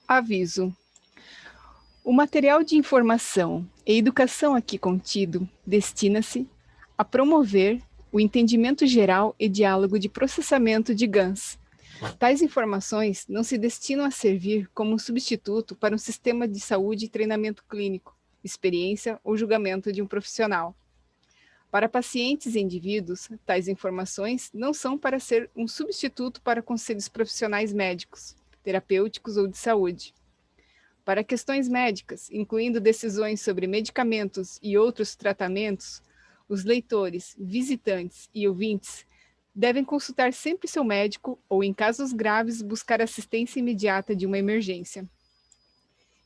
Aviso. O material de informação e educação aqui contido destina-se a promover o entendimento geral e diálogo de processamento de GANs. Tais informações não se destinam a servir como um substituto para um sistema de saúde e treinamento clínico, experiência ou julgamento de um profissional. Para pacientes e indivíduos, tais informações não são para ser um substituto para conselhos profissionais médicos, terapêuticos ou de saúde. Para questões médicas, incluindo decisões sobre medicamentos e outros tratamentos, os leitores, visitantes e ouvintes devem consultar sempre seu médico ou, em casos graves, buscar assistência imediata de uma emergência.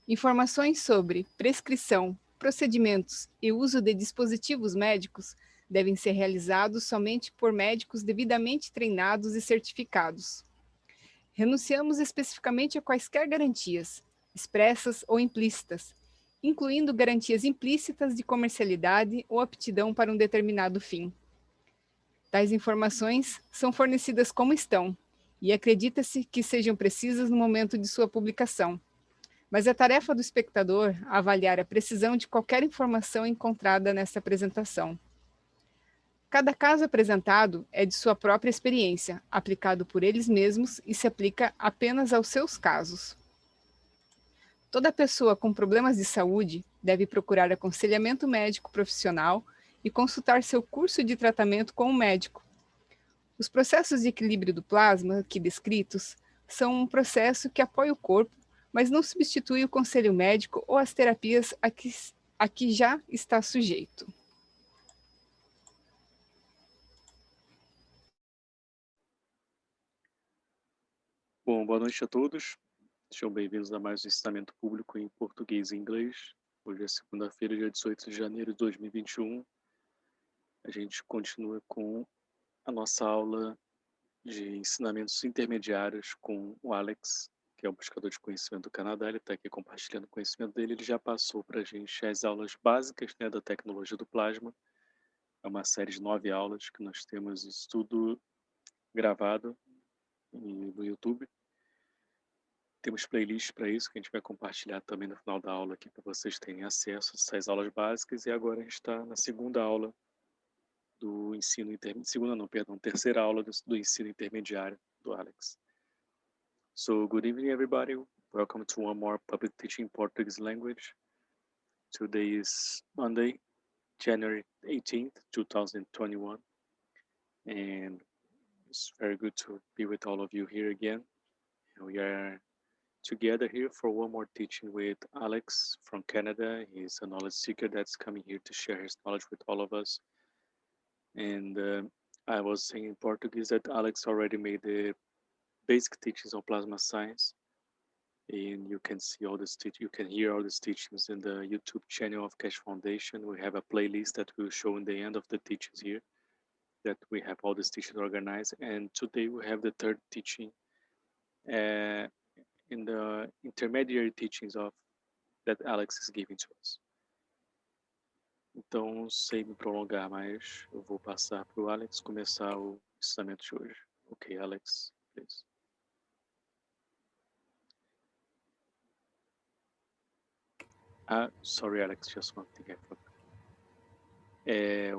Informações sobre prescrição, procedimentos e uso de dispositivos médicos devem ser realizados somente por médicos devidamente treinados e certificados. Renunciamos especificamente a quaisquer garantias, expressas ou implícitas, incluindo garantias implícitas de comercialidade ou aptidão para um determinado fim. Tais informações são fornecidas como estão, e acredita-se que sejam precisas no momento de sua publicação, mas é tarefa do espectador avaliar a precisão de qualquer informação encontrada nesta apresentação. Cada caso apresentado é de sua própria experiência, aplicado por eles mesmos e se aplica apenas aos seus casos. Toda pessoa com problemas de saúde deve procurar aconselhamento médico profissional e consultar seu curso de tratamento com um médico. Os processos de equilíbrio do plasma aqui descritos são um processo que apoia o corpo, mas não substitui o conselho médico ou as terapias a que já está sujeito. Bom, boa noite a todos. Sejam bem-vindos a mais um ensinamento público em português e inglês. Hoje é segunda-feira, dia 18 de janeiro de 2021. A gente continua com a nossa aula de ensinamentos intermediários com o Alex, que é o buscador de conhecimento do Canadá. Ele está aqui compartilhando o conhecimento dele. Ele já passou para a gente as aulas básicas, né, da tecnologia do plasma. É uma série de 9 aulas que nós temos isso tudo gravado no YouTube. Temos playlists para isso, que a gente vai compartilhar também no final da aula aqui, para vocês terem acesso a essas aulas básicas. E agora a gente está na segunda aula do ensino intermediário, terceira aula do ensino intermediário do Alex. So, good evening, everybody. Welcome to one more public teaching Portuguese language. Today is Monday, January 18th, 2021. And it's very good to be with all of you here again. And we are together here for one more teaching with Alex from Canada. He's a knowledge seeker that's coming here to share his knowledge with all of us. And I was saying in Portuguese that Alex already made the basic teachings on plasma science. And you can see all this you can hear all these teachings in the YouTube channel of Keshe Foundation. We have a playlist that we'll show in the end of the teachings here, that we have all these teachings organized. And today we have the third teaching in the intermediary teachings that Alex is giving to us. Então, sem me prolongar mais, eu vou passar para o Alex começar o ensinamento de hoje. Ok, Alex, please. Sorry, Alex, just one thing I forgot.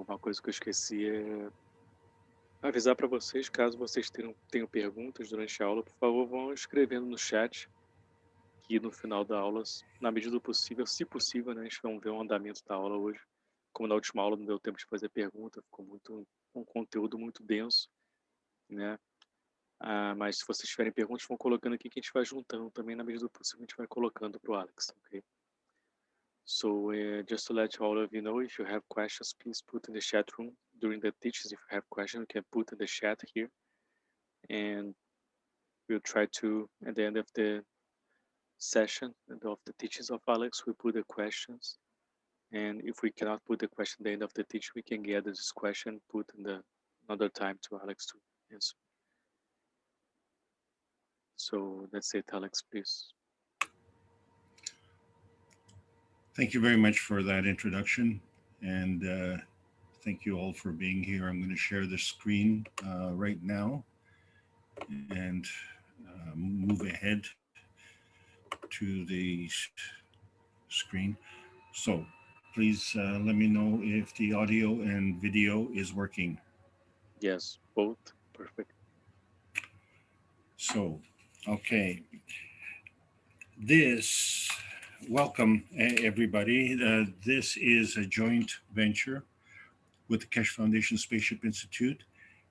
Uma coisa que eu esqueci é avisar para vocês, caso vocês tenham perguntas durante a aula, por favor, vão escrevendo no chat, que no final da aula, na medida do possível, se possível, né, a gente vai ver o andamento da aula hoje. Como na última aula não deu tempo de fazer pergunta, ficou um conteúdo muito denso, né? Mas se vocês tiverem perguntas, vão colocando aqui que a gente vai juntando também, na medida do possível, a gente vai colocando para o Alex, ok? So just to let all of you know, if you have questions, please put in the chat room during the teachings. If you have questions, you can put in the chat here, and we'll try to, at the end of the session and of the teachings of Alex, we put the questions. And if we cannot put the question at the end of the teaching, we can gather this question, put in another time to Alex to answer. So that's it, Alex, please. Thank you very much for that introduction, and thank you all for being here. I'm going to share the screen right now and move ahead to the screen. So please let me know if the audio and video is working. Yes, both. Perfect. So, okay. Welcome everybody. This is a joint venture with the Keshe Foundation Spaceship Institute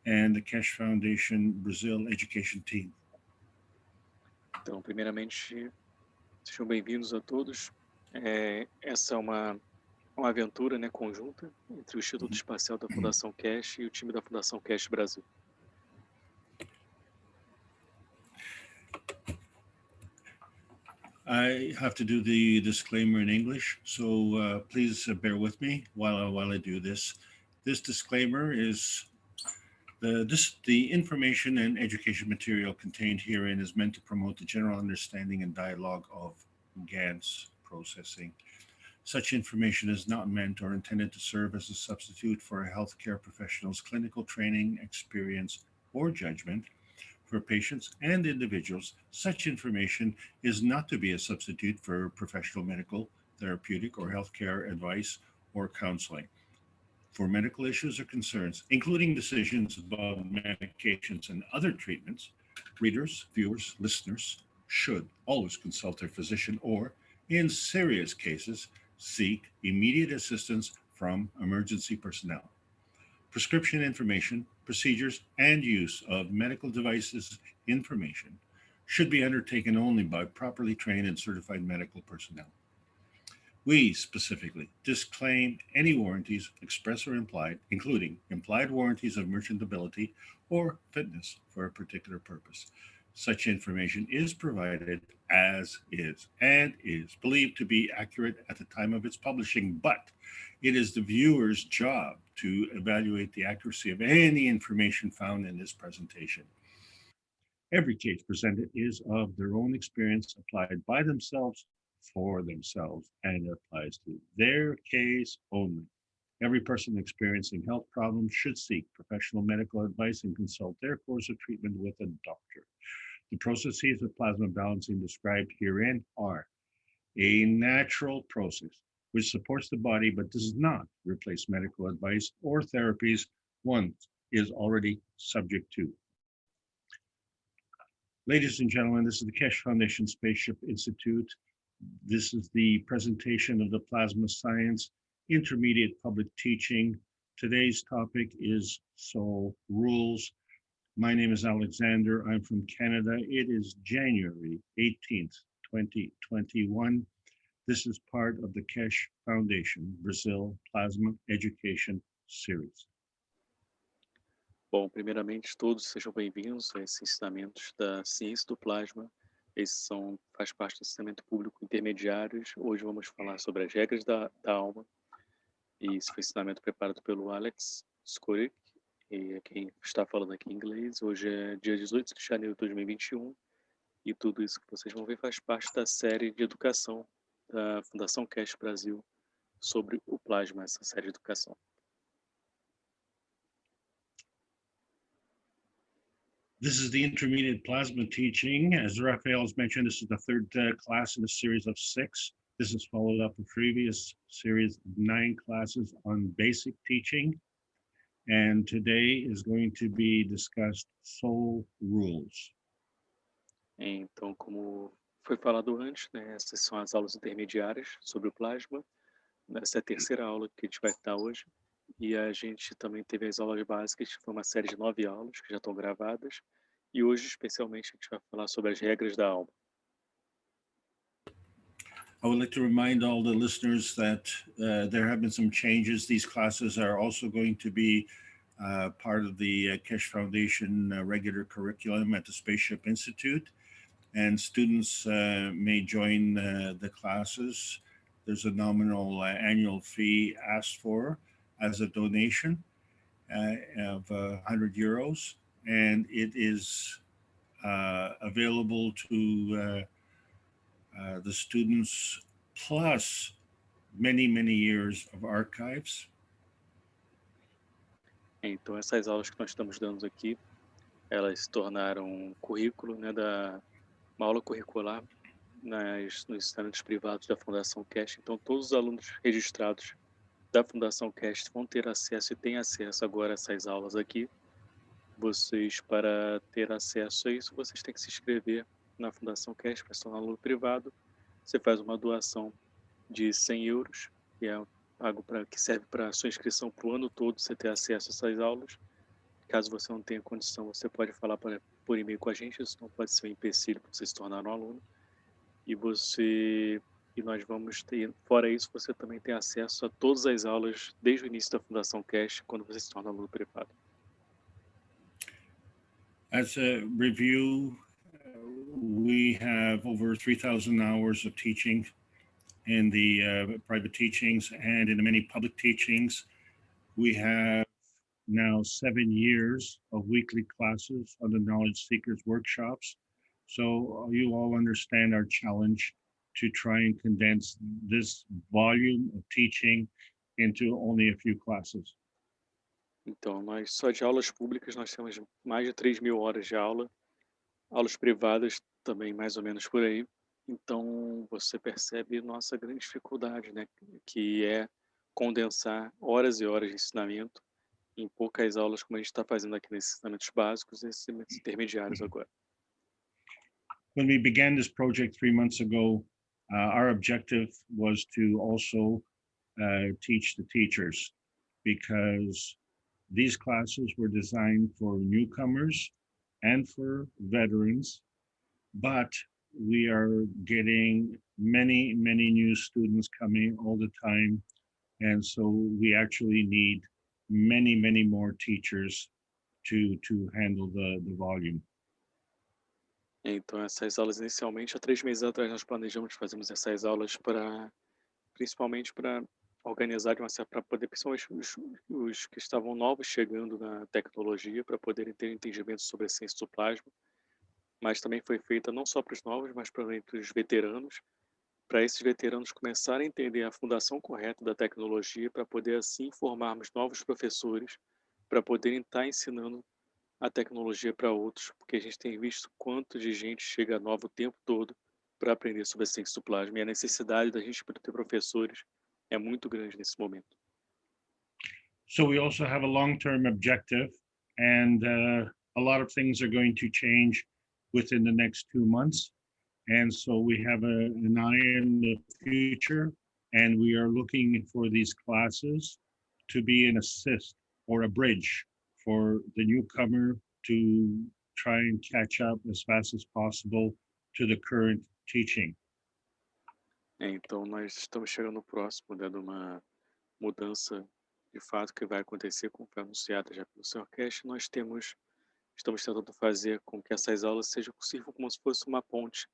and the Keshe Foundation Brazil Education Team. Então, primeiramente, sejam bem-vindos a todos. Essa é uma aventura, né, conjunta entre o Instituto Espacial da Fundação Keshe e o time da Fundação Keshe Brasil. I have to do the disclaimer in English, so please bear with me while I do this. This disclaimer is the information and education material contained herein is meant to promote the general understanding and dialogue of GANs processing. Such information is not meant or intended to serve as a substitute for a healthcare professional's clinical training, experience, or judgment. For patients and individuals, such information is not to be a substitute for professional medical, therapeutic, or healthcare advice or counseling. For medical issues or concerns, including decisions about medications and other treatments, readers, viewers, listeners should always consult their physician or, in serious cases, seek immediate assistance from emergency personnel. Prescription information, procedures, and use of medical devices information should be undertaken only by properly trained and certified medical personnel. We specifically disclaim any warranties, express or implied, including implied warranties of merchantability or fitness for a particular purpose. Such information is provided as is and is believed to be accurate at the time of its publishing, but it is the viewer's job to evaluate the accuracy of any information found in this presentation. Every case presented is of their own experience applied by themselves for themselves and applies to their case only. Every person experiencing health problems should seek professional medical advice and consult their course of treatment with a doctor. The processes of plasma balancing described herein are a natural process which supports the body but does not replace medical advice or therapies one is already subject to. Ladies and gentlemen, this is the Keshe Foundation Spaceship Institute. This is the presentation of the Plasma Science Intermediate Public Teaching. Today's topic is Soul Rules. My name is Alexander. I'm from Canada. It is January 18th, 2021. This is part of the Keshe Foundation Brazil Plasma Education Series. Bom, primeiramente, todos sejam bem-vindos a esses ensinamentos da ciência do plasma. Faz parte do ensinamento público intermediários. Hoje vamos falar sobre as regras da alma. E esse foi um ensinamento preparado pelo Alex Skorik, e é quem está falando aqui em inglês. Hoje é dia 18 de janeiro de 2021 e tudo isso que vocês vão ver faz parte da série de educação da Fundação Keshe Brasil sobre o plasma, essa série de educação. This is the intermediate plasma teaching. As Raphael has mentioned, this is the third class in a series of 6. This has followed up a previous series of 9 classes on basic teaching. And today is going to be discussed soul rules. Então, como foi falado antes, né, essas são as aulas intermediárias sobre o plasma. Essa é a terceira aula que a gente vai dar hoje. E a gente também teve as aulas básicas, que foi uma série de 9 aulas que já estão gravadas. E hoje, especialmente, a gente vai falar sobre as regras da alma. I would like to remind all the listeners that there have been some changes. These classes are also going to be part of the Keshe Foundation regular curriculum at the Spaceship Institute. And students may join the classes. There's a nominal annual fee asked for as a donation of 100 euros. And it is available to the students plus many years of archives. Então, essas aulas que nós estamos dando aqui, elas se tornaram um currículo, né, uma aula curricular nos ensinamentos privados da Fundação Keshe. Então, todos os alunos registrados da Fundação Keshe vão ter acesso e têm acesso agora a essas aulas aqui. Vocês, para ter acesso a isso, vocês têm que se inscrever na Fundação Keshe para ser um aluno privado. Você faz uma doação de 100 euros, que é pago que serve para a sua inscrição para o ano todo, você ter acesso a essas aulas. Caso você não tenha condição, você pode falar por e-mail com a gente, isso não pode ser um empecilho para você se tornar um aluno. E nós vamos ter, fora isso, você também tem acesso a todas as aulas desde o início da Fundação Keshe, quando você se torna aluno privado. As a review, we have over 3,000 hours of teaching in the private teachings and in the many public teachings. We have now 7 years of weekly classes on the Knowledge Seekers workshops. So you all understand our challenge to try and condense this volume of teaching into only a few classes. Então, só de aulas públicas, nós temos mais de 3.000 horas de aula, aulas privadas também mais ou menos por aí. Então, você percebe nossa grande dificuldade, né? Que é condensar horas e horas de ensinamento em poucas aulas, como a gente está fazendo aqui nesses ensinamentos básicos e ensinamentos intermediários agora. When we began this project 3 months ago, our objective was to also teach the teachers, because these classes were designed for newcomers and for veterans, but we are getting many new students coming all the time, and so we actually need many more teachers to handle the volume. Então, essas aulas inicialmente, há 3 meses atrás, nós planejamos fazermos essas aulas principalmente para organizar para poder, principalmente os que estavam novos chegando na tecnologia, para poderem ter entendimento sobre a ciência do plasma, mas também foi feita não só para os novos, mas para os veteranos, para esses veteranos começarem a entender a fundação correta da tecnologia, para poder assim formarmos novos professores, para poderem estar ensinando a tecnologia para outros, porque a gente tem visto quanto de gente chega nova o tempo todo para aprender sobre a ciência do plasma, e a necessidade da gente ter professores é muito grande nesse momento. So we also have a long-term objective, and a lot of things are going to change within the next 2 months. And so we have an eye in the future, and we are looking for these classes to be an assist or a bridge for the newcomer to try and catch up as fast as possible to the current teaching. Então, nós estamos chegando próximo, né, de uma mudança de fato que vai acontecer, como foi anunciada já pelo Sr. Keshe. Estamos tentando fazer com que essas aulas sirvam como se fosse uma ponte,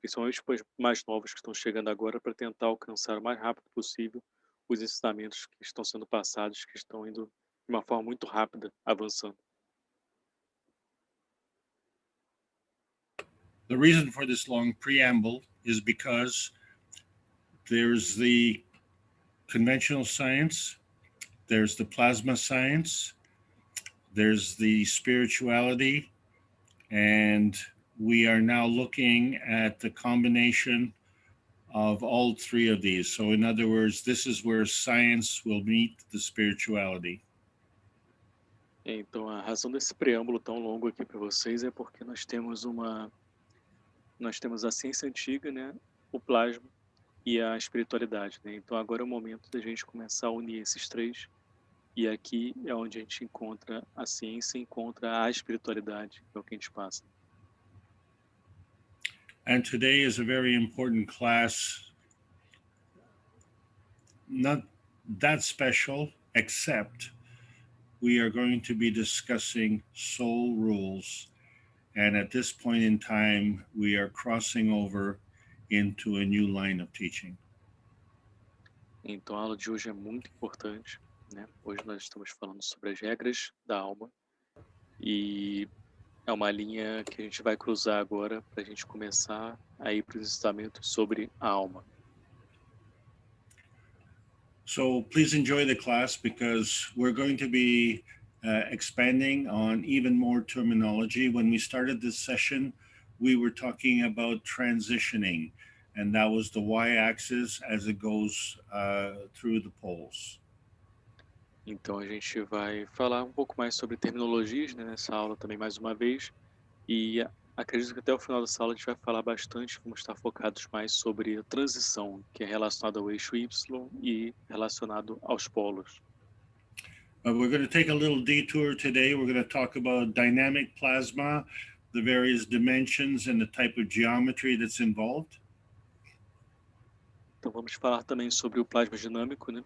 principalmente para os mais novos que estão chegando agora, para tentar alcançar o mais rápido possível os ensinamentos que estão sendo passados, que estão indo de uma forma muito rápida, avançando. The reason for this long preamble is because there's the conventional science, there's the plasma science, there's the spirituality, and we are now looking at the combination of all three of these. So in other words, this is where science will meet the spirituality. Então, a razão desse preâmbulo tão longo aqui para vocês é porque nós temos a ciência antiga, né, o plasma e a espiritualidade, né? Então agora é o momento da gente começar a unir esses três, e aqui é onde a gente encontra a ciência, encontra a espiritualidade, que é o que a gente passa. And today is a very important class, not that special, except we are going to be discussing soul rules. And at this point in time, we are crossing over into a new line of teaching. Então a aula de hoje é muito importante, né? Hoje nós estamos falando sobre as regras da alma, e é uma linha que a gente vai cruzar agora para a gente começar a ir para os ensinamentos sobre a alma. So please enjoy the class, because we're going to be expanding on even more terminology. When we started this session, we were talking about transitioning, and that was the y-axis as it goes through the poles. Então a gente vai falar um pouco mais sobre terminologias, né, nessa aula também mais uma vez, e acredito que até o final dessa aula a gente vai falar bastante, vamos estar focados mais sobre a transição, que é relacionado ao eixo Y e relacionado aos polos. But we're going to take a little detour today. We're going to talk about dynamic plasma, the various dimensions and the type of geometry that's involved. Então vamos falar também sobre o plasma dinâmico, né?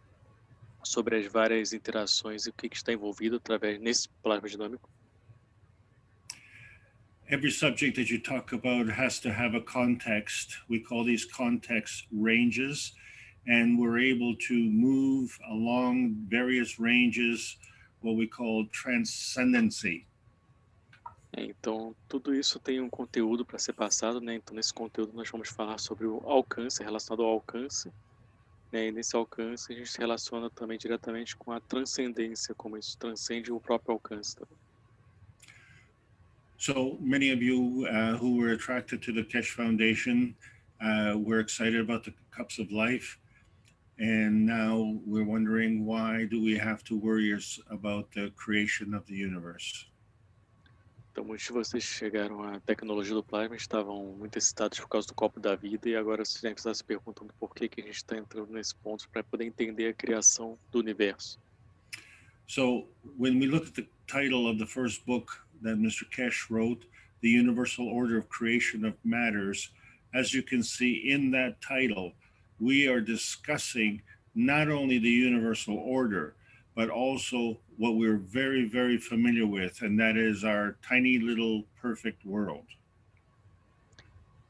Sobre as várias interações e o que está envolvido através nesse plasma dinâmico. Every subject that you talk about has to have a context. We call these context ranges, and we're able to move along various ranges, what we call transcendency. Então, tudo isso tem um conteúdo para ser passado, né? Então, nesse conteúdo nós vamos falar sobre o alcance, relacionado ao alcance, né? E nesse alcance a gente se relaciona também diretamente com a transcendência, como isso transcende o próprio alcance também. So many of you who were attracted to the Keshe Foundation were excited about the Cups of Life. And now we're wondering, why do we have to worry about the creation of the universe? Então, muitos de vocês que chegaram à tecnologia do plasma estavam muito excitados por causa do copo da vida, e agora vocês devem estar se perguntando por que a gente está entrando nesse ponto para poder entender a criação do universo. So when we look at the title of the first book that Mr. Keshe wrote, The Universal Order of Creation of Matters, as you can see in that title, we are discussing not only the universal order, but also what we're very, very familiar with, and that is our tiny little perfect world.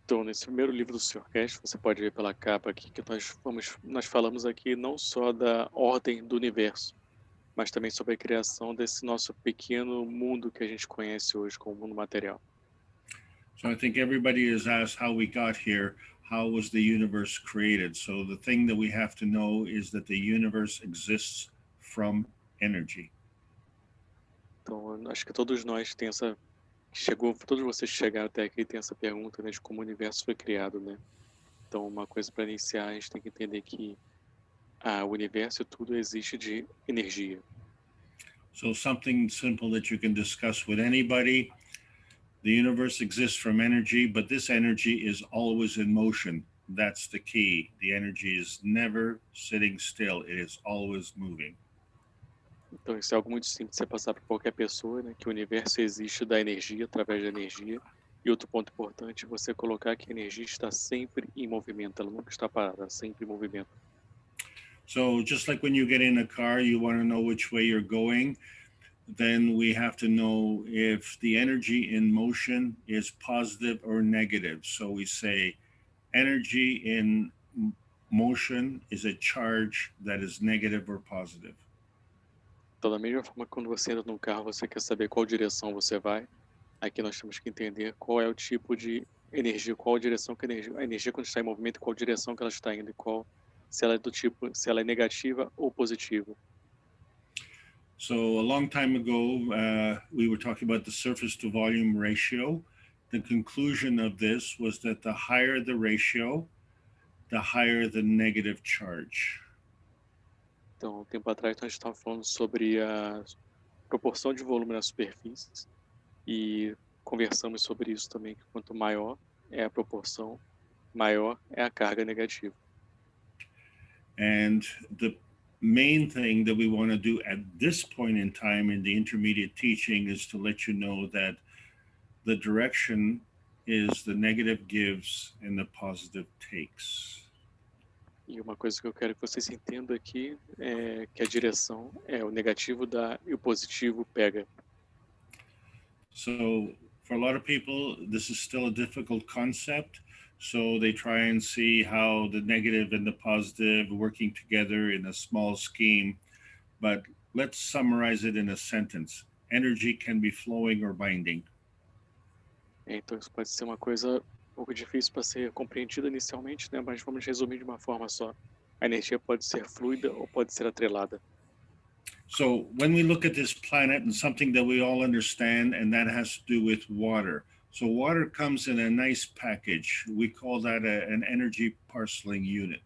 Então, nesse primeiro livro do Sr. Keshe, você pode ver pela capa aqui que nós falamos aqui não só da ordem do universo, mas também sobre a criação desse nosso pequeno mundo que a gente conhece hoje como mundo material. So I think everybody has asked how we got here. How was the universe created? So the thing that we have to know is that the universe exists from energy. Então, acho que todos nós tem todos vocês que chegaram até aqui tem essa pergunta, né, de como o universo foi criado, né? Então, uma coisa para iniciar, a gente tem que entender que o universo e tudo existe de energia. So something simple that you can discuss with anybody. The universe exists from energy, but this energy is always in motion. That's the key. The energy is never sitting still. It is always moving. Então, isso é algo muito simples de você passar para qualquer pessoa, né? Que o universo existe da energia, através da energia. E outro ponto importante é você colocar que a energia está sempre em movimento. Ela nunca está parada, ela sempre em movimento. So just like when you get in a car, you want to know which way you're going. Then we have to know if the energy in motion is positive or negative. So we say energy in motion is a charge that is negative or positive. Então, da mesma forma que quando você entra no carro, você quer saber qual direção você vai, aqui nós temos que entender qual é o tipo de energia, qual direção que a energia quando está em movimento, qual direção que ela está indo, e se ela é do tipo, se ela é negativa ou positiva. So a long time ago, we were talking about the surface to volume ratio. The conclusion of this was that the higher the ratio, the higher the negative charge. Então, um tempo atrás, nós estávamos falando sobre a proporção de volume na superfície e conversamos sobre isso também, que quanto maior é a proporção, maior é a carga negativa. And the main thing that we want to do at this point in time in the intermediate teaching is to let you know that the direction is the negative gives and the positive takes. E uma coisa que eu quero que vocês entendam aqui é que a direção é o negativo dá e o positivo pega. So for a lot of people, this is still a difficult concept. So they try and see how the negative and the positive working together in a small scheme. But let's summarize it in a sentence. Energy can be flowing or binding. Então isso pode ser uma coisa um pouco difícil para ser compreendida inicialmente, né? Mas vamos resumir de uma forma só. A energia pode ser fluida ou pode ser atrelada. So when we look at this planet and something that we all understand, and that has to do with water, So water comes in a nice package. We call that an energy parceling unit.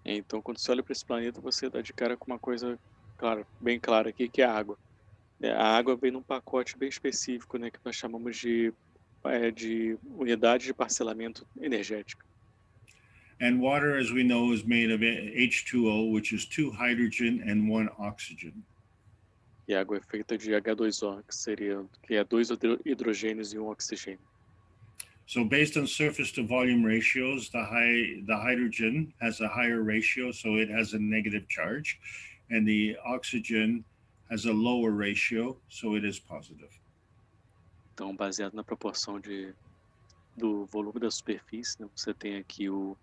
Então, quando você olha para esse planeta, você dá de cara com uma coisa clara, bem clara aqui, que é a água. A água vem num pacote bem específico, né, que nós chamamos de unidade de parcelamento energético. And water, as we know, is made of H2O, which is 2 hydrogen and 1 oxygen. E a água é feita de H2O, que é 2 hidrogênios e 1 oxigênio. So based on surface to volume ratios, the hydrogen has a higher ratio, so it has a negative charge, and the oxygen has a lower ratio, so it is positive. Então, baseado na proporção do volume da superfície, né, você tem aqui o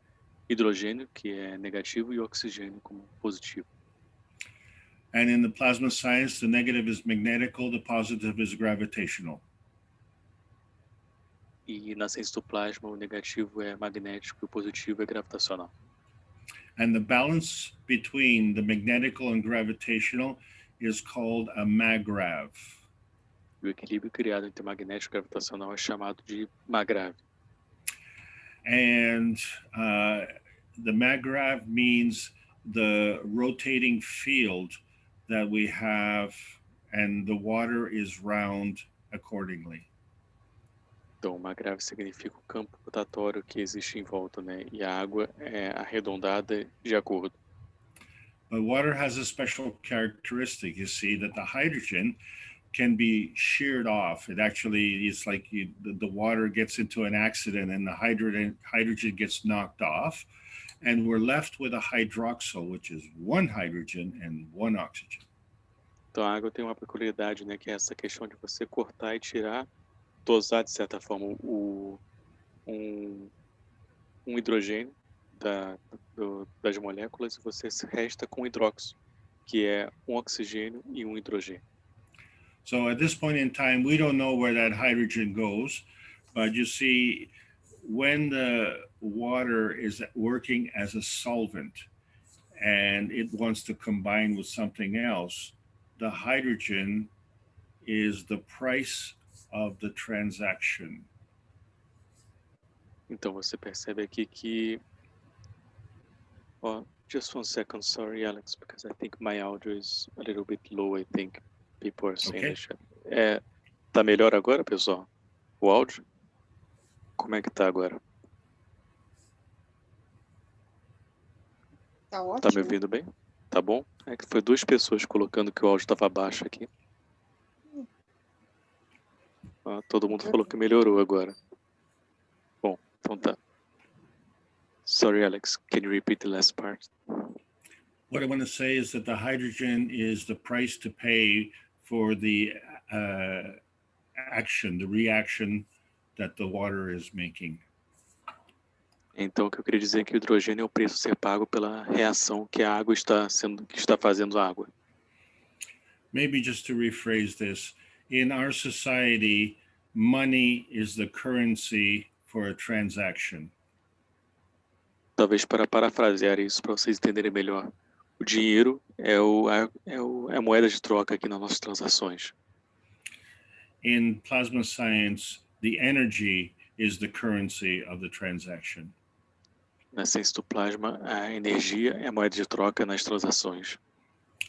hidrogênio, que é negativo, e o oxigênio como positivo. And in the plasma science, the negative is magnetical, the positive is gravitational. E na ciência do plasma, o negativo é magnético e o positivo é gravitacional. And the balance between the magnetical and gravitational is called a magrav. E o equilíbrio criado entre magnético e gravitacional é chamado de magrav. And the magrav means the rotating field that we have, and the water is round accordingly. Então, magrav significa o campo rotatório que existe em volta, né? E a água é arredondada de acordo. But water has a special characteristic. You see that the hydrogen can be sheared off. It actually is like the water gets into an accident and the hydrogen gets knocked off. And we're left with a hydroxyl, which is 1 hydrogen and 1 oxygen. Então, a água tem uma peculiaridade, né? Que é essa questão de você cortar e tirar, dosar, de certa forma, um hidrogênio das moléculas e você resta com hidróxido, que é 1 oxigênio e 1 hidrogênio. So at this point in time, we don't know where that hydrogen goes, but you see, when the water is working as a solvent and it wants to combine with something else, the hydrogen is the price of the transaction. Então você percebe aqui que just 1 second, sorry Alex, because I think my audio is a little bit low. I think people are saying that. Tá melhor agora, pessoal? O áudio? Como é que tá agora? Tá ótimo. Tá me ouvindo bem? Tá bom? É que foi 2 pessoas colocando que o áudio estava baixo aqui. Todo mundo falou que melhorou agora. Bom, então tá. Sorry, Alex. Can you repeat the last part? What I want to say is that the hydrogen is the price to pay for the action, the reaction that the water is making. Então, o que eu queria dizer é que o hidrogênio é o preço a ser pago pela reação que a água está fazendo a água. Maybe just to rephrase this, in our society, money is the currency for a transaction. Talvez para parafrasear isso, para vocês entenderem melhor. O dinheiro é a moeda de troca aqui nas nossas transações. In plasma science, the energy is the currency of the transaction. Na ciência do plasma, a energia é a moeda de troca nas transações.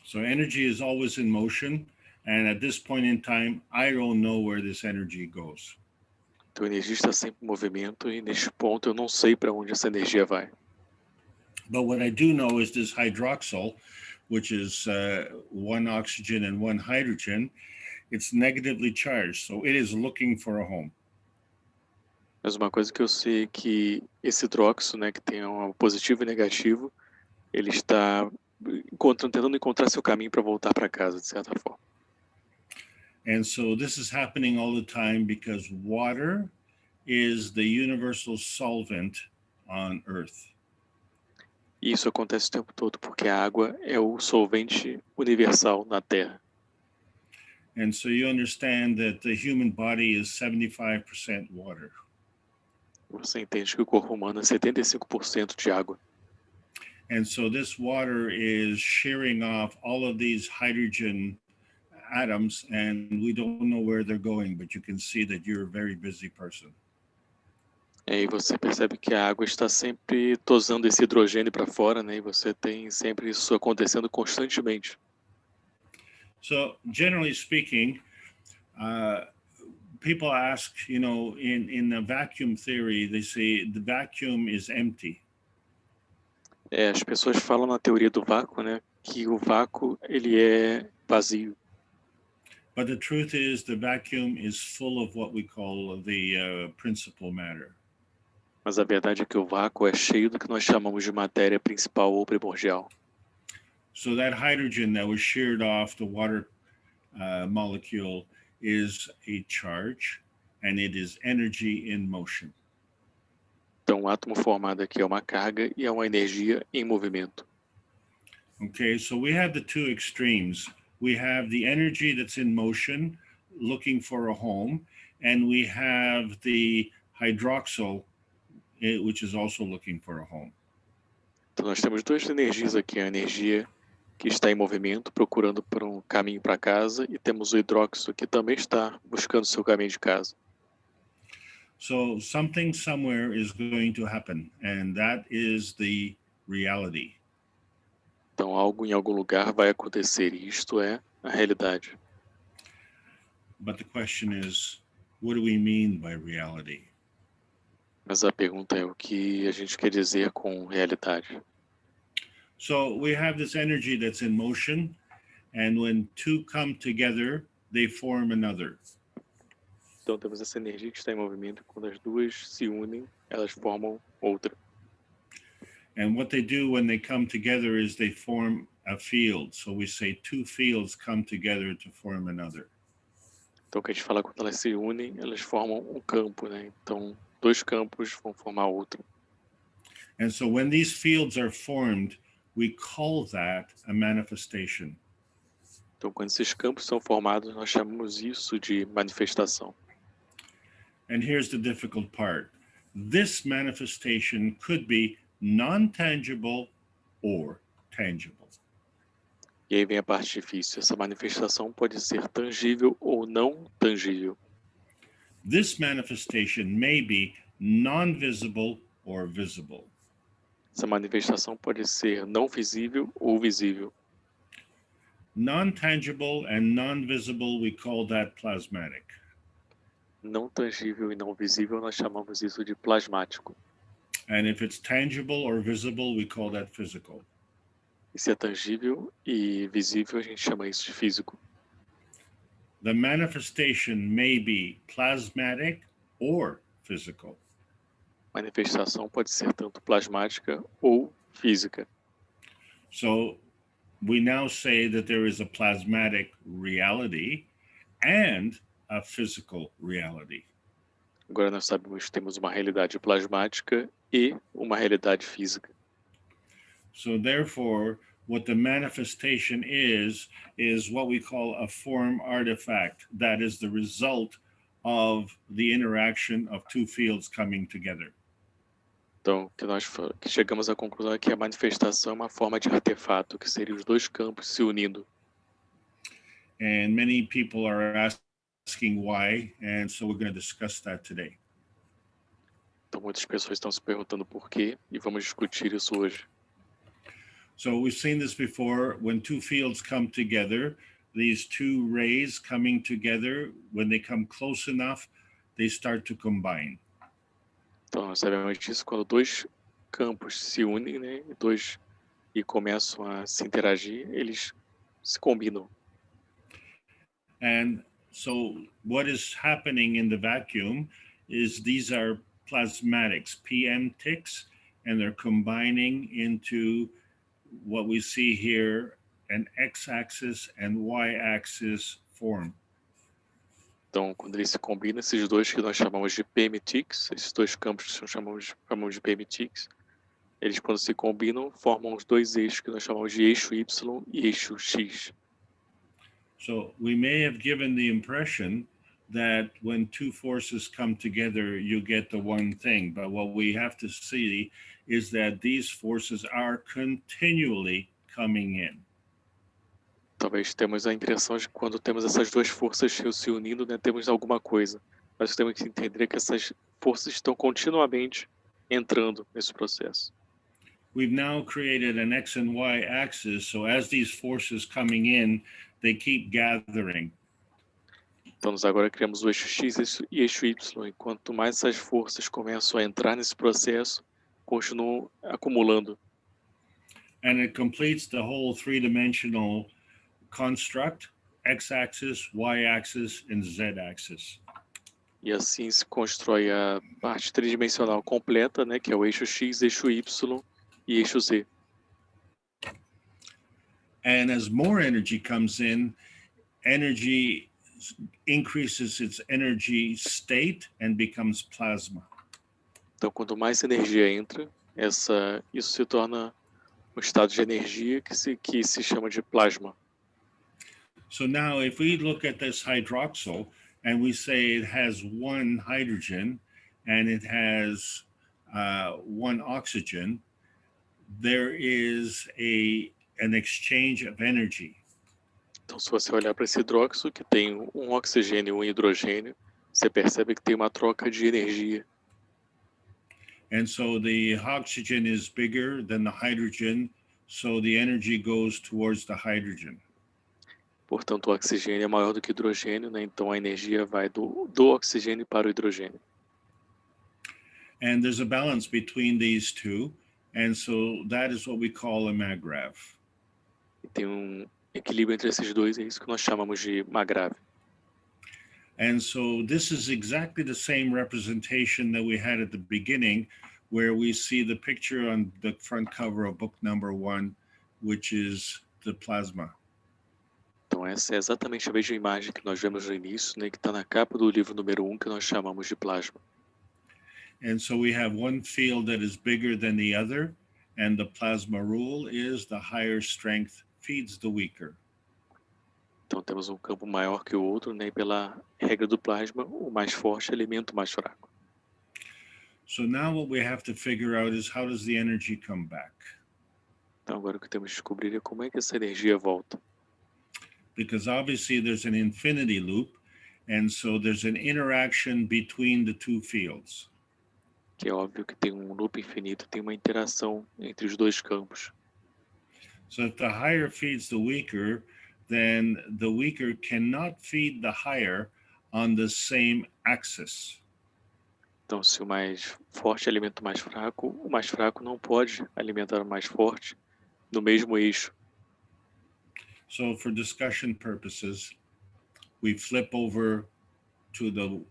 So energy is always in motion, and at this point in time, I don't know where this energy goes. Então, a energia está sempre em movimento e neste ponto eu não sei para onde essa energia vai. But what I do know is this hydroxyl, which is 1 oxygen and 1 hydrogen, it's negatively charged, so it is looking for a home. Mas uma coisa que eu sei é que esse hidróxido, né, que tem um positivo e negativo, ele está tentando encontrar seu caminho para voltar para casa, de certa forma. And so this is happening all the time because water is the universal solvent on Earth. E isso acontece o tempo todo porque a água é o solvente universal na Terra. And so you understand that the human body is 75% water. Você entende que o corpo humano é 75% de água. And so this water is shearing off all of these hydrogen atoms and we don't know where they're going, but you can see that you're a very busy person. E aí você percebe que a água está sempre tosando esse hidrogênio para fora, né? E você tem sempre isso acontecendo constantemente. So generally speaking, people ask, you know, in the vacuum theory, they say the vacuum is empty. As pessoas falam na teoria do vácuo, né? Que o vácuo ele é vazio. But the truth is the vacuum is full of what we call the principal matter. Mas a verdade é que o vácuo é cheio do que nós chamamos de matéria principal ou primordial. So that hydrogen that was sheared off the water molecule is a charge, and it is energy in motion. Então, o átomo formado aqui é uma carga e é uma energia em movimento. Okay, so we have the two extremes. We have the energy that's in motion, looking for a home, and we have the hydroxyl, which is also looking for a home. Então, nós temos duas energias aqui. A energia que está em movimento, procurando por um caminho para casa, e temos o hidróxido que também está buscando seu caminho de casa. So something somewhere is going to happen, and that is the reality. Então, algo em algum lugar vai acontecer, e isto é a realidade. But the question is, what do we mean by reality? Mas a pergunta é o que a gente quer dizer com realidade. So we have this energy that's in motion, and when two come together, they form another. Então, temos essa energia que está em movimento, e quando as duas se unem, elas formam outra. And what they do when they come together is they form a field. So we say two fields come together to form another. Então, o que a gente fala quando elas se unem, elas formam um campo, né? Então, dois campos vão formar outro. And so when these fields are formed, we call that a manifestation. Então, quando esses campos são formados, nós chamamos isso de manifestação. And here's the difficult part. This manifestation could be non-tangible or tangible. E aí vem a parte difícil. Essa manifestação pode ser tangível ou não tangível. This manifestation may be non-visible or visible. Essa manifestação pode ser não visível ou visível. Non-tangible and non-visible, we call that plasmatic. Não tangível e não visível, nós chamamos isso de plasmático. And if it's tangible or visible, we call that physical. E se é tangível e visível, a gente chama isso de físico. The manifestation may be plasmatic or physical. Manifestação pode ser tanto plasmática ou física. So we now say that there is a plasmatic reality and a physical reality. Agora nós sabemos que temos uma realidade plasmática e uma realidade física. So therefore, what the manifestation is what we call a form artifact. That is the result of the interaction of two fields coming together. Então, que chegamos à conclusão é que a manifestação é uma forma de artefato, que seria os dois campos se unindo. And many people are asking why, and so we're going to discuss that today. Então, muitas pessoas estão se perguntando por quê, e vamos discutir isso hoje. So we've seen this before. When two fields come together, these two rays coming together, when they come close enough, they start to combine. Então, nós sabemos disso quando dois campos se unem, né, e começam a se interagir, eles se combinam. And so what is happening in the vacuum is these are plasmatics, PM ticks, and they're combining into what we see here, an x-axis and y-axis form. Então, quando eles se combinam, esses dois que nós chamamos de PM ticks, esses dois campos que chamamos de PM ticks, eles quando se combinam, formam os dois eixos que nós chamamos de eixo Y e eixo X. So we may have given the impression that when two forces come together, you get the one thing. But what we have to see is that these forces are continually coming in. Talvez temos a impressão de que quando temos essas duas forças se unindo, né, temos alguma coisa. Mas temos que entender que essas forças estão continuamente entrando nesse processo. We've now created an X and Y axis, so as these forces coming in, they keep gathering. Então, nós agora criamos o eixo X e eixo Y. E quanto mais essas forças começam a entrar nesse processo, continuam acumulando. And it completes the whole three-dimensional construct, x-axis, y-axis, and z-axis. E assim se constrói a parte tridimensional completa, né, que é o eixo X, eixo Y e eixo Z. And as more energy comes in, energy increases its energy state and becomes plasma. Então, quanto mais energia entra, isso se torna um estado de energia que se chama de plasma. So now if we look at this hydroxyl and we say it has one hydrogen and it has one oxygen, there is an exchange of energy. Então, se você olhar para esse hidróxido, que tem um oxigênio e um hidrogênio, você percebe que tem uma troca de energia. And so the oxygen is bigger than the hydrogen, so the energy goes towards the hydrogen. Portanto, o oxigênio é maior do que o hidrogênio, né? Então a energia vai do oxigênio para o hidrogênio. And there's a balance between these two, and so that is what we call a maggrav. E tem um equilíbrio entre esses dois, é isso que nós chamamos de magrável. And so this is exactly the same representation that we had at the beginning, where we see the picture on the front cover of book number 1, which is the plasma. Então essa é exatamente a mesma imagem que nós vemos no início, né, que está na capa do livro número 1, que nós chamamos de plasma. And so we have one field that is bigger than the other, and the plasma rule is the higher strength feeds the weaker. Então temos um campo maior que o outro, né, e pela regra do plasma, o mais forte alimenta o mais fraco. So now what we have to figure out is how does the energy come back? Então agora o que temos que descobrir é como é que essa energia volta. Because obviously there's an infinity loop, and so there's an interaction between the two fields. Que é óbvio que tem um loop infinito, tem uma interação entre os dois campos. So if the higher feeds the weaker, then the weaker cannot feed the higher on the same axis. Então, se o mais forte alimenta o mais fraco não pode alimentar o mais forte no mesmo eixo. So for discussion purposes, we flip over to the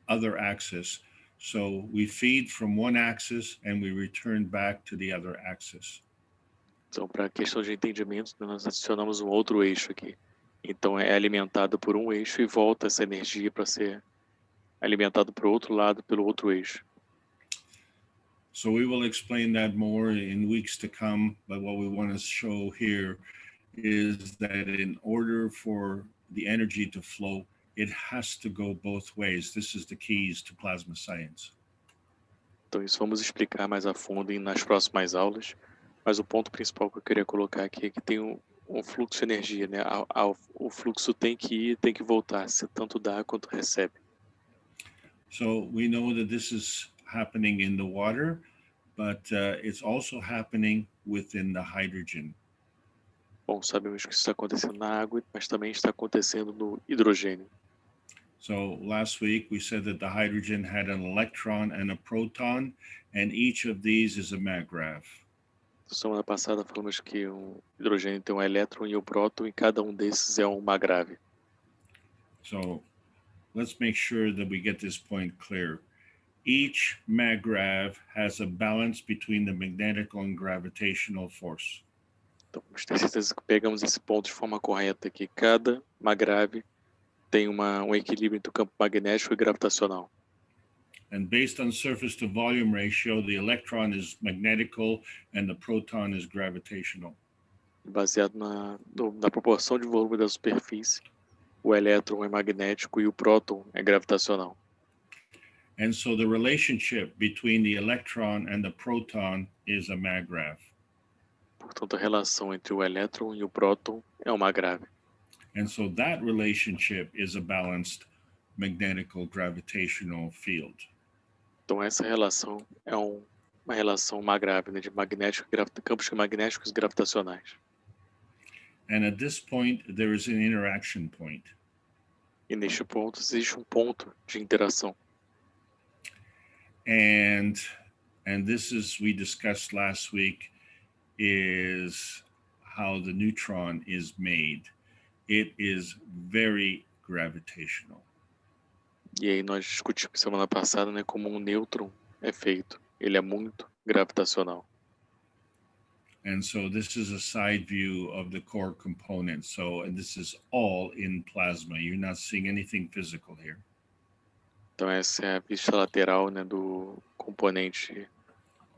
other axis. So we feed from one axis and we return back to the other axis. Então, para questão de entendimento, nós adicionamos um outro eixo aqui. Então, é alimentado por um eixo e volta essa energia para ser alimentado para o outro lado pelo outro eixo. So we will explain that more in weeks to come, but what we want to show here is that in order for the energy to flow, it has to go both ways. This is the keys to plasma science. Então, isso vamos explicar mais a fundo nas próximas aulas, mas o ponto principal que eu queria colocar aqui é que tem um fluxo de energia, né? O fluxo tem que ir, tem que voltar, se tanto dá quanto recebe. So we know that this is happening in the water, but it's also happening within the hydrogen. Bom, sabemos que isso está acontecendo na água, mas também está acontecendo no hidrogênio. So last week we said that the hydrogen had an electron and a proton, and each of these is a maggrav. Semana passada falamos que o hidrogênio tem um elétron e um próton, e cada um desses é um magrável. So let's make sure that we get this point clear. Each maggrav has a balance between the magnetic and gravitational force. Então, vamos ter certeza que pegamos esse ponto de forma correta, que cada magrável tem um equilíbrio entre o campo magnético e gravitacional. And based on surface to volume ratio, the electron is magnetical and the proton is gravitational. Baseado na proporção de volume da superfície, o elétron é magnético e o próton é gravitacional. And so the relationship between the electron and the proton is a maggrav. portanto, a relação entre o elétron e o próton é uma grave. And so that relationship is a balanced magnetical gravitational field. Então, essa relação é uma relação grave, né, de campos magnéticos gravitacionais. And at this point, there is an interaction point. E neste ponto, existe um ponto de interação. And this is, we discussed last week, is how the neutron is made. It is very gravitational. E aí nós discutimos semana passada, né, como um nêutron é feito. Ele é muito gravitacional. And so this is a side view of the core components. So, and this is all in plasma. You're not seeing anything physical here. Então essa é a vista lateral, né, do componente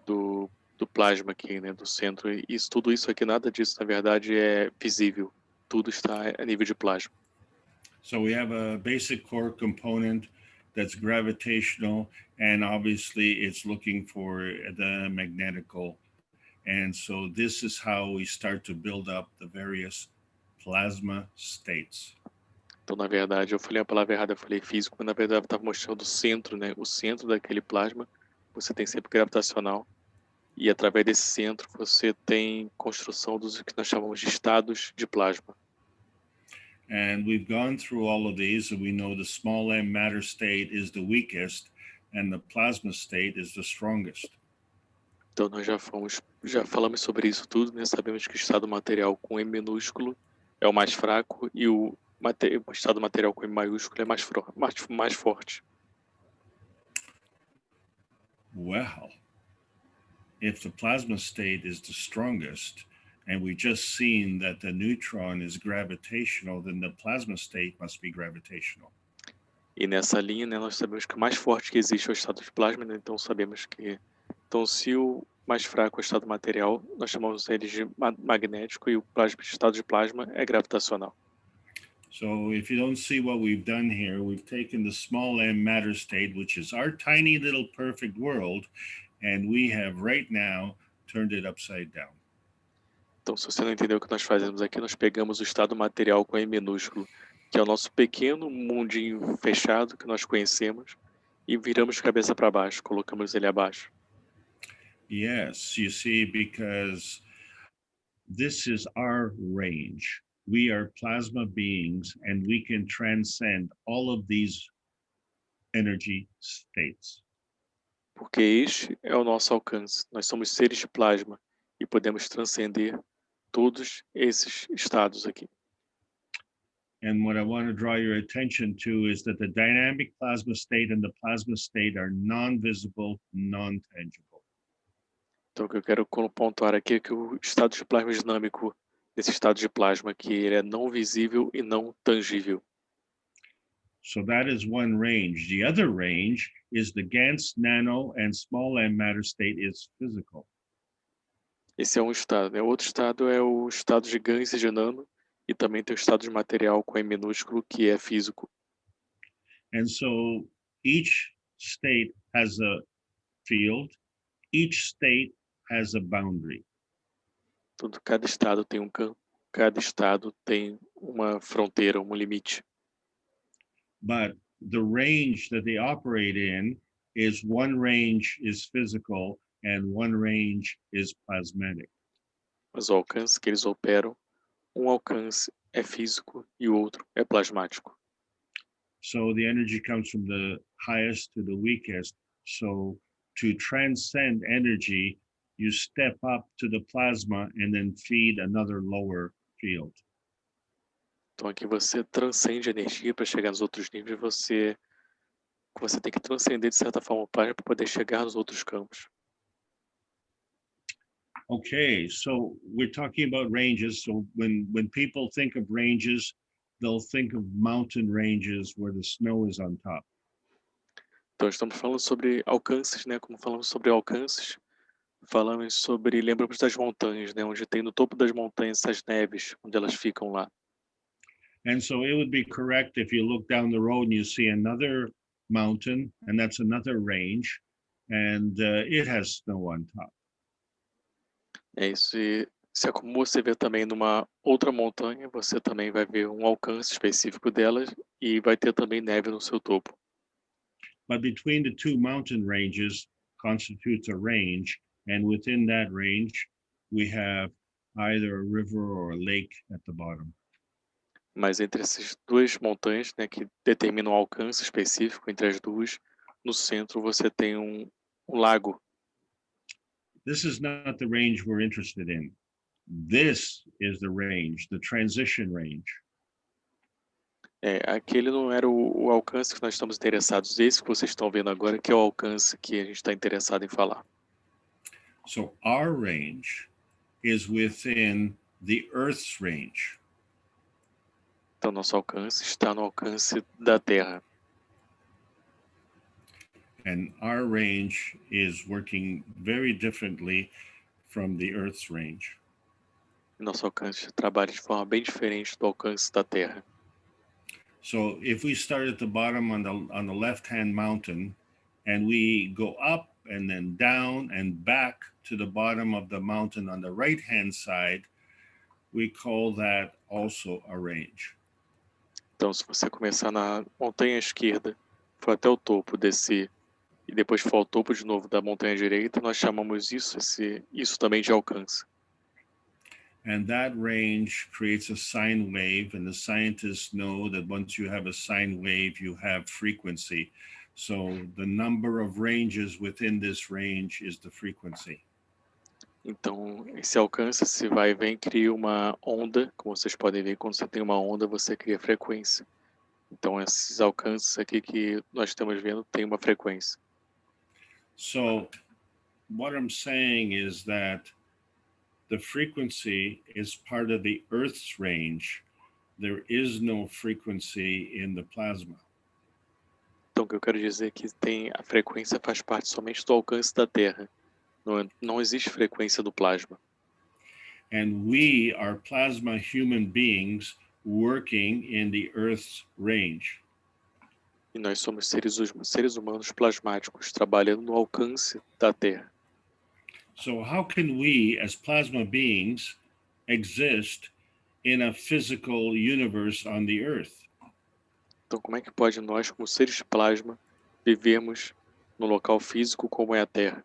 do plasma aqui, né, do centro. E tudo isso aqui, nada disso, na verdade, é visível. Tudo está a nível de plasma. So we have a basic core component that's gravitational, and obviously it's looking for the magnetical. And so this is how we start to build up the various plasma states. Então, na verdade, eu falei a palavra errada, eu falei físico, mas na verdade eu estava mostrando o centro, né? O centro daquele plasma, você tem sempre gravitacional. E através desse centro você tem construção dos que nós chamamos de estados de plasma. And we've gone through all of these, and we know the small m matter state is the weakest, and the plasma state is the strongest. Então nós já falamos sobre isso tudo, né? Sabemos que o estado material com M minúsculo é o mais fraco e o estado material com M maiúsculo é mais forte. Well, if the plasma state is the strongest, and we just seen that the neutron is gravitational, then the plasma state must be gravitational. E nessa linha, né, nós sabemos que o mais forte que existe é o estado de plasma, né? Então sabemos que se o mais fraco é o estado material, nós chamamos ele de magnético, e o estado de plasma é gravitacional. So if you don't see what we've done here, we've taken the small m matter state, which is our tiny little perfect world, and we have right now turned it upside down. Então, se você não entendeu o que nós fazemos aqui, nós pegamos o estado material com M minúsculo, que é o nosso pequeno mundinho fechado que nós conhecemos, e viramos de cabeça para baixo, colocamos ele abaixo. Yes, you see, because this is our range. We are plasma beings, and we can transcend all of these energy states. Porque este é o nosso alcance. Nós somos seres de plasma e podemos transcender todos esses estados aqui. And what I want to draw your attention to is that the dynamic plasma state and the plasma state are non-visible, non-tangible. Então, o que eu quero pontuar aqui é que o estado de plasma dinâmico, esse estado de plasma aqui, ele é não visível e não tangível. So that is one range. The other range is the GANS nano and small m matter state is physical. Esse é um estado, né? O outro estado é o estado de GANS e de nano, e também tem o estado de material com M minúsculo, que é físico. And so each state has a field, each state has a boundary. Então, cada estado tem um campo, cada estado tem uma fronteira, um limite. But the range that they operate in is one range is physical and one range is plasmatic. Mas o alcance que eles operam, um alcance é físico e o outro é plasmático. So the energy comes from the highest to the weakest. So to transcend energy, you step up to the plasma and then feed another lower field. Então aqui você transcende a energia para chegar nos outros níveis, você tem que transcender de certa forma o plasma para poder chegar nos outros campos. Okay, so we're talking about ranges. So when people think of ranges, they'll think of mountain ranges where the snow is on top. Então estamos falando sobre alcances, né? Como falamos sobre alcances, lembramos das montanhas, né? Onde tem no topo das montanhas essas neves, onde elas ficam lá. And so it would be correct if you look down the road and you see another mountain, and that's another range, and it has snow on top. É isso. E Isso é como você vê também numa outra montanha, você também vai ver um alcance específico delas e vai ter também neve no seu topo. But between the two mountain ranges constitutes a range, and within that range, we have either a river or a lake at the bottom. Mas entre essas duas montanhas, né, que determinam um alcance específico entre as duas, no centro você tem um lago. This is not the range we're interested in. This is the range, the transition range. Aquele não era o alcance que nós estamos interessados. Esse que vocês estão vendo agora que é o alcance que a gente está interessado em falar. So our range is within the Earth's range. Então, nosso alcance está no alcance da Terra. And our range is working very differently from the Earth's range. Nosso alcance trabalha de forma bem diferente do alcance da Terra. So if we start at the bottom on the left-hand mountain and we go up and then down and back to the bottom of the mountain on the right-hand side, we call that also a range. Então, se você começar na montanha esquerda, for até o topo, descer e depois for ao topo de novo da montanha direita, nós chamamos isso também de alcance. And that range creates a sine wave, and the scientists know that once you have a sine wave, you have frequency. So the number of ranges within this range is the frequency. Então, esse alcance, se vai e vem, cria uma onda. Como vocês podem ver, quando você tem uma onda, você cria frequência. Então, esses alcances aqui que nós estamos vendo têm uma frequência. So what I'm saying is that the frequency is part of the Earth's range. There is no frequency in the plasma. Então, o que eu quero dizer é que a frequência faz parte somente do alcance da Terra. Não existe frequência do plasma. And we are plasma human beings working in the Earth's range. E nós somos seres humanos plasmáticos trabalhando no alcance da Terra. So how can we, as plasma beings, exist in a physical universe on the Earth? Então, como é que pode nós, como seres de plasma, vivermos no local físico como é a Terra?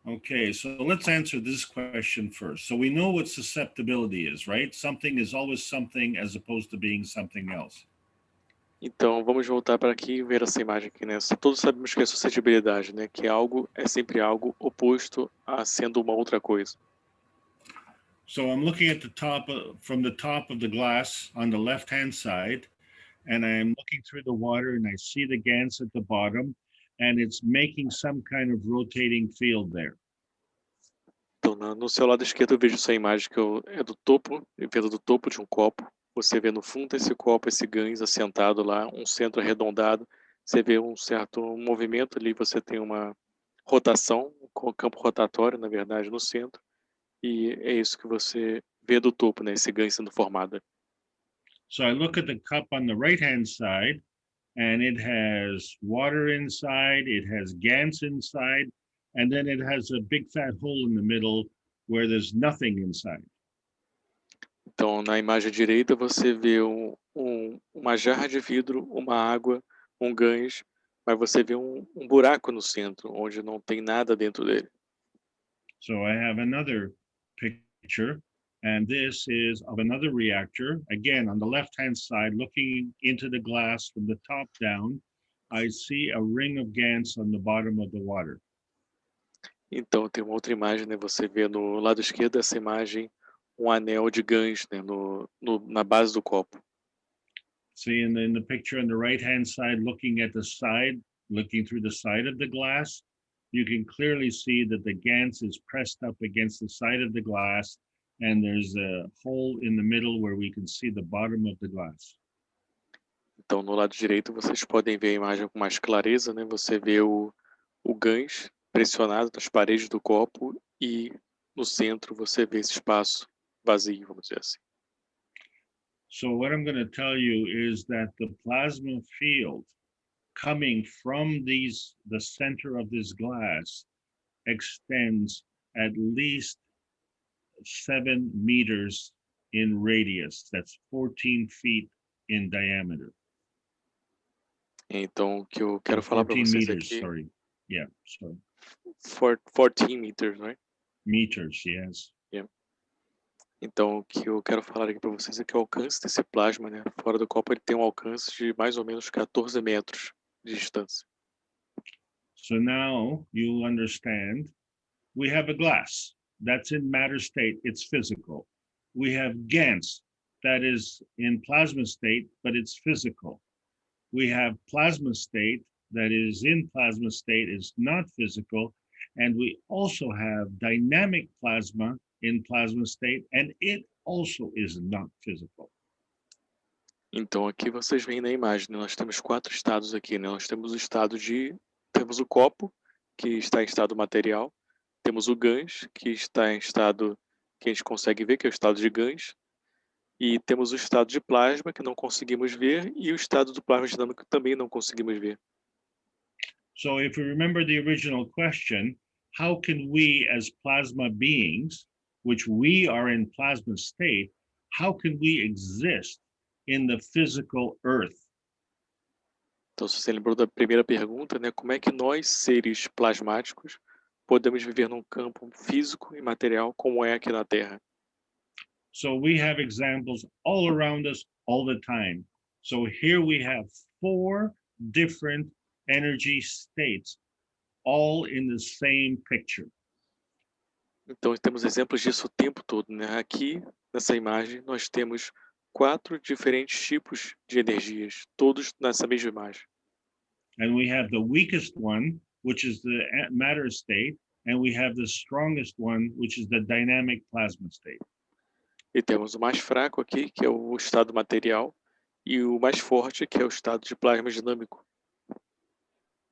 Okay, so let's answer this question first. So we know what susceptibility is, right? Something is always something as opposed to being something else. Então, vamos voltar para aqui e ver essa imagem aqui, né? Todos sabemos que é suscetibilidade, né? Que algo é sempre algo oposto a sendo uma outra coisa. So I'm looking at from the top of the glass on the left-hand side, and I'm looking through the water and I see the GANS at the bottom, and it's making some kind of rotating field there. Então, no seu lado esquerdo eu vejo essa imagem que é do topo, vendo do topo de um copo. Você vê no fundo desse copo, esse GANS assentado lá, um centro arredondado. Você vê um certo movimento ali, você tem uma rotação, um campo rotatório, na verdade, no centro. E é isso que você vê do topo, né? Esse GANS sendo formado. So I look at the cup on the right-hand side, and it has water inside, it has GANS inside, and then it has a big fat hole in the middle where there's nothing inside. Então, na imagem direita, você vê uma jarra de vidro, uma água, um GANS, mas você vê um buraco no centro, onde não tem nada dentro dele. So I have another picture, and this is of another reactor. Again, on the left-hand side, looking into the glass from the top down, I see a ring of GANS on the bottom of the water. Então, tem uma outra imagem, né? Você vê no lado esquerdo dessa imagem um anel de GANS, né? Na base do copo. See, in the picture on the right-hand side, looking at the side, looking through the side of the glass, you can clearly see that the GANS is pressed up against the side of the glass, and there's a hole in the middle where we can see the bottom of the glass. Então, no lado direito, vocês podem ver a imagem com mais clareza, né? Você vê o GANS pressionado nas paredes do copo e no centro você vê esse espaço vazio, vamos dizer assim. So what I'm going to tell you is that the plasma field coming from the center of this glass extends at least 7 meters in radius. That's 14 feet in diameter. Então, o que eu quero falar para 14 vocês meters, aqui, sorry. Yeah, sorry. 14 meters, right? Meters, yes. Então, o que eu quero falar aqui para vocês é que o alcance desse plasma, né, fora do copo, ele tem um alcance de mais ou menos 14 metros de distância. So now you understand, we have a glass that's in matter state, it's physical. We have GANs that is in plasma state, but it's physical. We have plasma state that is in plasma state, is not physical. And we also have dynamic plasma in plasma state, and it also is not physical. Então, aqui vocês veem na imagem, né, nós temos 4 estados aqui, né? Nós temos temos o copo, que está em estado material, temos o GANs, que está em estado que a gente consegue ver, que é o estado de GANs, e temos o estado de plasma, que não conseguimos ver, e o estado do plasma dinâmico que também não conseguimos ver. So if you remember the original question, how can we as plasma beings, which we are in plasma state, how can we exist in the physical earth? Então, se você lembrou da primeira pergunta, né, como é que nós, seres plasmáticos, podemos viver num campo físico e material como é aqui na Terra? So we have examples all around us all the time. So here we have 4 different energy states, all in the same picture. Então, temos exemplos disso o tempo todo, né? Aqui, nessa imagem, nós temos 4 diferentes tipos de energias, todos nessa mesma imagem. And we have the weakest one, which is the matter state, and we have the strongest one, which is the dynamic plasma state. E temos o mais fraco aqui, que é o estado material, e o mais forte, que é o estado de plasma dinâmico.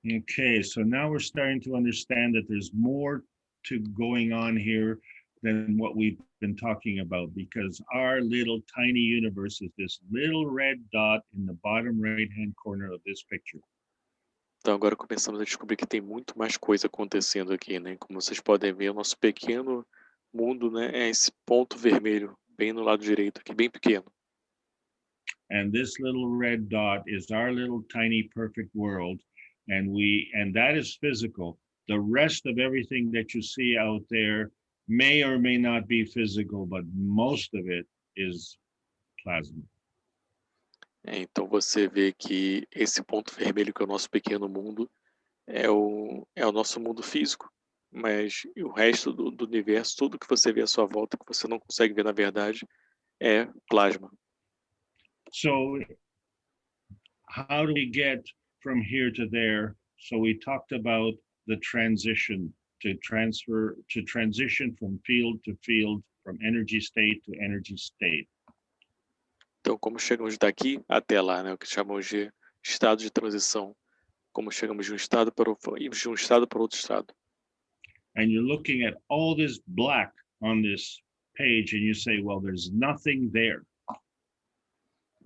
Okay, so now we're starting to understand that there's more to going on here than what we've been talking about, because our little tiny universe is this little red dot in the bottom right-hand corner of this picture. Então agora começamos a descobrir que tem muito mais coisa acontecendo aqui, né? Como vocês podem ver, o nosso pequeno mundo, né, é esse ponto vermelho, bem no lado direito aqui, bem pequeno. And this little red dot is our little tiny perfect world, and that is physical. The rest of everything that you see out there may or may not be physical, but most of it is plasma. Então você vê que esse ponto vermelho, que é o nosso pequeno mundo, é o nosso mundo físico, mas o resto do universo, tudo que você vê à sua volta, que você não consegue ver na verdade, é plasma. So how do we get from here to there? So we talked about the transition to transition from field to field, from energy state to energy state. Então, como chegamos daqui até lá, né, o que chamamos de estado de transição, como chegamos de um estado para outro estado. And you're looking at all this black on this page and you say, well, there's nothing there.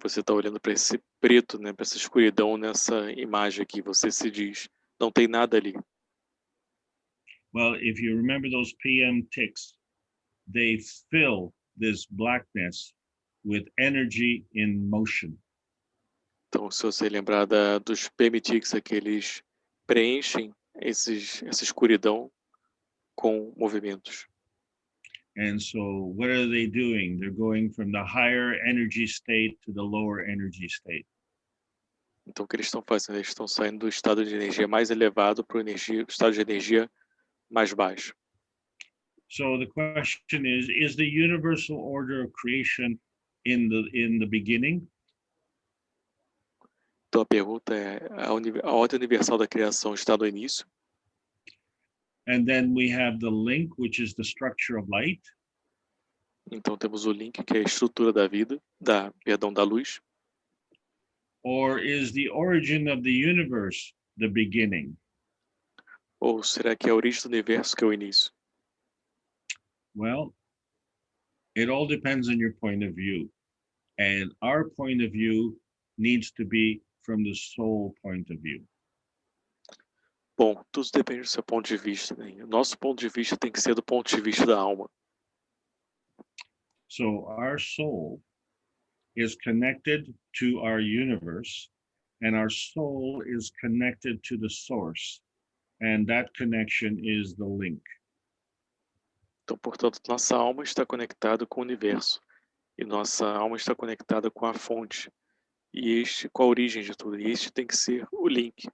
Você está olhando para esse preto, né, para essa escuridão nessa imagem aqui, você se diz, não tem nada ali. Well, if you remember those PM ticks, they fill this blackness with energy in motion. Então, se você lembrar dos PMTICs, eles preenchem essa escuridão com movimentos. And so what are they doing? They're going from the higher energy state to the lower energy state. Então, o que eles estão fazendo? Eles estão saindo do estado de energia mais elevado para o estado de energia mais baixo. So the question is the universal order of creation in the beginning? Então, a pergunta é, a ordem universal da criação está no início? And then we have the link, which is the structure of light. Então, temos o link, que é a estrutura da vida, da luz. Or is the origin of the universe the beginning? Ou será que é a origem do universo que é o início? Well, it all depends on your point of view. And our point of view needs to be from the soul point of view. Bom, tudo depende do seu ponto de vista, né? O nosso ponto de vista tem que ser do ponto de vista da alma. So our soul is connected to our universe, and our soul is connected to the source, and that connection is the link. Então, portanto, nossa alma está conectada com o universo e nossa alma está conectada com a fonte e com a origem de tudo. E este tem que ser o link.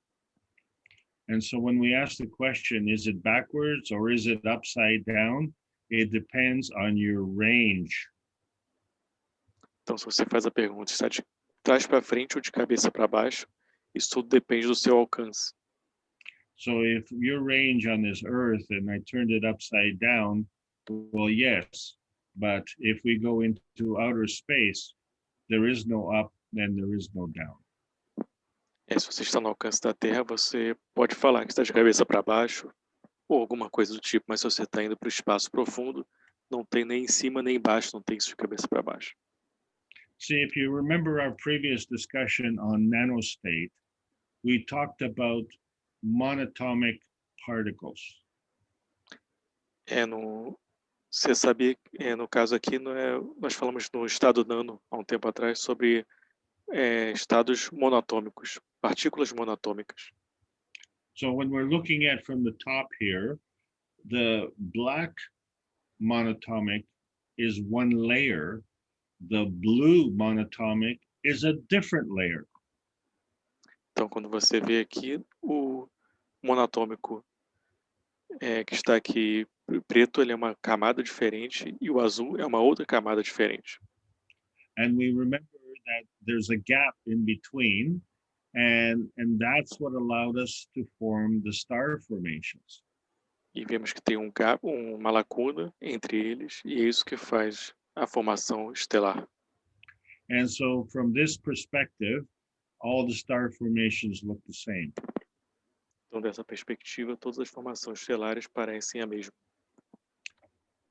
And so when we ask the question, is it backwards or is it upside down? It depends on your range. Então, se você faz a pergunta, está de trás para frente ou de cabeça para baixo, isso tudo depende do seu alcance. So if your range on this earth and I turned it upside down, well, yes. But if we go into outer space, there is no up and there is no down. Se você está no alcance da Terra, você pode falar que está de cabeça para baixo ou alguma coisa do tipo, mas se você está indo para o espaço profundo, não tem nem em cima nem embaixo, não tem isso de cabeça para baixo. See, if you remember our previous discussion on nanostate, we talked about monatomic particles. Você sabia, no caso aqui, nós falamos no estado nano, há um tempo atrás, sobre estados monatômicos, partículas monatômicas. So when we're looking at from the top here, the black monatomic is one layer. The blue monatomic is a different layer. Então, quando você vê aqui, o monatômico que está aqui preto, ele é uma camada diferente e o azul é uma outra camada diferente. And we remember that there's a gap in between, and that's what allowed us to form the star formations. E vemos que tem uma lacuna entre eles, e é isso que faz a formação estelar. And so from this perspective, all the star formations look the same. Então, dessa perspectiva, todas as formações estelares parecem a mesma.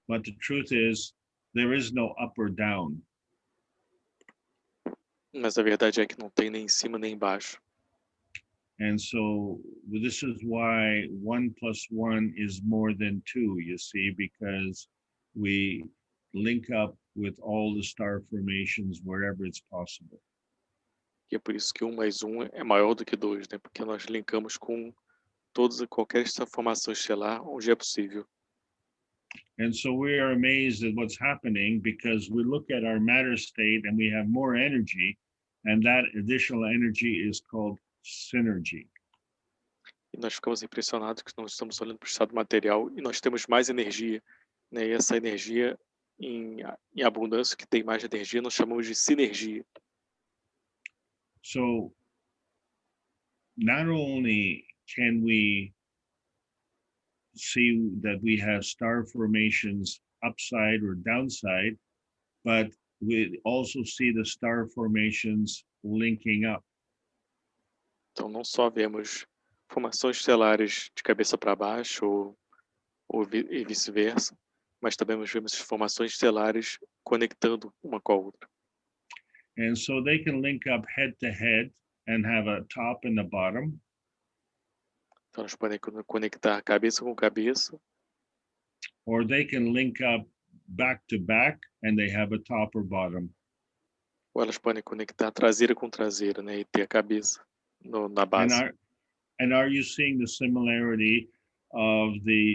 But the truth is, there is no up or down. Mas a verdade é que não tem nem em cima nem embaixo. And so this is why 1 + 1 is more than 2, you see, because we link up with all the star formations wherever it's possible. E é por isso que 1 mais 1 é maior do que 2, né? Porque nós linkamos com qualquer formação estelar onde é possível. And so we are amazed at what's happening because we look at our matter state and we have more energy, and that additional energy is called synergy. E nós ficamos impressionados que nós estamos olhando para o estado material e nós temos mais energia, né? E essa energia em abundância, que tem mais energia, nós chamamos de sinergia. So not only can we see that we have star formations upside or downside, but we also see the star formations linking up. Então, não só vemos formações estelares de cabeça para baixo e vice-versa, mas também vemos formações estelares conectando uma com a outra. And so they can link up head to head and have a top and a bottom. Então, elas podem conectar cabeça com cabeça. Or they can link up back to back and they have a top or bottom. Ou elas podem conectar traseira com traseira, né? E ter a cabeça na base. And are you seeing the similarity of the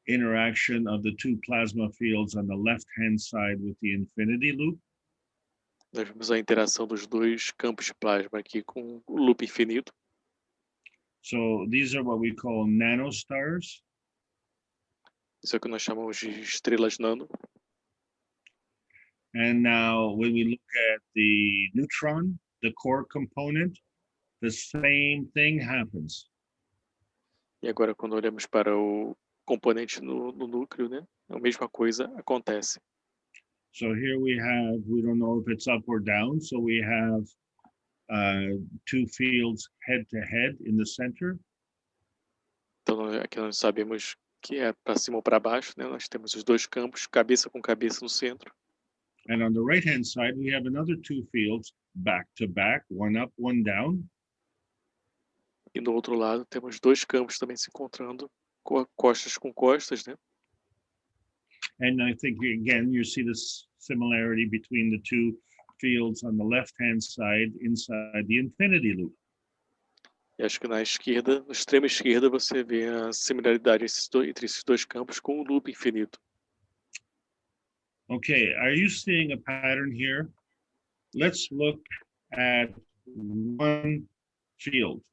interaction of the two plasma fields on the left-hand side with the infinity loop? Nós vemos a interação dos dois campos de plasma aqui com o loop infinito. So these are what we call nanostars. Isso é o que nós chamamos de estrelas nano. And now when we look at the neutron, the core component, the same thing happens. E agora, quando olhamos para o componente no núcleo, né? A mesma coisa acontece. So here we don't know if it's up or down. So we have two fields head to head in the center. Então, aqui nós sabemos que é para cima ou para baixo, né? Nós temos os dois campos, cabeça com cabeça no centro. And on the right-hand side, we have another two fields back to back, one up, one down. E do outro lado, temos dois campos também se encontrando, costas com costas, né? And I think, again, you see this similarity between the two fields on the left-hand side inside the infinity loop. E acho que na esquerda, no extremo esquerda, você vê a similaridade entre esses dois campos com o loop infinito. Okay, are you seeing a pattern here? Let's look at one field.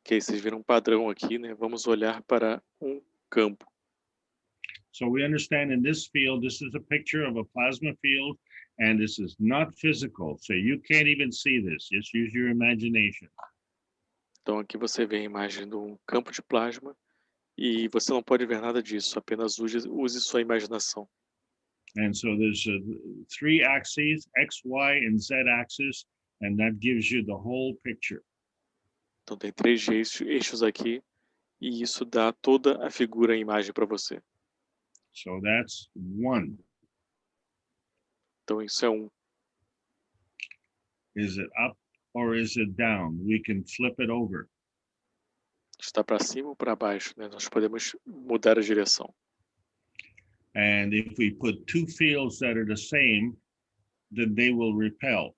Ok, vocês viram um padrão aqui, né? Vamos olhar para um campo. So we understand in this field, this is a picture of a plasma field, and this is not physical. So you can't even see this. Just use your imagination. Então aqui você vê a imagem de um campo de plasma e você não pode ver nada disso, apenas use sua imaginação. And so there's three axes, X, Y, and Z axis, and that gives you the whole picture. Então tem três eixos aqui e isso dá toda a figura, a imagem para você. So that's one. Então isso é um. Is it up or is it down? We can flip it over. Está para cima ou para baixo, né? Nós podemos mudar a direção. And if we put two fields that are the same, then they will repel.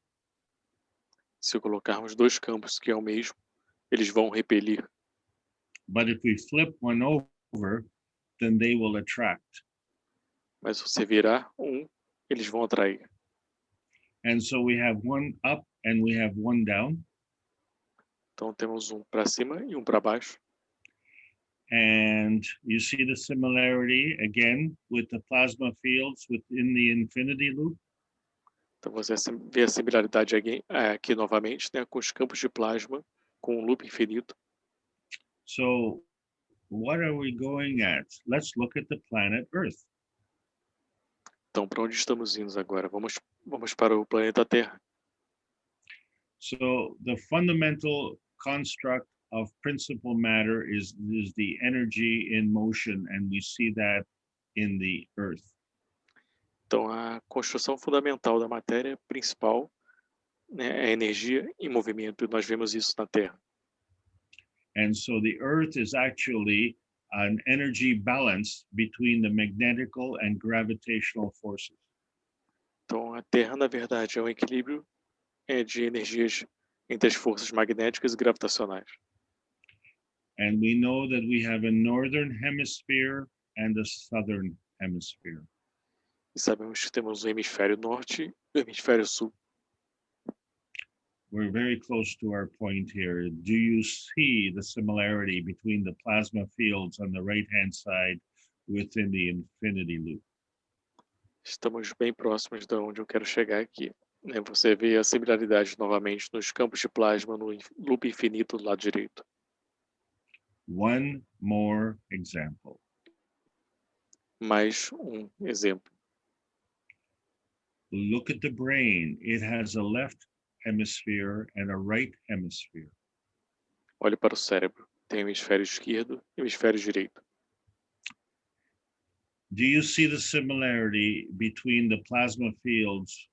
Se colocarmos dois campos que é o mesmo, eles vão repelir. But if we flip one over, then they will attract. Mas se você virar eles vão atrair. And so we have one up and we have one down. Então temos um para cima e um para baixo. And you see the similarity again with the plasma fields within the infinity loop. Então você vê a similaridade aqui novamente, né, com os campos de plasma, com o loop infinito. So what are we going at? Let's look at the planet Earth. Então, para onde estamos indo agora? Vamos para o planeta Terra. So the fundamental construct of principal matter is the energy in motion, and we see that in the Earth. Então, a construção fundamental da matéria principal, né, é a energia em movimento, e nós vemos isso na Terra. And so the Earth is actually an energy balance between the magnetical and gravitational forces. Então, a Terra, na verdade, é um equilíbrio de energias entre as forças magnéticas e gravitacionais. And we know that we have a northern hemisphere and a southern hemisphere. E sabemos que temos o hemisfério norte e o hemisfério sul. We're very close to our point here. Do you see the similarity between the plasma fields on the right-hand side within the infinity loop? Estamos bem próximos de onde eu quero chegar aqui. Né? Você vê a similaridade novamente nos campos de plasma no loop infinito do lado direito. One more example. Mais um exemplo. Look at the brain. It has a left hemisphere and a right hemisphere. Olhe para o cérebro. Tem o hemisfério esquerdo e o hemisfério direito. Do you see the similarity between the plasma fields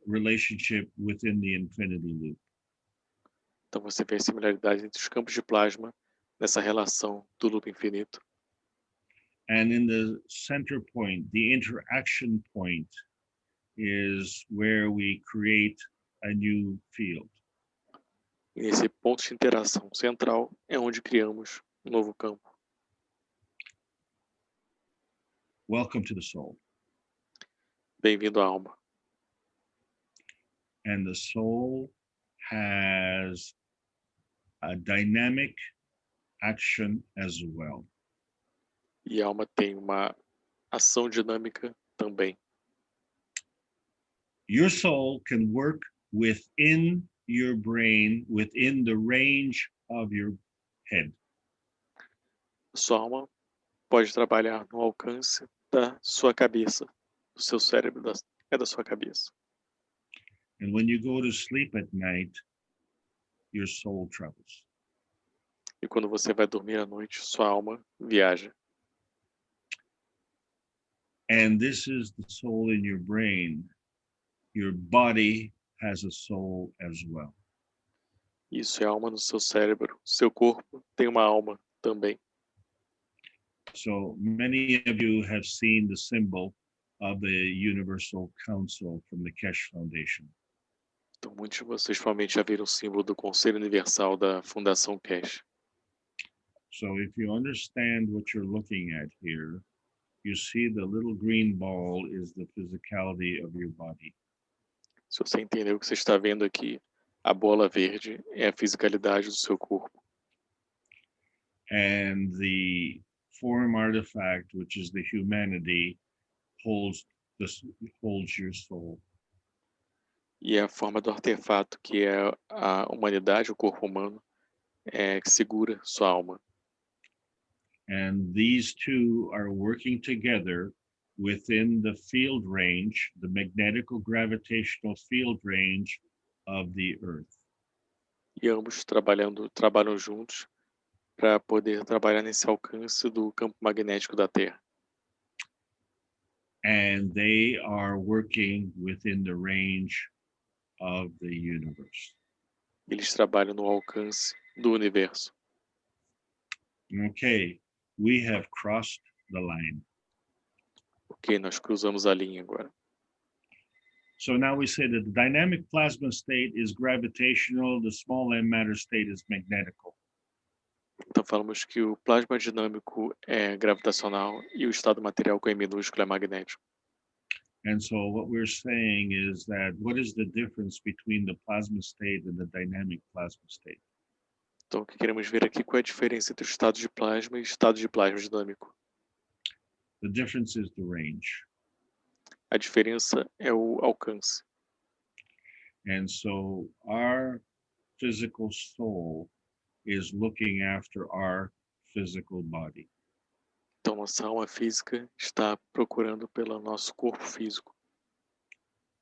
relationship within the infinity loop? Então você vê a similaridade entre os campos de plasma nessa relação do loop infinito. And in the center point, the interaction point is where we create a new field. E nesse ponto de interação central é onde criamos um novo campo. Welcome to the soul. Bem-vindo à alma. And the soul has a dynamic action as well. E a alma tem uma ação dinâmica também. Your soul can work within your brain, within the range of your head. Sua alma pode trabalhar no alcance da sua cabeça, do seu cérebro, da sua cabeça. And when you go to sleep at night, your soul travels. E quando você vai dormir à noite, sua alma viaja. And this is the soul in your brain. Your body has a soul as well. Isso é alma no seu cérebro. Seu corpo tem uma alma também. So many of you have seen the symbol of the Universal Council from the Keshe Foundation. Então, muitos de vocês provavelmente já viram o símbolo do Conselho Universal da Fundação Keshe. So if you understand what you're looking at here, you see the little green ball is the physicality of your body. Se você entender o que você está vendo aqui, a bola verde é a fisicalidade do seu corpo. And the form artifact, which is the humanity, holds your soul. E a forma do artefato, que é a humanidade, o corpo humano, que segura sua alma. And these two are working together within the field range, the magnetical gravitational field range of the Earth. E ambos trabalham juntos para poder trabalhar nesse alcance do campo magnético da Terra. And they are working within the range of the universe. Eles trabalham no alcance do universo. Okay, we have crossed the line. Ok, nós cruzamos a linha agora. So now we say that the dynamic plasma state is gravitational, the small m matter state is magnetical. Então falamos que o plasma dinâmico é gravitacional e o estado material com E minúsculo é magnético. And so what we're saying is that what is the difference between the plasma state and the dynamic plasma state? Então o que queremos ver aqui, qual é a diferença entre o estado de plasma e o estado de plasma dinâmico? The difference is the range. A diferença é o alcance. And so our physical soul is looking after our physical body. Então nossa alma física está procurando pelo nosso corpo físico.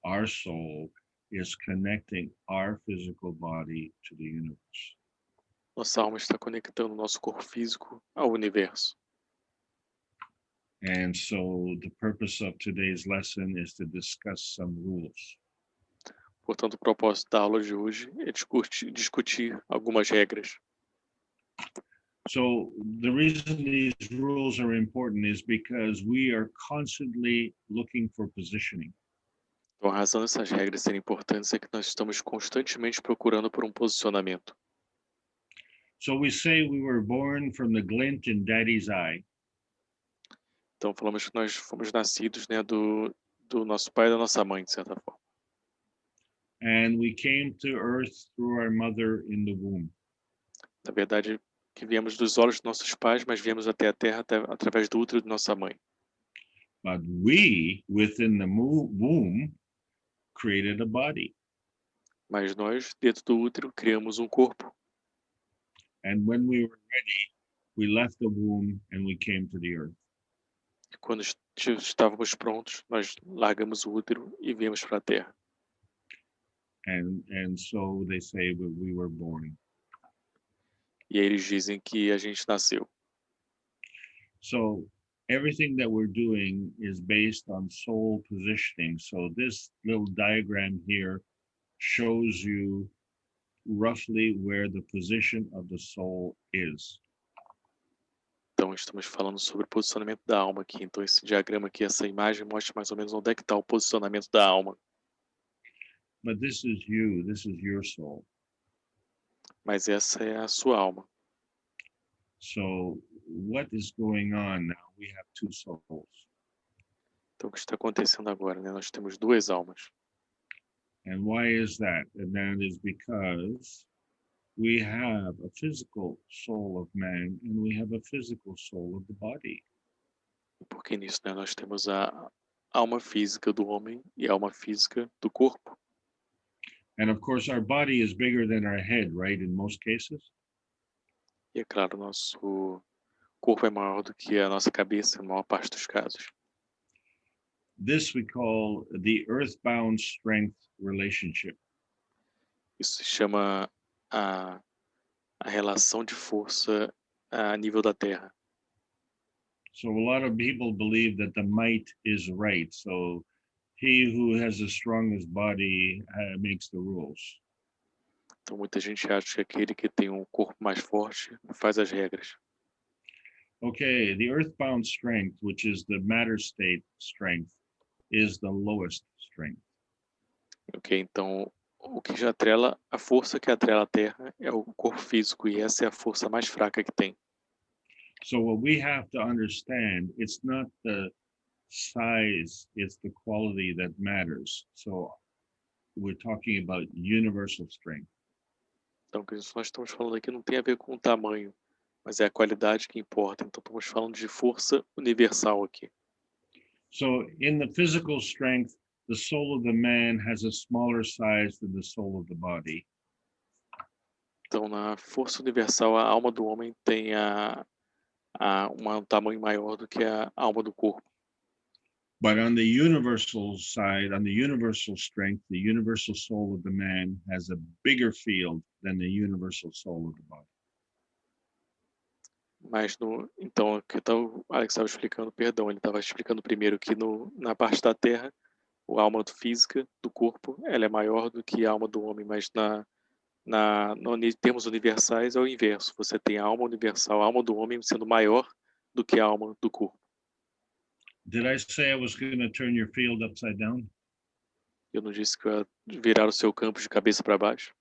Our soul is connecting our physical body to the universe. Nossa alma está conectando o nosso corpo físico ao universo. And so the purpose of today's lesson is to discuss some rules. Portanto, o propósito da aula de hoje é discutir algumas regras. So the reason these rules are important is because we are constantly looking for positioning. Então, a razão dessas regras serem importantes é que nós estamos constantemente procurando por um posicionamento. So we say we were born from the glint in daddy's eye. Então, falamos que nós fomos nascidos, né, do nosso pai e da nossa mãe, de certa forma. And we came to earth through our mother in the womb. Na verdade, que viemos dos olhos de nossos pais, mas viemos até a Terra através do útero de nossa mãe. But we, within the womb, created a body. Mas nós, dentro do útero, criamos um corpo. And when we were ready, we left the womb and we came to the earth. E quando estávamos prontos, nós largamos o útero e viemos para a Terra. And so they say that we were born. E aí eles dizem que a gente nasceu. So everything that we're doing is based on soul positioning. So this little diagram here shows you roughly where the position of the soul is. Então estamos falando sobre o posicionamento da alma aqui. Então esse diagrama aqui, essa imagem mostra mais ou menos onde é que está o posicionamento da alma. But this is you, this is your soul. Mas essa é a sua alma. So what is going on now? We have two souls. Então o que está acontecendo agora, né? Nós temos duas almas. And why is that? And that is because we have a physical soul of man and we have a physical soul of the body. Porque nisso, né, nós temos a alma física do homem e a alma física do corpo. And of course, our body is bigger than our head, right? In most cases. E é claro, nosso corpo é maior do que a nossa cabeça, na maior parte dos casos. This we call the earthbound strength relationship. Isso se chama a relação de força a nível da Terra. So a lot of people believe that the might is right. So he who has the strongest body makes the rules. Então muita gente acha que aquele que tem um corpo mais forte faz as regras. Okay, the earthbound strength, which is the matter state strength, is the lowest strength. Ok, então o que já atrela, a força que atrela a Terra é o corpo físico, e essa é a força mais fraca que tem. So what we have to understand, it's not the size, it's the quality that matters. So we're talking about universal strength. Então, o que nós estamos falando aqui não tem a ver com o tamanho, mas é a qualidade que importa. Então, estamos falando de força universal aqui. So in the physical strength, the soul of the man has a smaller size than the soul of the body. Então, na força universal, a alma do homem tem um tamanho maior do que a alma do corpo. But on the universal side, on the universal strength, the universal soul of the man has a bigger field than the universal soul of the body. Mas, então, o que o Alex estava explicando, perdão, ele estava explicando primeiro que na parte da Terra, a alma física do corpo, ela é maior do que a alma do homem, mas em termos universais é o inverso. Você tem a alma universal, a alma do homem sendo maior do que a alma do corpo. Did I say I was going to turn your field upside down? Eu não disse que eu ia virar o seu campo de cabeça para baixo?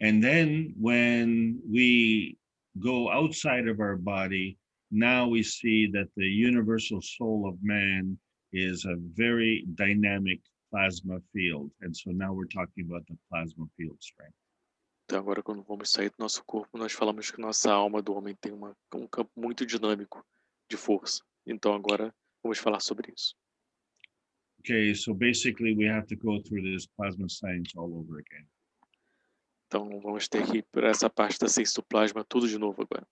And then when we go outside of our body, now we see that the universal soul of man is a very dynamic plasma field. And so now we're talking about the plasma field strength. Então agora, quando vamos sair do nosso corpo, nós falamos que nossa alma do homem tem um campo muito dinâmico de força. Então agora vamos falar sobre isso. Okay, so basically we have to go through this plasma science all over again. Então vamos ter que ir para essa parte da ciência do plasma tudo de novo agora.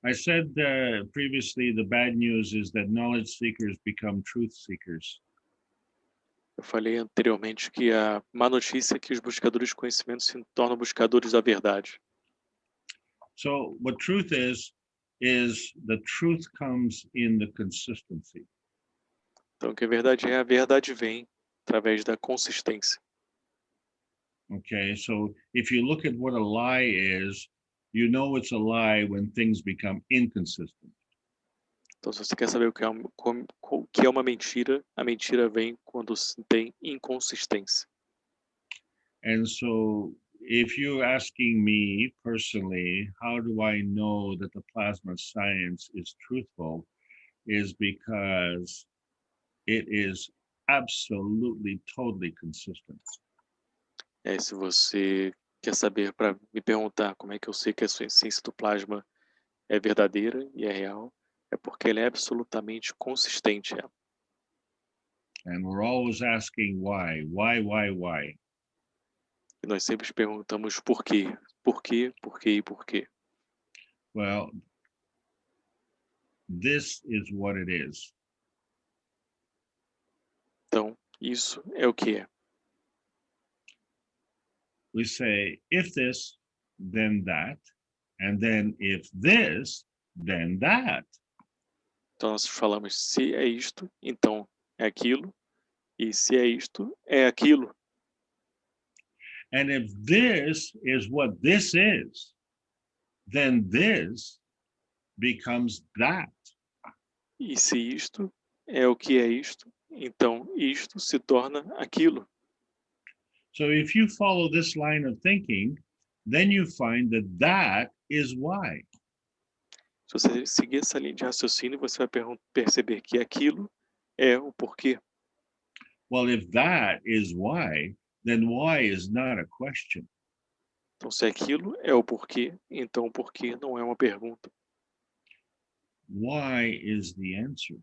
I said previously the bad news is that knowledge seekers become truth seekers. Eu falei anteriormente que a má notícia é que os buscadores de conhecimento se tornam buscadores da verdade. So what truth is the truth comes in the consistency. Então o que a verdade vem através da consistência. Okay, so if you look at what a lie is, you know it's a lie when things become inconsistent. Então, se você quer saber o que é uma mentira, a mentira vem quando se tem inconsistência. And so if you're asking me personally, how do I know that the plasma science is truthful, is because it is absolutely, totally consistent. Se você quer saber, para me perguntar como é que eu sei que a ciência do plasma é verdadeira e é real, é porque ela é absolutamente consistente. And we're always asking why. E nós sempre perguntamos por quê, por quê, por quê e por quê. Well, this is what it is. Então, isso é o que é. We say, if this, then that, and then if this, then that. Então, nós falamos, se é isto, então é aquilo, e se é isto, é aquilo. And if this is what this is, then this becomes that. E se isto é o que é isto, então isto se torna aquilo. So if you follow this line of thinking, then you find that that is why. Se você seguir essa linha de raciocínio, você vai perceber que aquilo é o porquê. Well, if that is why, then why is not a question. Então, se aquilo é o porquê, então o porquê não é uma pergunta. Why is the answer.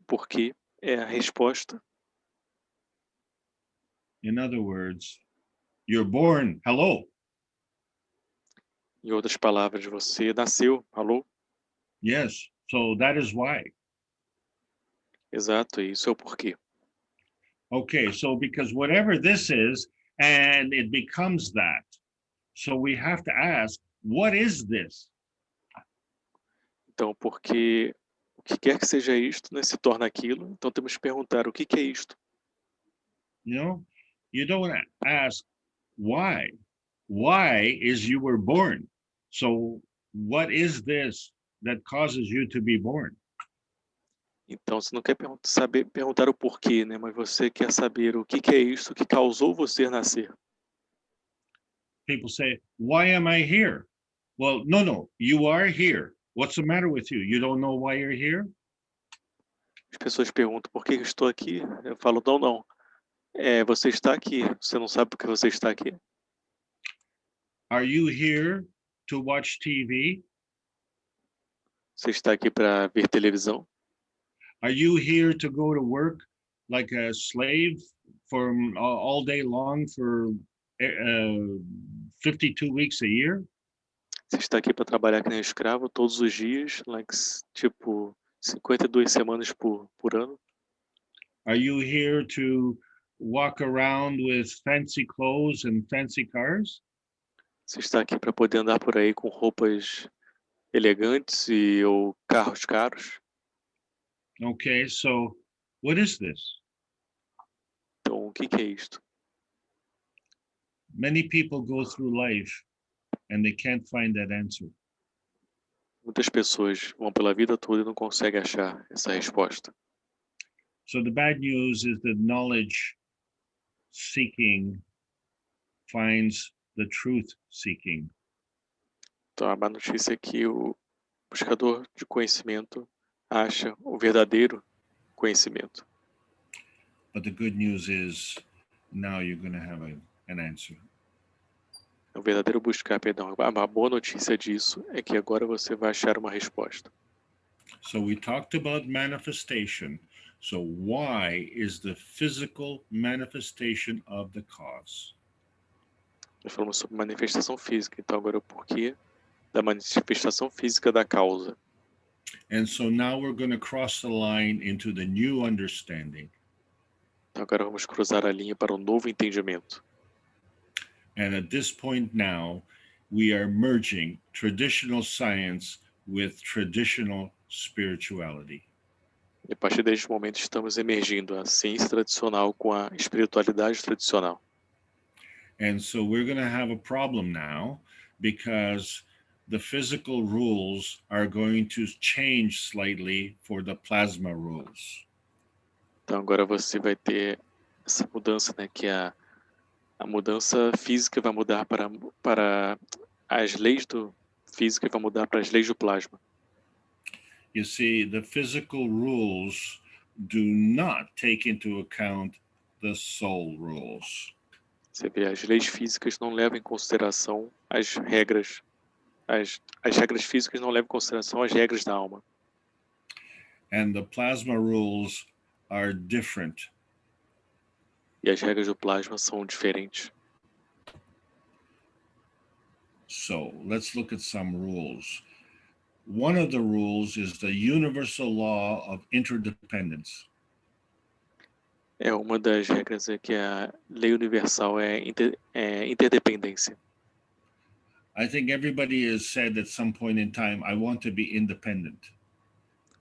Porquê é a resposta. In other words, you're born, hello. Em outras palavras, você nasceu, alô? Yes, so that is why. Exato, isso é o porquê. Okay, so because whatever this is, and it becomes that. So we have to ask, what is this? Então, porque o que quer que seja isto, né, se torna aquilo, então temos que perguntar o que é isto. You know, you don't ask why. Why is you were born? So what is this that causes you to be born? Então, você não quer perguntar o porquê, né? Mas você quer saber o que é isso que causou você nascer. People say, why am I here? Well, no, you are here. What's the matter with you? You don't know why you're here? As pessoas perguntam por que eu estou aqui. Eu falo, não. Você está aqui. Você não sabe por que você está aqui. Are you here to watch TV? Você está aqui para ver televisão? Are you here to go to work like a slave from all day long for 52 weeks a year? Você está aqui para trabalhar que nem escravo todos os dias, tipo 52 semanas por ano? Are you here to walk around with fancy clothes and fancy cars? Você está aqui para poder andar por aí com roupas elegantes ou carros caros? Okay, so what is this? Então, o que é isto? Many people go through life and they can't find that answer. Muitas pessoas vão pela vida toda e não conseguem achar essa resposta. So the bad news is that knowledge seeking finds the truth seeking. Então, a má notícia é que o buscador de conhecimento acha o verdadeiro conhecimento. But the good news is now you're going to have an answer. O verdadeiro buscar, perdão. A boa notícia disso é que agora você vai achar uma resposta. So we talked about manifestation. So why is the physical manifestation of the cause? Nós falamos sobre manifestação física, então agora o porquê da manifestação física da causa. And so now we're going to cross the line into the new understanding. Então agora vamos cruzar a linha para um novo entendimento. And at this point now, we are merging traditional science with traditional spirituality. E a partir deste momento estamos emergindo a ciência tradicional com a espiritualidade tradicional. And so we're going to have a problem now because the physical rules are going to change slightly for the plasma rules. Então agora você vai ter essa mudança, né, que a mudança física vai mudar para as leis do física e vai mudar para as leis do plasma. You see, the physical rules do not take into account the soul rules. Você vê, as leis físicas não levam em consideração as regras. As regras físicas não levam em consideração as regras da alma. And the plasma rules are different. E as regras do plasma são diferentes. So let's look at some rules. One of the rules is the universal law of interdependence. Uma das regras é que a lei universal é interdependência. I think everybody has said at some point in time, I want to be independent.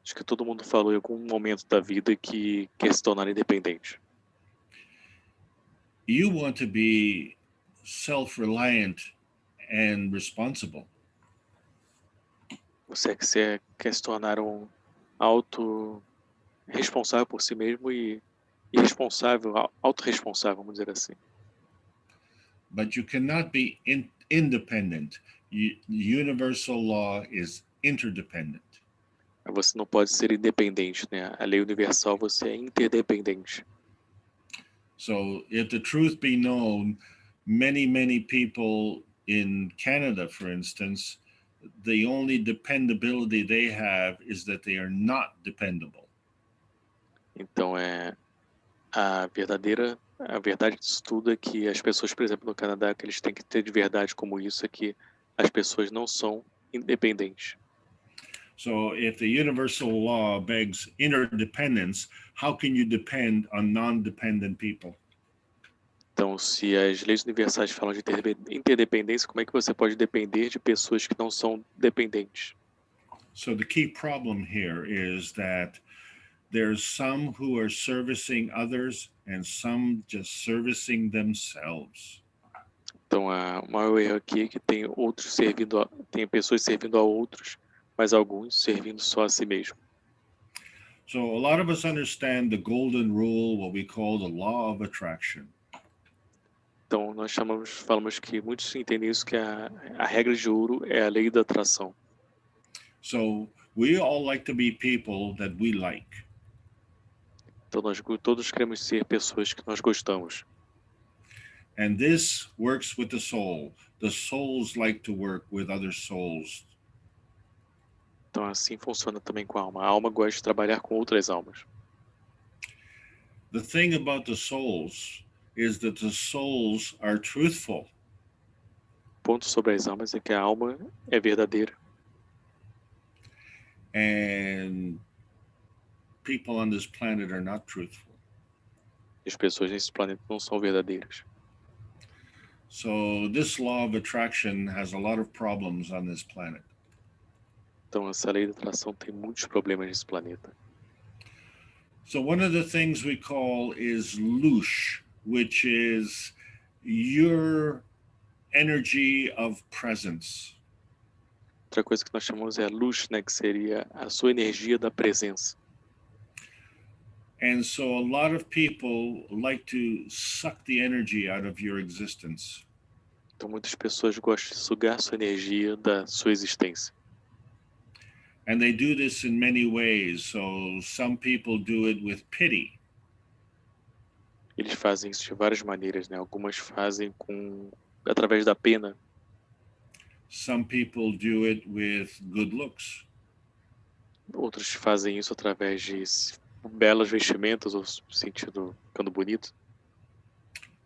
Acho que todo mundo falou em algum momento da vida que quer se tornar independente. You want to be self-reliant and responsible. Você quer se tornar um responsável por si mesmo e autorresponsável, vamos dizer assim. But you cannot be independent. Universal law is interdependent. Mas você não pode ser independente, né? A lei universal, você é interdependente. So if the truth be known, many people in Canada, for instance, the only dependability they have is that they are not dependable. Então, a verdade disso tudo é que as pessoas, por exemplo, no Canadá, que eles têm que ter de verdade como isso, é que as pessoas não são independentes. So if the universal law begs interdependence, how can you depend on non-dependent people? Então, se as leis universais falam de interdependência, como é que você pode depender de pessoas que não são dependentes? So the key problem here is that there's some who are servicing others and some just servicing themselves. Então, o maior erro aqui é que tem pessoas servindo a outros, mas alguns servindo só a si mesmo. So a lot of us understand the golden rule, what we call the law of attraction. Então, nós falamos que muitos entendem isso, que a regra de ouro é a lei da atração. So we all like to be people that we like. Então, nós todos queremos ser pessoas que nós gostamos. And this works with the soul. The souls like to work with other souls. Então, assim funciona também com a alma. A alma gosta de trabalhar com outras almas. The thing about the souls is that the souls are truthful. O ponto sobre as almas é que a alma é verdadeira. And people on this planet are not truthful. E as pessoas nesse planeta não são verdadeiras. So this law of attraction has a lot of problems on this planet. Então, essa lei da atração tem muitos problemas nesse planeta. So one of the things we call is lush, which is your energy of presence. Outra coisa que nós chamamos é a luz, né, que seria a sua energia da presença. And so a lot of people like to suck the energy out of your existence. Então, muitas pessoas gostam de sugar a sua energia da sua existência. And they do this in many ways. So some people do it with pity. Eles fazem isso de várias maneiras, né? Algumas fazem através da pena. Some people do it with good looks. Outros fazem isso através de belas vestimentas, ou sentido ficando bonito.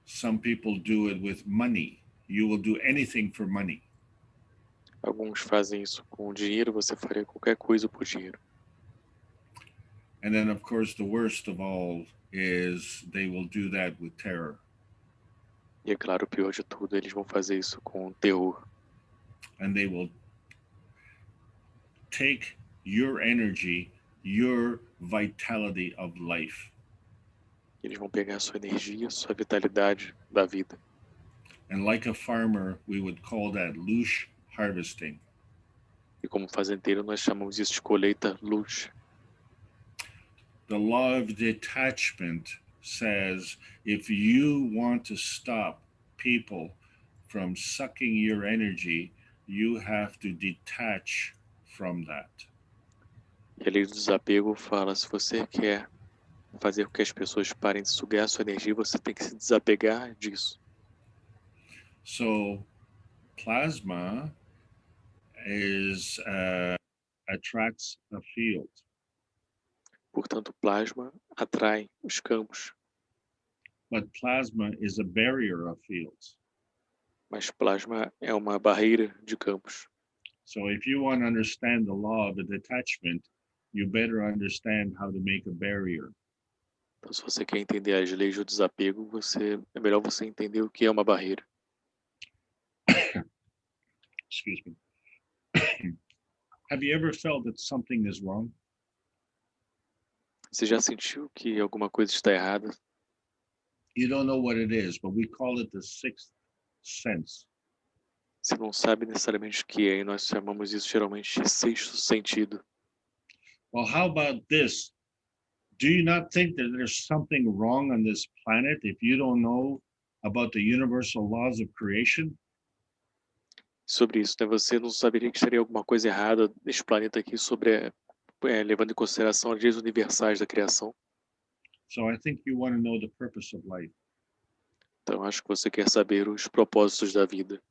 Some people do it with money. You will do anything for money. Alguns fazem isso com dinheiro, você faria qualquer coisa por dinheiro. And then, of course, the worst of all is they will do that with terror. E é claro, o pior de tudo, eles vão fazer isso com terror. And they will take your energy, your vitality of life. Eles vão pegar a sua energia, a sua vitalidade da vida. And like a farmer, we would call that lush harvesting. E como fazendeiro, nós chamamos isso de colheita luz. The law of detachment says if you want to stop people from sucking your energy, you have to detach from that. E a lei do desapego fala, se você quer fazer com que as pessoas parem de sugar a sua energia, você tem que se desapegar disso. So plasma attracts a field. Portanto, o plasma atrai os campos, But plasma is a barrier of fields. mas plasma é uma barreira de campos. So if you want to understand the law of the detachment, you better understand how to make a barrier. Então, se você quer entender as leis do desapego, é melhor você entender o que é uma barreira. Excuse me. Have you ever felt that something is wrong? Você já sentiu que alguma coisa está errada? You don't know what it is, but we call it the sixth sense. Você não sabe necessariamente o que é, e nós chamamos isso geralmente de sexto sentido. Well, how about this? Do you not think that there's something wrong on this planet if you don't know about the universal laws of creation? Sobre isso, né? Você não saberia que estaria alguma coisa errada neste planeta aqui levando em consideração as leis universais da criação? So I think you want to know the purpose of life. Então, acho que você quer saber os propósitos da vida.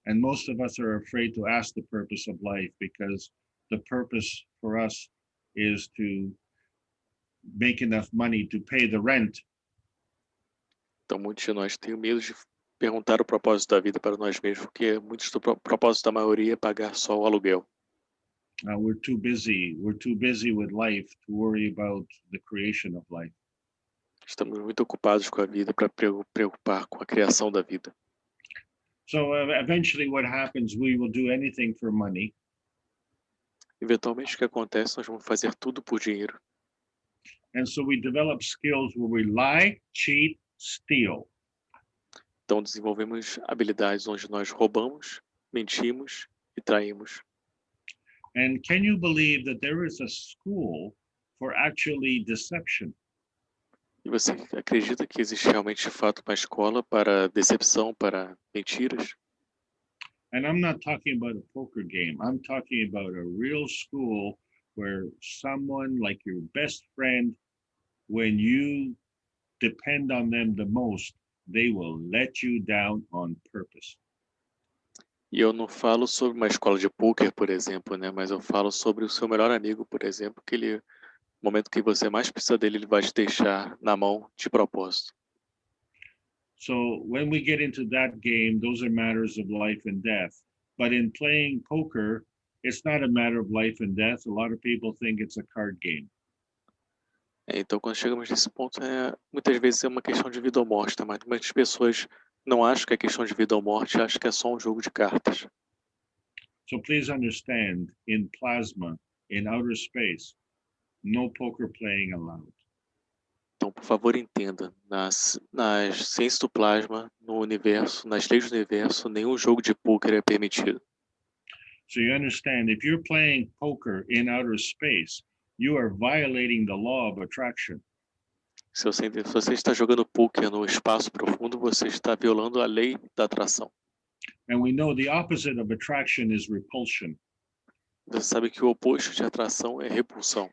And most of us are afraid to ask the purpose of life because the purpose for us is to make enough money to pay the rent. Então, muitos de nós têm medo de perguntar o propósito da vida para nós mesmos, porque muitos do propósito da maioria é pagar só o aluguel. We're too busy with life to worry about the creation of life. Estamos muito ocupados com a vida para preocupar com a criação da vida. So eventually what happens, we will do anything for money. Eventualmente, o que acontece, nós vamos fazer tudo por dinheiro. And so we develop skills where we lie, cheat, steal. Então, desenvolvemos habilidades onde nós roubamos, mentimos e traímos. And can you believe that there is a school for actually deception. E você acredita que existe realmente de fato uma escola para decepção, para mentiras? And I'm not talking about a poker game. I'm talking about a real school where someone like your best friend, when you depend on them the most, they will let you down on purpose. E eu não falo sobre uma escola de pôquer, por exemplo, né? Mas eu falo sobre o seu melhor amigo, por exemplo, que ele, no momento que você mais precisa dele, ele vai te deixar na mão de propósito. So when we get into that game, those are matters of life and death. But in playing poker, it's not a matter of life and death. A lot of people think it's a card game. Então, quando chegamos nesse ponto, muitas vezes é uma questão de vida ou morte, tá? Mas muitas pessoas não acham que é questão de vida ou morte, acham que é só um jogo de cartas. So please understand, in plasma, in outer space, no poker playing allowed. Então, por favor, entenda, nas ciências do plasma, no universo, nas leis do universo, nenhum jogo de pôquer é permitido. So you understand, if you're playing poker in outer space, you are violating the law of attraction. Se você está jogando pôquer no espaço profundo, você está violando a lei da atração. And we know the opposite of attraction is repulsion. Você sabe que o oposto de atração é repulsão.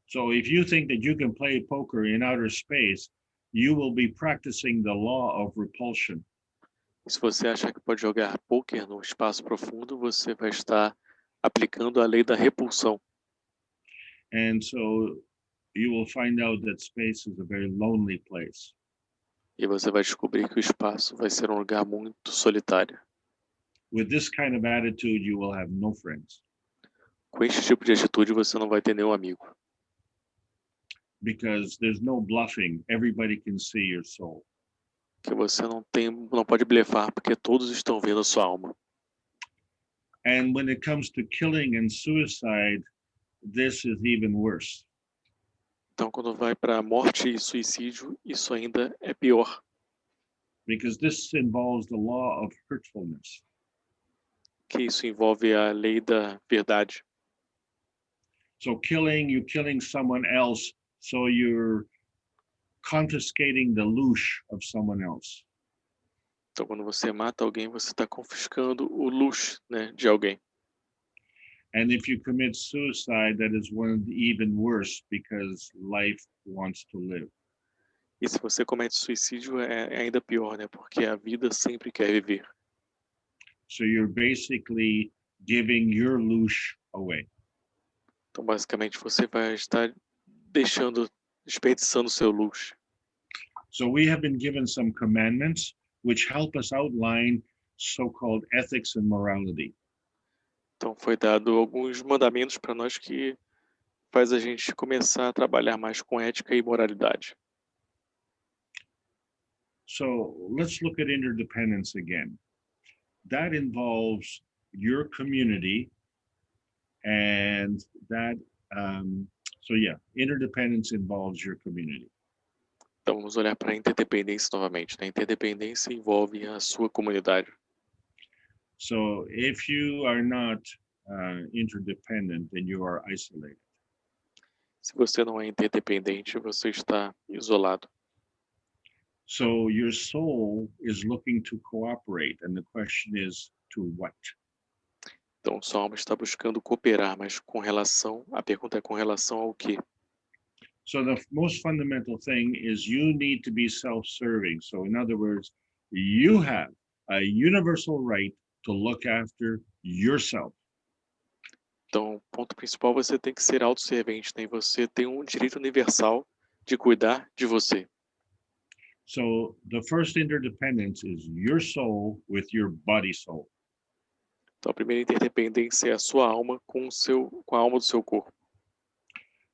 So if you think that you can play poker in outer space, you will be practicing the law of repulsion. Se você achar que pode jogar pôquer no espaço profundo, você vai estar aplicando a lei da repulsão. And so you will find out that space is a very lonely place. E você vai descobrir que o espaço vai ser um lugar muito solitário. With this kind of attitude, you will have no friends. Com este tipo de atitude, você não vai ter nenhum amigo. Because there's no bluffing. Everybody can see your soul. Que você não pode blefar, porque todos estão vendo a sua alma. And when it comes to killing and suicide, this is even worse. Então, quando vai para morte e suicídio, isso ainda é pior. Because this involves the law of hurtfulness. Que isso envolve a lei da verdade. So you're killing someone else, so you're confiscating the lush of someone else. Então, quando você mata alguém, você está confiscando o luxo, né, de alguém. And if you commit suicide, that is even worse because life wants to live. E se você comete suicídio, é ainda pior, né, porque a vida sempre quer viver. So you're basically giving your lush away. Então, basicamente, você vai estar desperdiçando seu luxo. So we have been given some commandments which help us outline so-called ethics and morality. Então, foi dado alguns mandamentos para nós que faz a gente começar a trabalhar mais com ética e moralidade. So let's look at interdependence again. That involves your community and that, interdependence involves your community. Então, vamos olhar para a interdependência novamente. A interdependência envolve a sua comunidade. So if you are not interdependent, then you are isolated. Se você não é interdependente, você está isolado. So your soul is looking to cooperate, and the question is to what? Então, sua alma está buscando cooperar, mas a pergunta é com relação ao quê? So the most fundamental thing is you need to be self-serving. So in other words, you have a universal right to look after yourself. Então, o ponto principal, você tem que ser autosservente, né? E você tem um direito universal de cuidar de você. So the first interdependence is your soul with your body soul. Então, a primeira interdependência é a sua alma com a alma do seu corpo.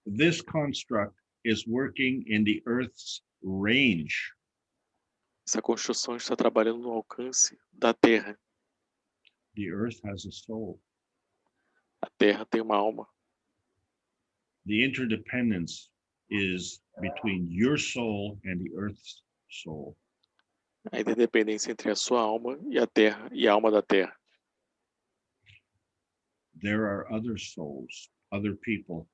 This construct is working in the Earth's range. Essa construção está trabalhando no alcance da Terra. The Earth has a soul. A Terra tem uma alma. The interdependence is between your soul and the Earth's soul. A interdependência entre a sua alma e a Terra e a alma da Terra. There are other souls, other people,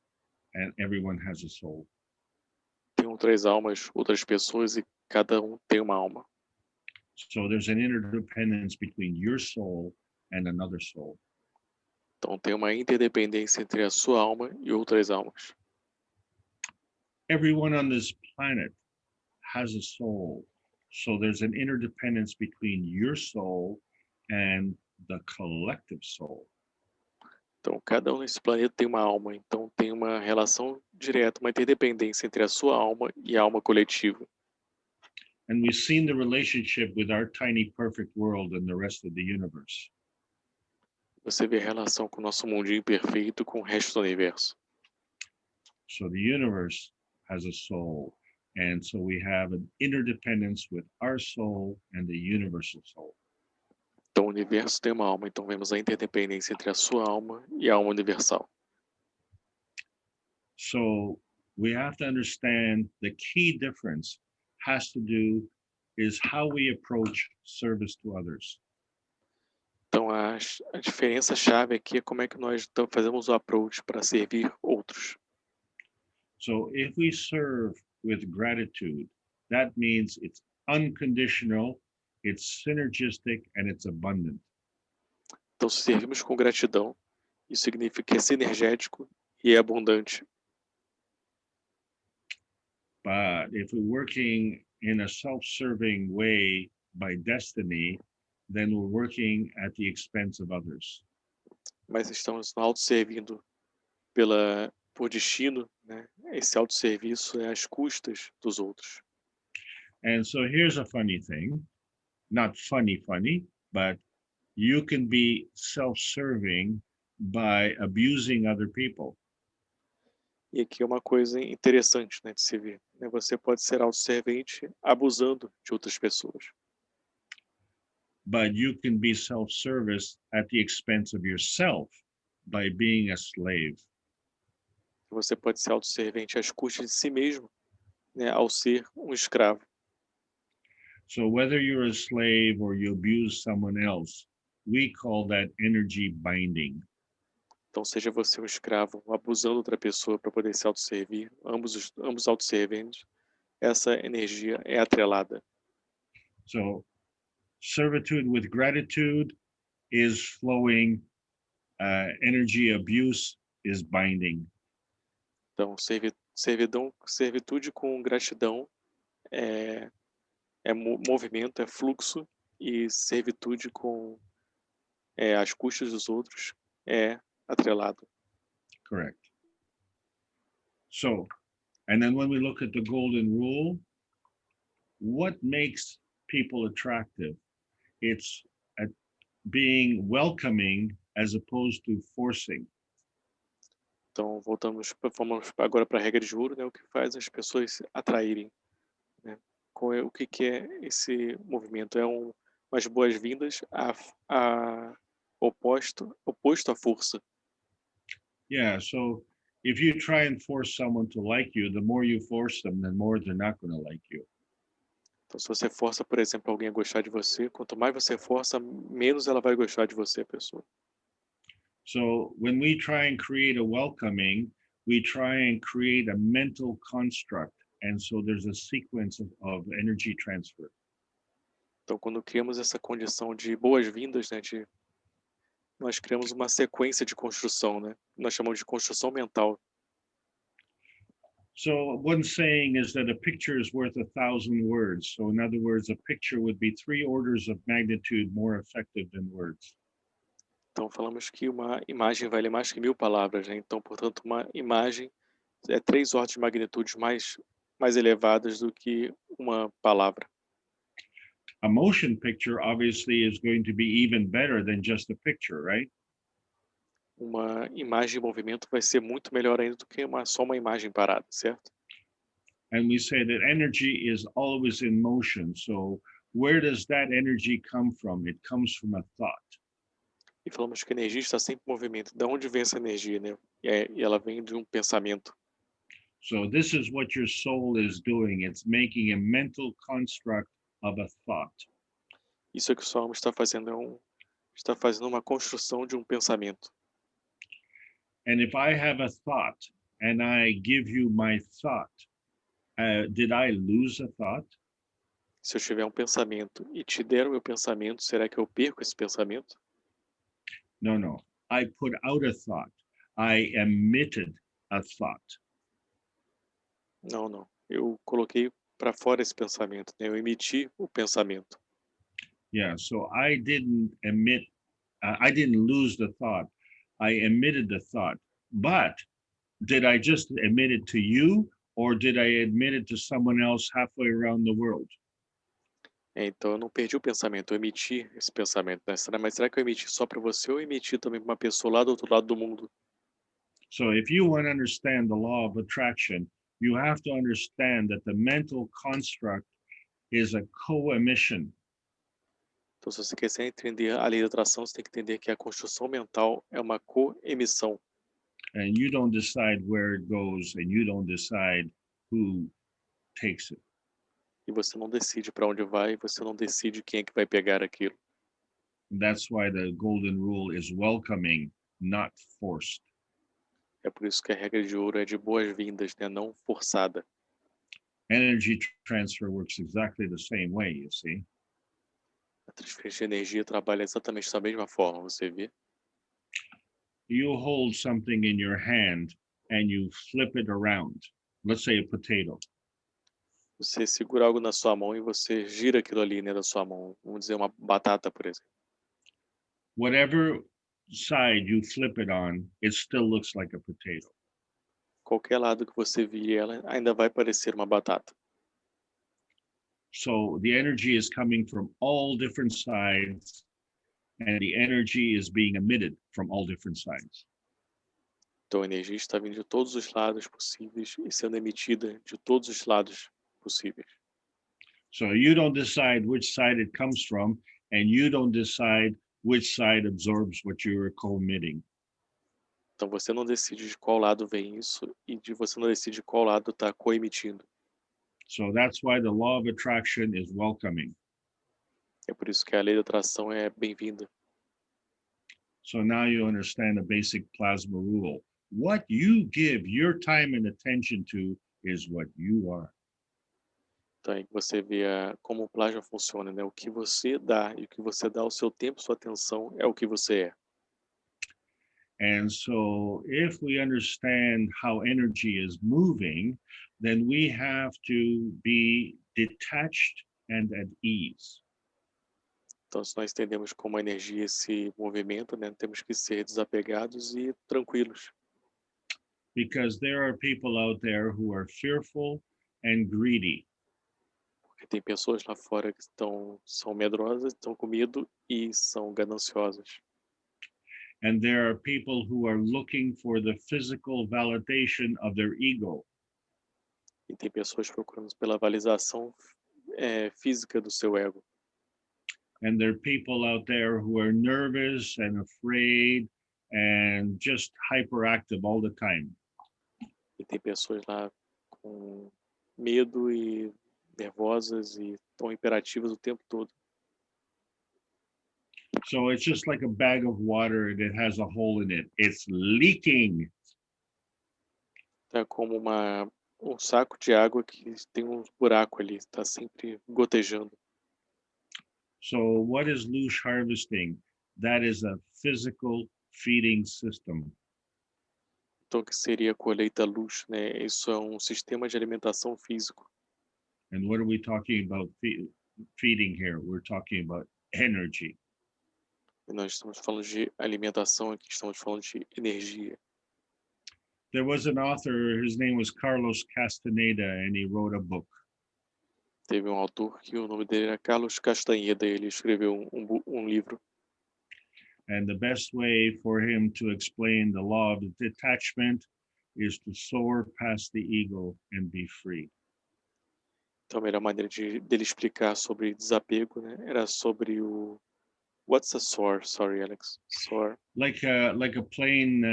and everyone has a soul. Tem outras almas, outras pessoas, e cada um tem uma alma. So there's an interdependence between your soul and another soul. Então tem uma interdependência entre a sua alma e outras almas. Everyone on this planet has a soul. So there's an interdependence between your soul and the collective soul. Então cada um nesse planeta tem uma alma, então tem uma relação direta, uma interdependência entre a sua alma e a alma coletiva. And we've seen the relationship with our tiny perfect world and the rest of the universe. Você vê a relação com o nosso mundinho perfeito com o resto do universo. So the universe has a soul. And so we have an interdependence with our soul and the universal soul. Então o universo tem uma alma, então vemos a interdependência entre a sua alma e a alma universal. So we have to understand the key difference has to do is how we approach service to others. Então a diferença-chave aqui é como é que nós fazemos o approach para servir outros. So if we serve with gratitude, that means it's unconditional, it's synergistic, and it's abundant. Então se servimos com gratidão, isso significa que é sinergético e é abundante. But if we're working in a self-serving way by destiny, then we're working at the expense of others. Mas estamos nos autosservindo por destino, né? Esse autosserviço é às custas dos outros. And so here's a funny thing, not funny, but you can be self-serving by abusing other people. E aqui é uma coisa interessante, né, de se ver. Né? Você pode ser autosservente abusando de outras pessoas. But you can be self-service at the expense of yourself by being a slave. Você pode ser autosservente às custas de si mesmo, né, ao ser um escravo. So whether you're a slave or you abuse someone else, we call that energy binding. Então, seja você um escravo abusando outra pessoa para poder se autosservir, ambos autosserventes, essa energia é atrelada. So servitude with gratitude is flowing, energy abuse is binding. Então, servitude com gratidão é movimento, é fluxo, e servitude com as custas dos outros é atrelado. Correct. So, and then when we look at the golden rule, what makes people attractive? It's being welcoming as opposed to forcing. Então, vamos agora para a regra de ouro, né? O que faz as pessoas se atraírem, né? O que é esse movimento? É umas boas-vindas oposto à força. Yeah, so if you try and force someone to like you, the more you force them, the more they're not going to like you. Então, se você força, por exemplo, alguém a gostar de você, quanto mais você força, menos ela vai gostar de você, a pessoa. So when we try and create a welcoming, we try and create a mental construct. And so there's a sequence of energy transfer. Então, quando criamos essa condição de boas-vindas, né, nós criamos uma sequência de construção, né? Nós chamamos de construção mental. So one saying is that a picture is worth 1,000 words. So in other words, a picture would be 3 orders of magnitude more effective than words. Então, falamos que uma imagem vale mais que 1.000 palavras, né? Então, portanto, uma imagem é 3 ordens de magnitude mais elevadas do que uma palavra. A motion picture obviously is going to be even better than just a picture, right? Uma imagem em movimento vai ser muito melhor ainda do que só uma imagem parada, certo? And we say that energy is always in motion. So where does that energy come from? It comes from a thought. E falamos que a energia está sempre em movimento. De onde vem essa energia, né? E ela vem de um pensamento. So this is what your soul is doing. It's making a mental construct of a thought. Isso é que o sua alma está fazendo, está fazendo uma construção de um pensamento. And if I have a thought and I give you my thought, did I lose a thought? Se eu tiver um pensamento e te der o meu pensamento, será que eu perco esse pensamento? No, no. I put out a thought. I emitted a thought. Não, não. Eu coloquei para fora esse pensamento, né? Eu emiti o pensamento. Yeah, so I didn't I didn't lose the thought. I emitted the thought. But did I just emit it to you, or did I admit it to someone else halfway around the world? Então eu não perdi o pensamento, eu emiti esse pensamento, né? Mas será que eu emiti só para você ou eu emiti também para uma pessoa lá do outro lado do mundo? So if you want to understand the law of attraction, you have to understand that the mental construct is a co-emission. Então, se você quiser entender a lei da atração, você tem que entender que a construção mental é uma coemissão. And you don't decide where it goes, and you don't decide who takes it. E você não decide para onde vai, e você não decide quem é que vai pegar aquilo. And that's why the golden rule is welcoming, not forced. É por isso que a regra de ouro é de boas-vindas, né? Não forçada. Energy transfer works exactly the same way, you see. A transferência de energia trabalha exatamente da mesma forma, você vê? You hold something in your hand and you flip it around. Let's say a potato. Você segura algo na sua mão e você gira aquilo ali, né, da sua mão. Vamos dizer uma batata, por exemplo. Whatever side you flip it on, it still looks like a potato. Qualquer lado que você vire ela, ainda vai parecer uma batata. So the energy is coming from all different sides, and the energy is being emitted from all different sides. Então a energia está vindo de todos os lados possíveis e sendo emitida de todos os lados possíveis. So you don't decide which side it comes from, and you don't decide which side absorbs what you are co-emitting. Então você não decide de qual lado vem isso e você não decide de qual lado está coemitindo. So that's why the law of attraction is welcoming. É por isso que a lei da atração é bem-vinda. So now you understand the basic plasma rule. What you give your time and attention to is what you are. Então aí você vê como o plasma funciona, né? O que você dá e o que você dá o seu tempo, sua atenção é o que você é. And so if we understand how energy is moving, then we have to be detached and at ease. Então, se nós entendemos como a energia se movimenta, né, temos que ser desapegados e tranquilos. Because there are people out there who are fearful and greedy. Porque tem pessoas lá fora que são medrosas, estão com medo e são gananciosas. And there are people who are looking for the physical validation of their ego. E tem pessoas procurando pela validação física do seu ego. And there are people out there who are nervous and afraid and just hyperactive all the time. E tem pessoas lá com medo e nervosas e tão imperativas o tempo todo. So it's just like a bag of water and it has a hole in it. It's leaking. É como um saco de água que tem um buraco ali, está sempre gotejando. So what is loose harvesting? That is a physical feeding system. Então, o que seria a colheita luz, né? Isso é um sistema de alimentação físico. And what are we talking about feeding here? We're talking about energy. E nós estamos falando de alimentação aqui, estamos falando de energia. There was an author, his name was Carlos Castaneda, and he wrote a book. Teve um autor que o nome dele era Carlos Castanheda, ele escreveu um livro. And the best way for him to explain the law of detachment is to soar past the ego and be free. Então, a melhor maneira dele explicar sobre desapego, né, era sobre o... What's a soar? Sorry, Alex. Soar. Like a plane,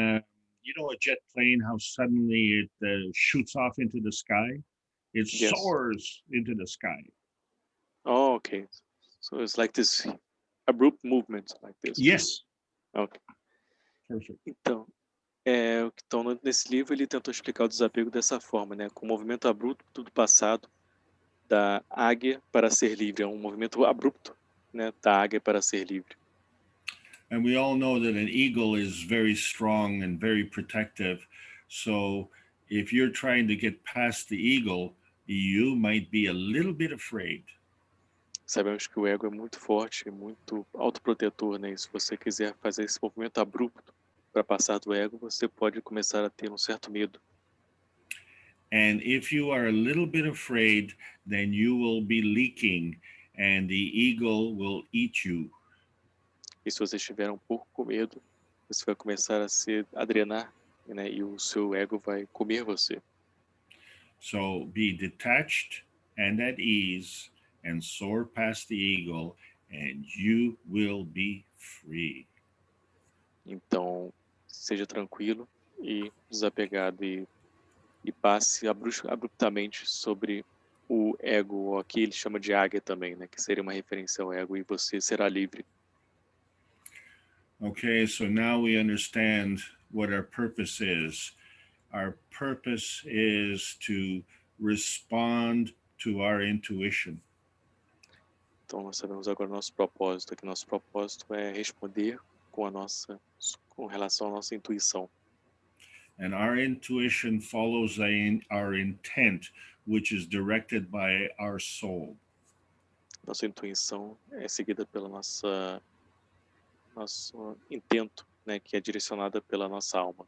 you know, a jet plane, how suddenly it shoots off into the sky? It Yes. soars into the sky. Oh, okay. So it's like this abrupt movement like this. Yes. Okay. Perfect. Então, O que estão nesse livro, ele tentou explicar o desapego dessa forma, né? Com o movimento abrupto do passado da águia para ser livre. É um movimento abrupto, né? Da águia para ser livre. And we all know that an eagle is very strong and very protective. So if you're trying to get past the eagle, you might be a little bit afraid. Sabemos que o ego é muito forte, muito autoprotetor, né? E se você quiser fazer esse movimento abrupto para passar do ego, você pode começar a ter um certo medo. And if you are a little bit afraid, then you will be leaking and the eagle will eat you. E se você estiver um pouco com medo, você vai começar a drenar, né? E o seu ego vai comer você. So be detached and at ease and soar past the eagle and you will be free. Então, seja tranquilo e desapegado e passe abruptamente sobre o ego, ou aqui ele chama de águia também, né? Que seria uma referência ao ego, e você será livre. Okay, so now we understand what our purpose is. Our purpose is to respond to our intuition. Então, nós sabemos agora o nosso propósito, que nosso propósito é responder com relação à nossa intuição. And our intuition follows our intent, which is directed by our soul. Nossa intuição é seguida pela nosso intento, né, que é direcionada pela nossa alma.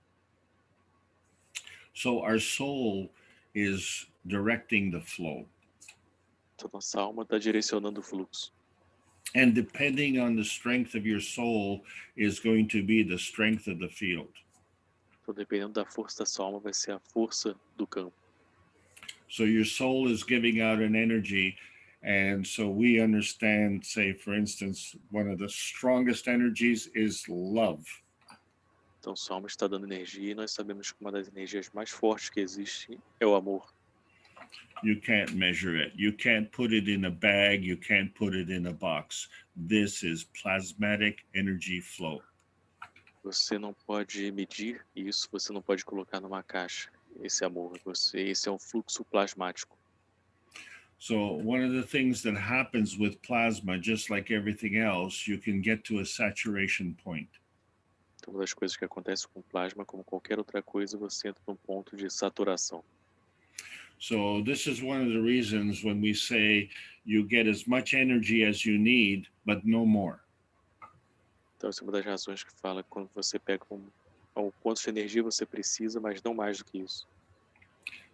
So our soul is directing the flow. Então, nossa alma está direcionando o fluxo. And depending on the strength of your soul is going to be the strength of the field. Então, dependendo da força da sua alma, vai ser a força do campo. So your soul is giving out an energy. And so we understand, say, for instance, one of the strongest energies is love. Então, sua alma está dando energia e nós sabemos que uma das energias mais fortes que existe é o amor. You can't measure it. You can't put it in a bag. You can't put it in a box. This is plasmatic energy flow. Você não pode medir isso, você não pode colocar numa caixa esse amor. Esse é um fluxo plasmático. So one of the things that happens with plasma, just like everything else, you can get to a saturation point. Então, uma das coisas que acontece com plasma, como qualquer outra coisa, você entra num ponto de saturação. So this is one of the reasons when we say you get as much energy as you need, but no more. Então, essa é uma das razões que fala quando você pega o quanto de energia você precisa, mas não mais do que isso.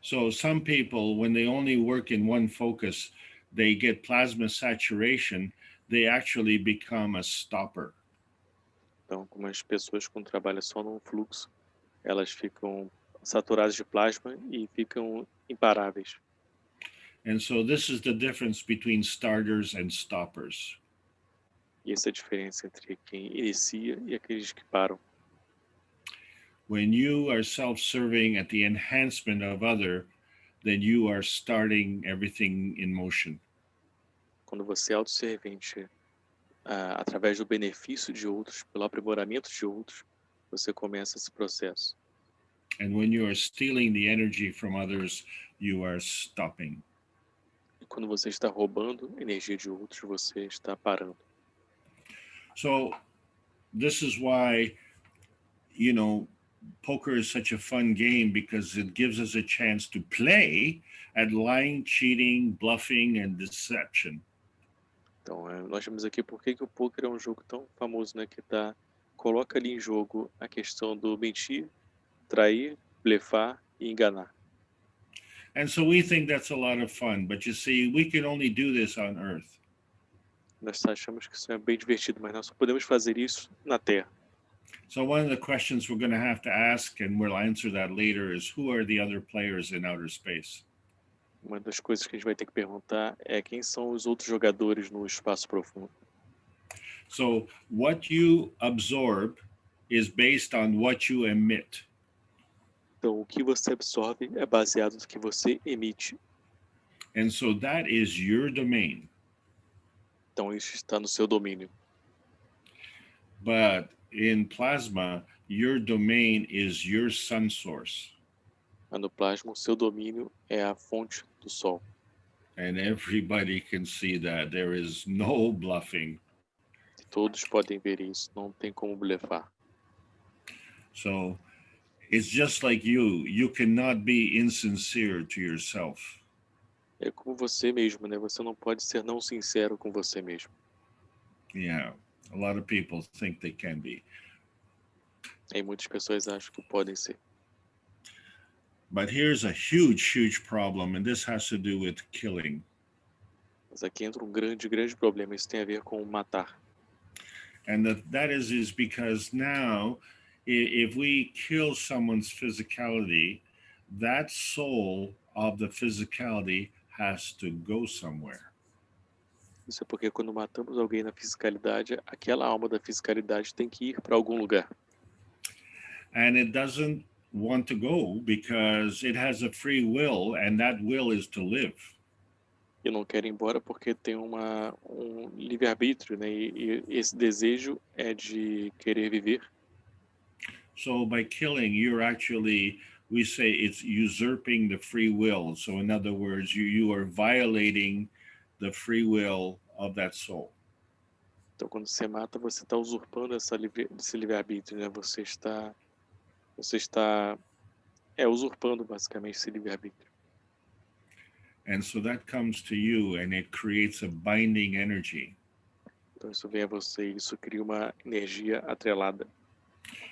So some people, when they only work in one focus, they get plasma saturation, they actually become a stopper. Então, como as pessoas quando trabalham só num fluxo, elas ficam saturadas de plasma e ficam imparáveis. And so this is the difference between starters and stoppers. E essa é a diferença entre quem inicia e aqueles que param. When you are self-serving at the enhancement of other, then you are starting everything in motion. Quando você é autosservente através do benefício de outros, pelo aprimoramento de outros, você começa esse processo. And when you are stealing the energy from others, you are stopping. E quando você está roubando energia de outros, você está parando. So this is why, you know, poker is such a fun game, because it gives us a chance to play at lying, cheating, bluffing, and deception. Então, nós vemos aqui por que o poker é um jogo tão famoso, né? Que coloca ali em jogo a questão do mentir, trair, blefar e enganar. And so we think that's a lot of fun, but you see, we can only do this on Earth. Nós achamos que isso é bem divertido, mas nós só podemos fazer isso na Terra. So one of the questions we're going to have to ask, and we'll answer that later, is who are the other players in outer space? Uma das coisas que a gente vai ter que perguntar é quem são os outros jogadores no espaço profundo. So what you absorb is based on what you emit. Então, o que você absorve é baseado no que você emite. And so that is your domain. Então, isso está no seu domínio. But in plasma, your domain is your sun source. Mas no plasma, o seu domínio é a fonte do Sol. And everybody can see that. There is no bluffing. E todos podem ver isso, não tem como blefar. So it's just like you cannot be insincere to yourself. É como você mesmo, né? Você não pode ser não sincero com você mesmo. Yeah, a lot of people think they can be. E muitas pessoas acham que podem ser. But here's a huge problem, and this has to do with killing. Mas aqui entra um grande problema. Isso tem a ver com matar. And that is because now, if we kill someone's physicality, that soul of the physicality has to go somewhere. Isso é porque quando matamos alguém na fisicalidade, aquela alma da fisicalidade tem que ir para algum lugar. And it doesn't want to go because it has a free will, and that will is to live. E não quer ir embora porque tem um livre-arbítrio, né? E esse desejo é de querer viver. So by killing, we say it's usurping the free will. So in other words, you are violating the free will of that soul. Então quando você mata, você está usurpando esse livre-arbítrio, né? Você está usurpando basicamente esse livre-arbítrio. And so that comes to you and it creates a binding energy. Então isso vem a você, isso cria uma energia atrelada.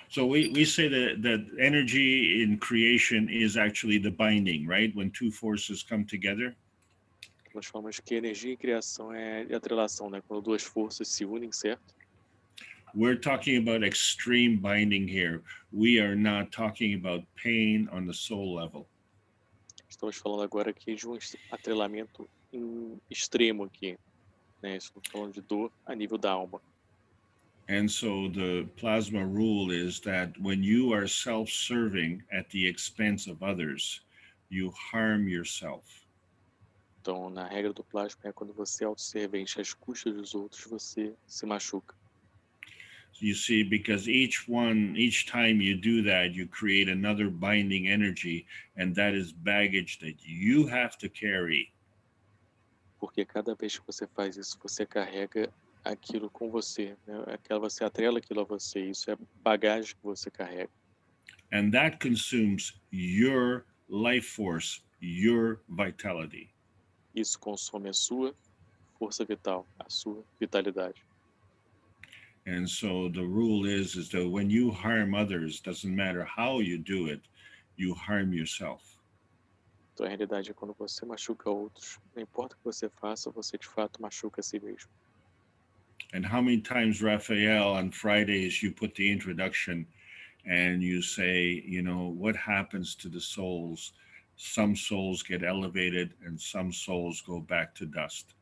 So we say that energy in creation is actually the binding, right? When two forces come together. Nós falamos que energia em criação é atrelação, né? Quando duas forças se unem, certo? We're talking about extreme binding here. We are not talking about pain on the soul level. Estamos falando agora aqui de um atrelamento extremo aqui, né? Estamos falando de dor a nível da alma. And so the plasma rule is that when you are self-serving at the expense of others, you harm yourself. Então, na regra do plasma é quando você é autosservente às custas dos outros, você se machuca. You see, because each time you do that, you create another binding energy, and that is baggage that you have to carry. Porque cada vez que você faz isso, você carrega aquilo com você, né? Você atrela aquilo a você, isso é bagagem que você carrega. And that consumes your life force, your vitality. Isso consome a sua força vital, a sua vitalidade. And so the rule is that when you harm others, doesn't matter how you do it, you harm yourself. Então a realidade é quando você machuca outros, não importa o que você faça, você de fato machuca a si mesmo. And how many times, Raphael, on Fridays you put the introduction and you say, you know, what happens to the souls? Some souls get elevated and some souls go back to dust.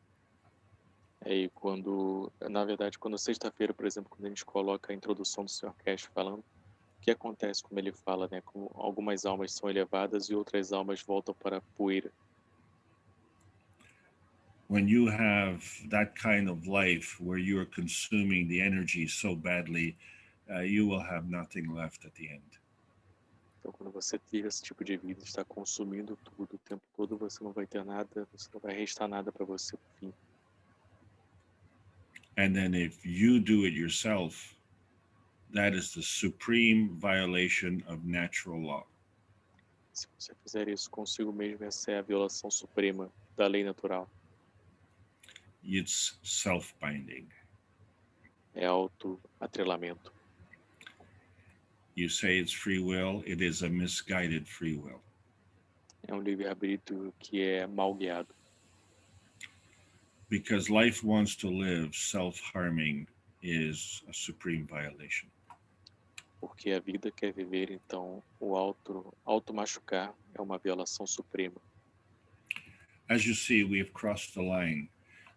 E quando, na verdade, quando sexta-feira, por exemplo, quando a gente coloca a introdução do Sr. Keshe falando, o que acontece, como ele fala, né? Como algumas almas são elevadas e outras almas voltam para a poeira. When you have that kind of life where you are consuming the energy so badly, you will have nothing left at the end. Então, quando você vive esse tipo de vida, está consumindo tudo o tempo todo, você não vai ter nada, você não vai restar nada para você no fim. And then if you do it yourself, that is the supreme violation of natural law. Se você fizer isso consigo mesmo, essa é a violação suprema da lei natural. It's self-binding. É auto-atrelamento. You say it's free will, it is a misguided free will. É um livre-arbítrio que é mal guiado. Because life wants to live, self-harming is a supreme violation. Porque a vida quer viver, então o auto-machucar é uma violação suprema. As you see, we have crossed the line.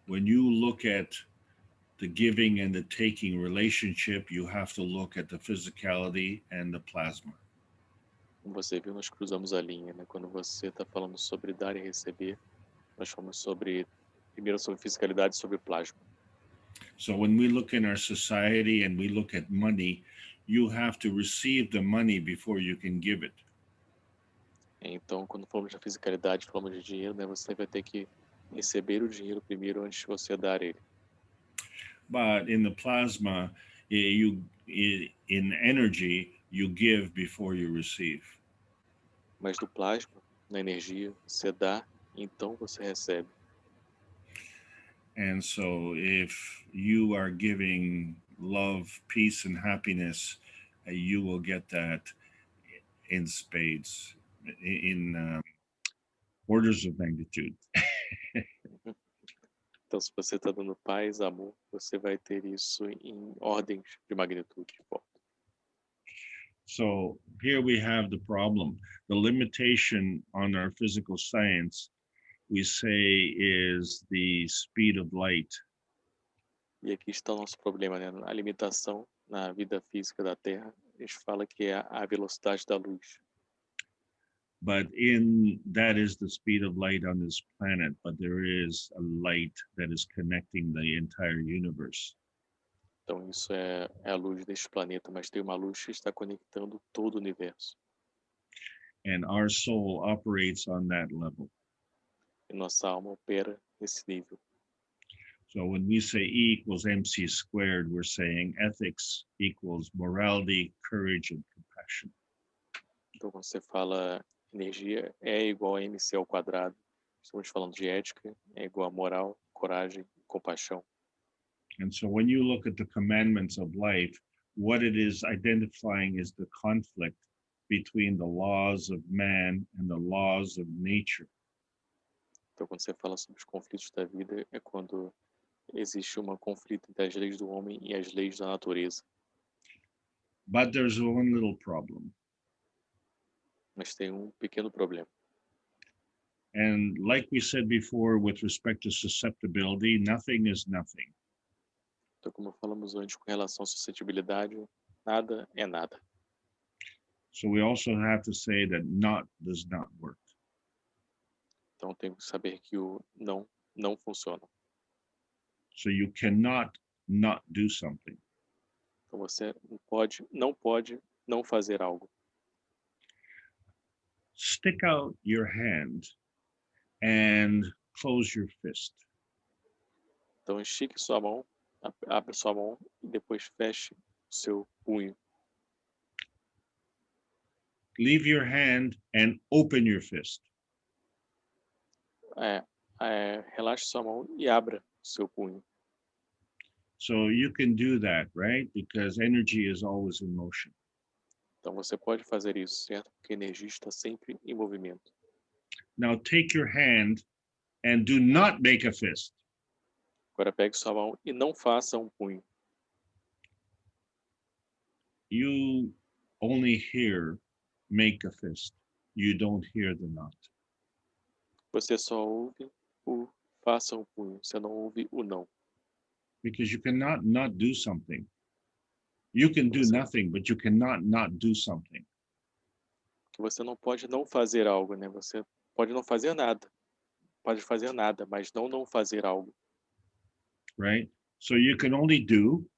When you look at the giving and the taking relationship, you have to look at the physicality and the plasma. Como você viu, nós cruzamos a linha, né? Quando você está falando sobre dar e receber, nós falamos primeiro sobre fisicalidade e sobre plasma. So when we look in our society and we look at money, you have to receive the money before you can give it. Então, quando falamos de fisicalidade, falamos de dinheiro, né? Você vai ter que receber o dinheiro primeiro antes de você dar ele. But in the plasma, in energy, you give before you receive. Mas do plasma, na energia, você dá, então você recebe. And so if you are giving love, peace, and happiness, you will get that in spades, in orders of magnitude. Então, se você está dando paz, amor, você vai ter isso em ordens de magnitude. So here we have the problem. The limitation on our physical science, we say, is the speed of light. E aqui está o nosso problema, né? A limitação na vida física da Terra, a gente fala que é a velocidade da luz. But that is the speed of light on this planet, but there is a light that is connecting the entire universe. Então isso é a luz deste planeta, mas tem uma luz que está conectando todo o universo. And our soul operates on that level. E nossa alma opera nesse nível. So when we say E equals MC squared, we're saying ethics equals morality, courage, and compassion. Então quando você fala energia é igual a MC ao quadrado, estamos falando de ética, é igual a moral, coragem e compaixão. And so when you look at the commandments of life, what it is identifying is the conflict between the laws of man and the laws of nature. Então quando você fala sobre os conflitos da vida, é quando existe um conflito entre as leis do homem e as leis da natureza. But there's one little problem. Mas tem um pequeno problema. And like we said before, with respect to susceptibility, nothing is nothing. Então, como falamos antes com relação à suscetibilidade, nada é nada. So we also have to say that not does not work. Então, tem que saber que o não funciona. So you cannot not do something. Então, você não pode não fazer algo. Stick out your hand and close your fist. Então, estique sua mão, abre sua mão e depois feche o seu punho. Leave your hand and open your fist. Relaxe sua mão e abra o seu punho. So you can do that, right? Because energy is always in motion. Então, você pode fazer isso, certo? Porque a energia está sempre em movimento. Now take your hand and do not make a fist. Agora pegue sua mão e não faça um punho. You only hear make a fist. You don't hear the not. Você só ouve o faça um punho. Você não ouve o não. Because you cannot not do something. You can do nothing, but you cannot not do something. Que você não pode não fazer algo, né? Você pode não fazer nada. Pode fazer nada, mas não fazer algo. Right? So you can only do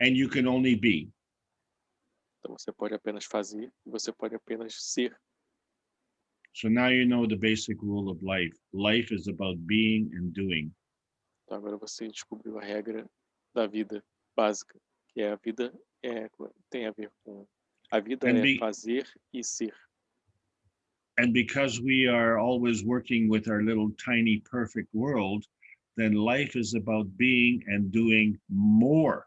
and you can only be. Então você pode apenas fazer e você pode apenas ser. So now you know the basic rule of life. Life is about being and doing. Então agora você descobriu a regra da vida básica, que é a vida tem a ver com a vida é fazer e ser. And because we are always working with our little tiny perfect world, then life is about being and doing more.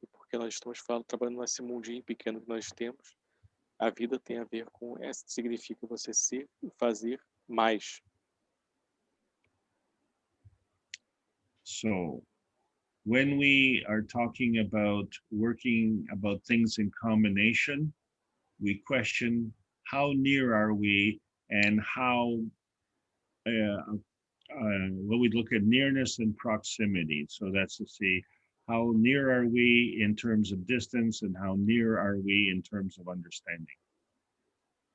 E porque nós estamos trabalhando nesse mundinho pequeno que nós temos, a vida tem a ver com significa você ser e fazer mais. So when we are talking about working about things in combination, we question how near are we and how well, we look at nearness and proximity. So that's to see how near are we in terms of distance and how near are we in terms of understanding.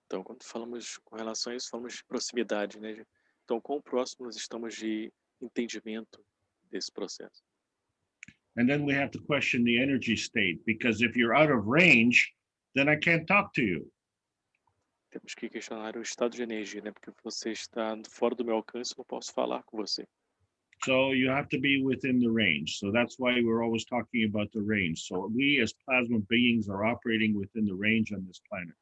Então, quando falamos com relação a isso, falamos de proximidade, né? Então, quão próximos estamos de entendimento desse processo? And then we have to question the energy state, because if you're out of range, then I can't talk to you. Temos que questionar o estado de energia, né? Porque você está fora do meu alcance, eu não posso falar com você. So you have to be within the range. So that's why we're always talking about the range. So we as plasma beings are operating within the range on this planet.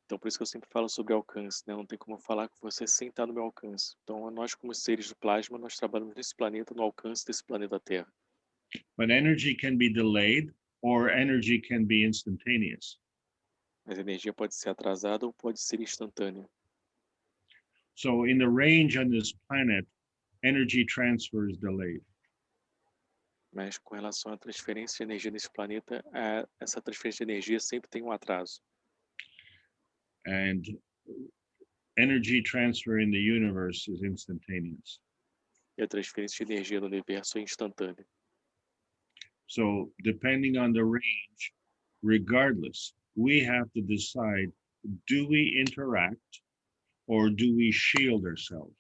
Então, por isso que eu sempre falo sobre alcance, né? Não tem como falar com você sem estar no meu alcance. Então, nós como seres do plasma, nós trabalhamos nesse planeta, no alcance desse planeta Terra. But energy can be delayed or energy can be instantaneous. Mas a energia pode ser atrasada ou pode ser instantânea. So in the range on this planet, energy transfer is delayed. Mas com relação à transferência de energia nesse planeta, essa transferência de energia sempre tem um atraso. And energy transfer in the universe is instantaneous. E a transferência de energia no universo é instantânea. So depending on the range, regardless, we have to decide, do we interact or do we shield ourselves?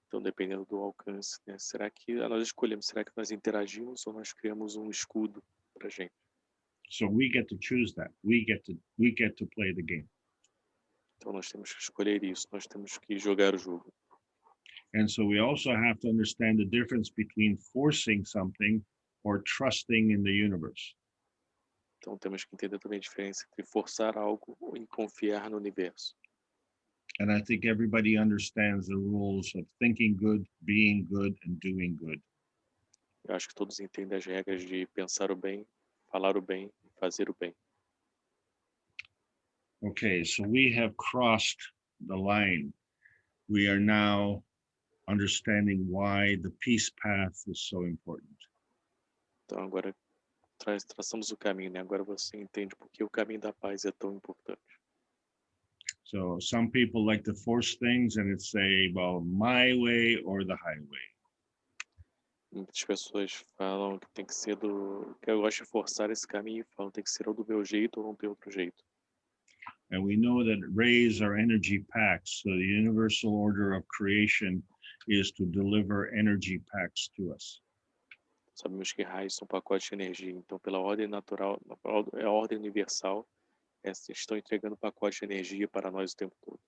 Então, dependendo do alcance, né? Será que nós escolhemos, será que nós interagimos ou nós criamos um escudo para a gente? So we get to choose that. We get to play the game. Então, nós temos que escolher isso, nós temos que jogar o jogo. And so we also have to understand the difference between forcing something or trusting in the universe. Então, temos que entender também a diferença entre forçar algo e confiar no universo. And I think everybody understands the rules of thinking good, being good, and doing good. Eu acho que todos entendem as regras de pensar o bem, falar o bem e fazer o bem. Okay, so we have crossed the line. We are now understanding why the peace path is so important. Então, agora traçamos o caminho, né? Agora você entende por que o caminho da paz é tão importante. So some people like to force things and it's say, well, my way or the highway. Muitas pessoas falam que tem que ser que eu gosto de forçar esse caminho, falam que tem que ser ou do meu jeito ou não tem outro jeito. And we know that rays are energy packs. So the universal order of creation is to deliver energy packs to us. Sabemos que raios são pacotes de energia, então pela ordem natural, a ordem universal, estão entregando pacotes de energia para nós o tempo todo.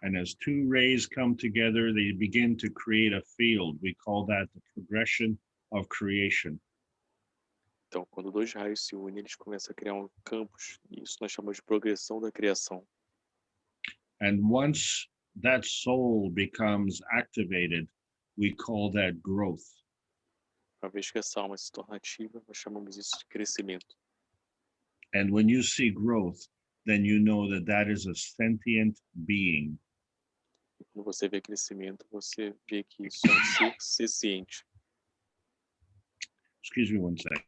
And as two rays come together, they begin to create a field. We call that the progression of creation. Então, quando dois raios se unem, eles começam a criar campos, e isso nós chamamos de progressão da criação. And once that soul becomes activated, we call that growth. Uma vez que essa alma se torna ativa, nós chamamos isso de crescimento. And when you see growth, then you know that that is a sentient being. E quando você vê crescimento, você vê que isso é um ser ciente. Excuse me one second.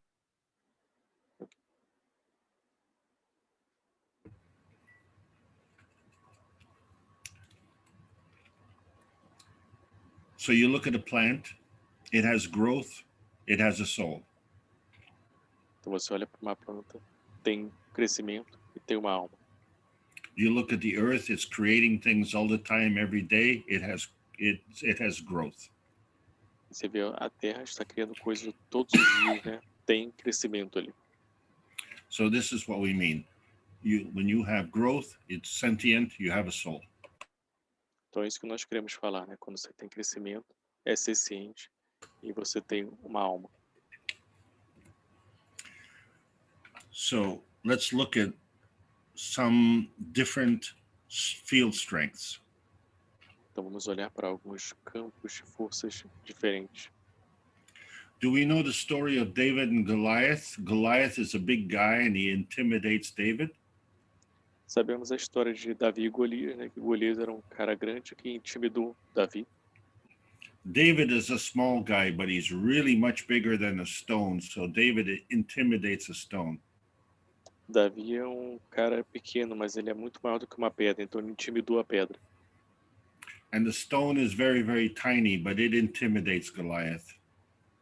So you look at a plant, it has growth, it has a soul. Então você olha para uma planta, tem crescimento e tem uma alma. You look at the earth, it's creating things all the time, every day, it has growth. Você vê a Terra está criando coisas todos os dias, né? Tem crescimento ali. So this is what we mean. When you have growth, it's sentient, you have a soul. Então é isso que nós queremos falar, né? Quando você tem crescimento, é ser ciente e você tem uma alma. So let's look at some different field strengths. Então vamos olhar para alguns campos de forças diferentes. Do we know the story of David and Goliath? Goliath is a big guy and he intimidates David. Sabemos a história de Davi e Golias, né? Que Golias era um cara grande que intimidou Davi. David is a small guy, but he's really much bigger than a stone. So David intimidates a stone. Davi é um cara pequeno, mas ele é muito maior do que uma pedra, então ele intimidou a pedra. And the stone is very, very tiny, but it intimidates Goliath.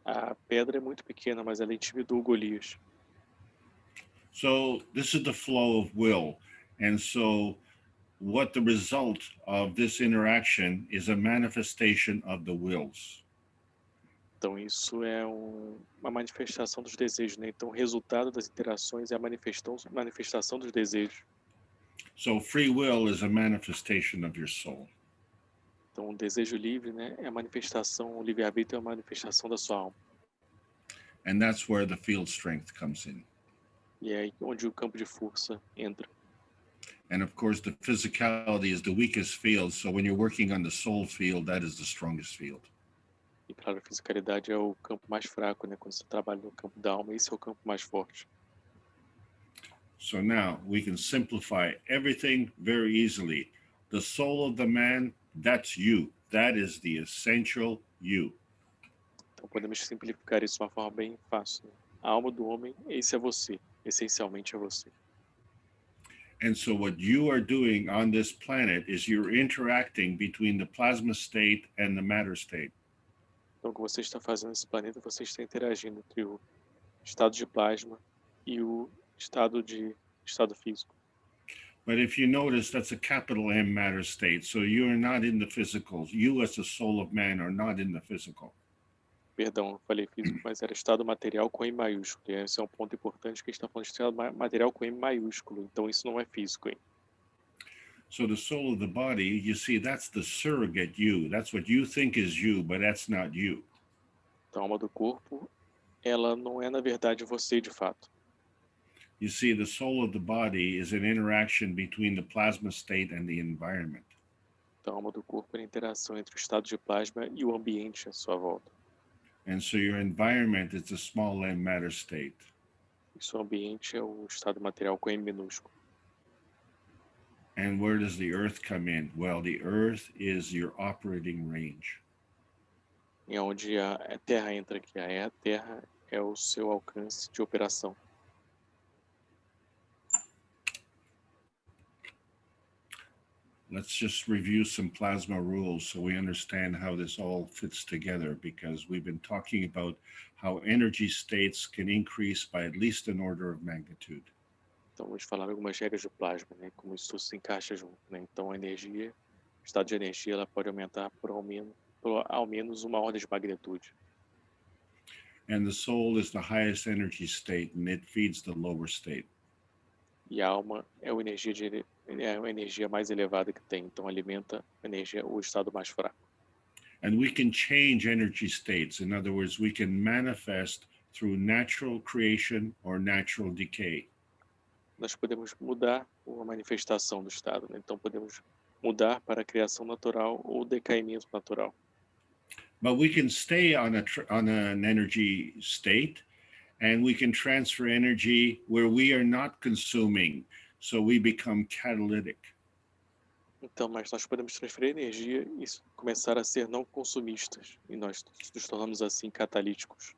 A pedra é muito pequena, mas ela intimidou Golias. So this is the flow of will. And so what the result of this interaction is a manifestation of the wills. Então, isso é uma manifestação dos desejos, né? Então, o resultado das interações é a manifestação dos desejos. So free will is a manifestation of your soul. Então, o desejo livre, né, é a manifestação, o livre-arbítrio é a manifestação da sua alma. And that's where the field strength comes in. E é aí onde o campo de força entra. And of course, the physicality is the weakest field. So when you're working on the soul field, that is the strongest field. E claro, a fisicalidade é o campo mais fraco, né? Quando você trabalha no campo da alma, esse é o campo mais forte. So now we can simplify everything very easily. The soul of the man, that's you. That is the essential you. Então podemos simplificar isso de uma forma bem fácil, né? A alma do homem, esse é você. Essencialmente é você. And so what you are doing on this planet is you're interacting between the plasma state and the matter state. Então o que você está fazendo nesse planeta, você está interagindo entre o estado de plasma e o estado físico. But if you notice, that's a capital M matter state. So you are not in the physical. You as the soul of man are not in the physical. Perdão, eu falei físico, mas era estado material com M maiúsculo. E esse é um ponto importante que a gente está falando de estado material com M maiúsculo. Então isso não é físico, hein? So the soul of the body, you see, that's the surrogate you. That's what you think is you, but that's not you. Então a alma do corpo, ela não é na verdade você de fato. You see, the soul of the body is an interaction between the plasma state and the environment. Então a alma do corpo é a interação entre o estado de plasma e o ambiente à sua volta. And so your environment is the small m matter state. E seu ambiente é o estado material com M minúsculo. And where does the earth come in? Well, the earth is your operating range. E onde a Terra entra aqui. A Terra é o seu alcance de operação. Let's just review some plasma rules so we understand how this all fits together, because we've been talking about how energy states can increase by at least an order of magnitude. Então vamos falar algumas regras do plasma, né? Como isso tudo se encaixa junto, né? Então a energia, o estado de energia, ela pode aumentar por ao menos uma ordem de magnitude. And the soul is the highest energy state, and it feeds the lower state. E a alma é a energia mais elevada que tem, então alimenta o estado mais fraco. And we can change energy states. In other words, we can manifest through natural creation or natural decay. Nós podemos mudar a manifestação do estado, né? Então podemos mudar para a criação natural ou decaimento natural. But we can stay on an energy state, and we can transfer energy where we are not consuming, so we become catalytic. Então, mas nós podemos transferir energia e começar a ser não consumistas, e nós nos tornamos assim catalíticos.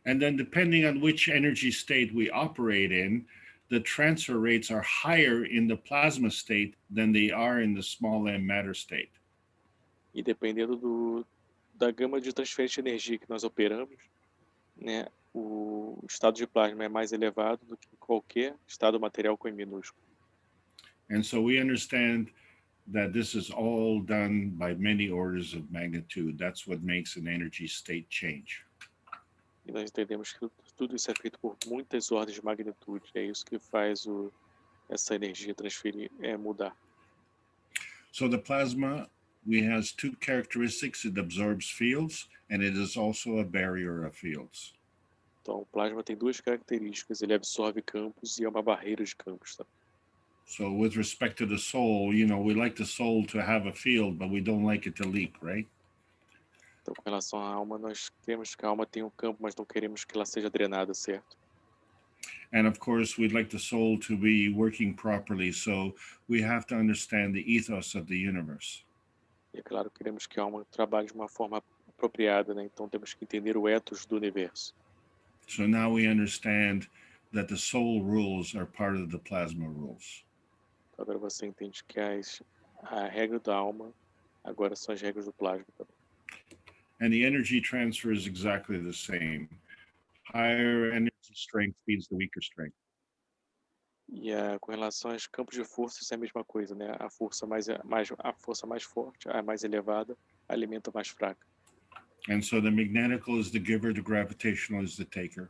And then depending on which energy state we operate in, the transfer rates are higher in the plasma state than they are in the small m matter state. E dependendo da gama de transferência de energia que nós operamos, né, o estado de plasma é mais elevado do que qualquer estado material com M minúsculo. And so we understand that this is all done by many orders of magnitude. That's what makes an energy state change. E nós entendemos que tudo isso é feito por muitas ordens de magnitude. É isso que faz essa energia mudar. So the plasma has two characteristics. It absorbs fields, and it is also a barrier of fields. Então, o plasma tem duas características. Ele absorve campos e é uma barreira de campos. Tá? So with respect to the soul, we like the soul to have a field, but we don't like it to leak, right? Então, com relação à alma, nós queremos que a alma tenha um campo, mas não queremos que ela seja drenada, certo? And of course, we'd like the soul to be working properly, so we have to understand the ethos of the universe. E é claro, queremos que a alma trabalhe de uma forma apropriada, né? Então temos que entender o ethos do universo. So now we understand that the soul rules are part of the plasma rules. Agora você entende que a regra da alma agora são as regras do plasma também. And the energy transfer is exactly the same. Higher energy strength feeds the weaker strength. E com relação aos campos de força, isso é a mesma coisa, né? A força mais forte, a mais elevada, alimenta a mais fraca. And so the magnetical is the giver, the gravitational is the taker.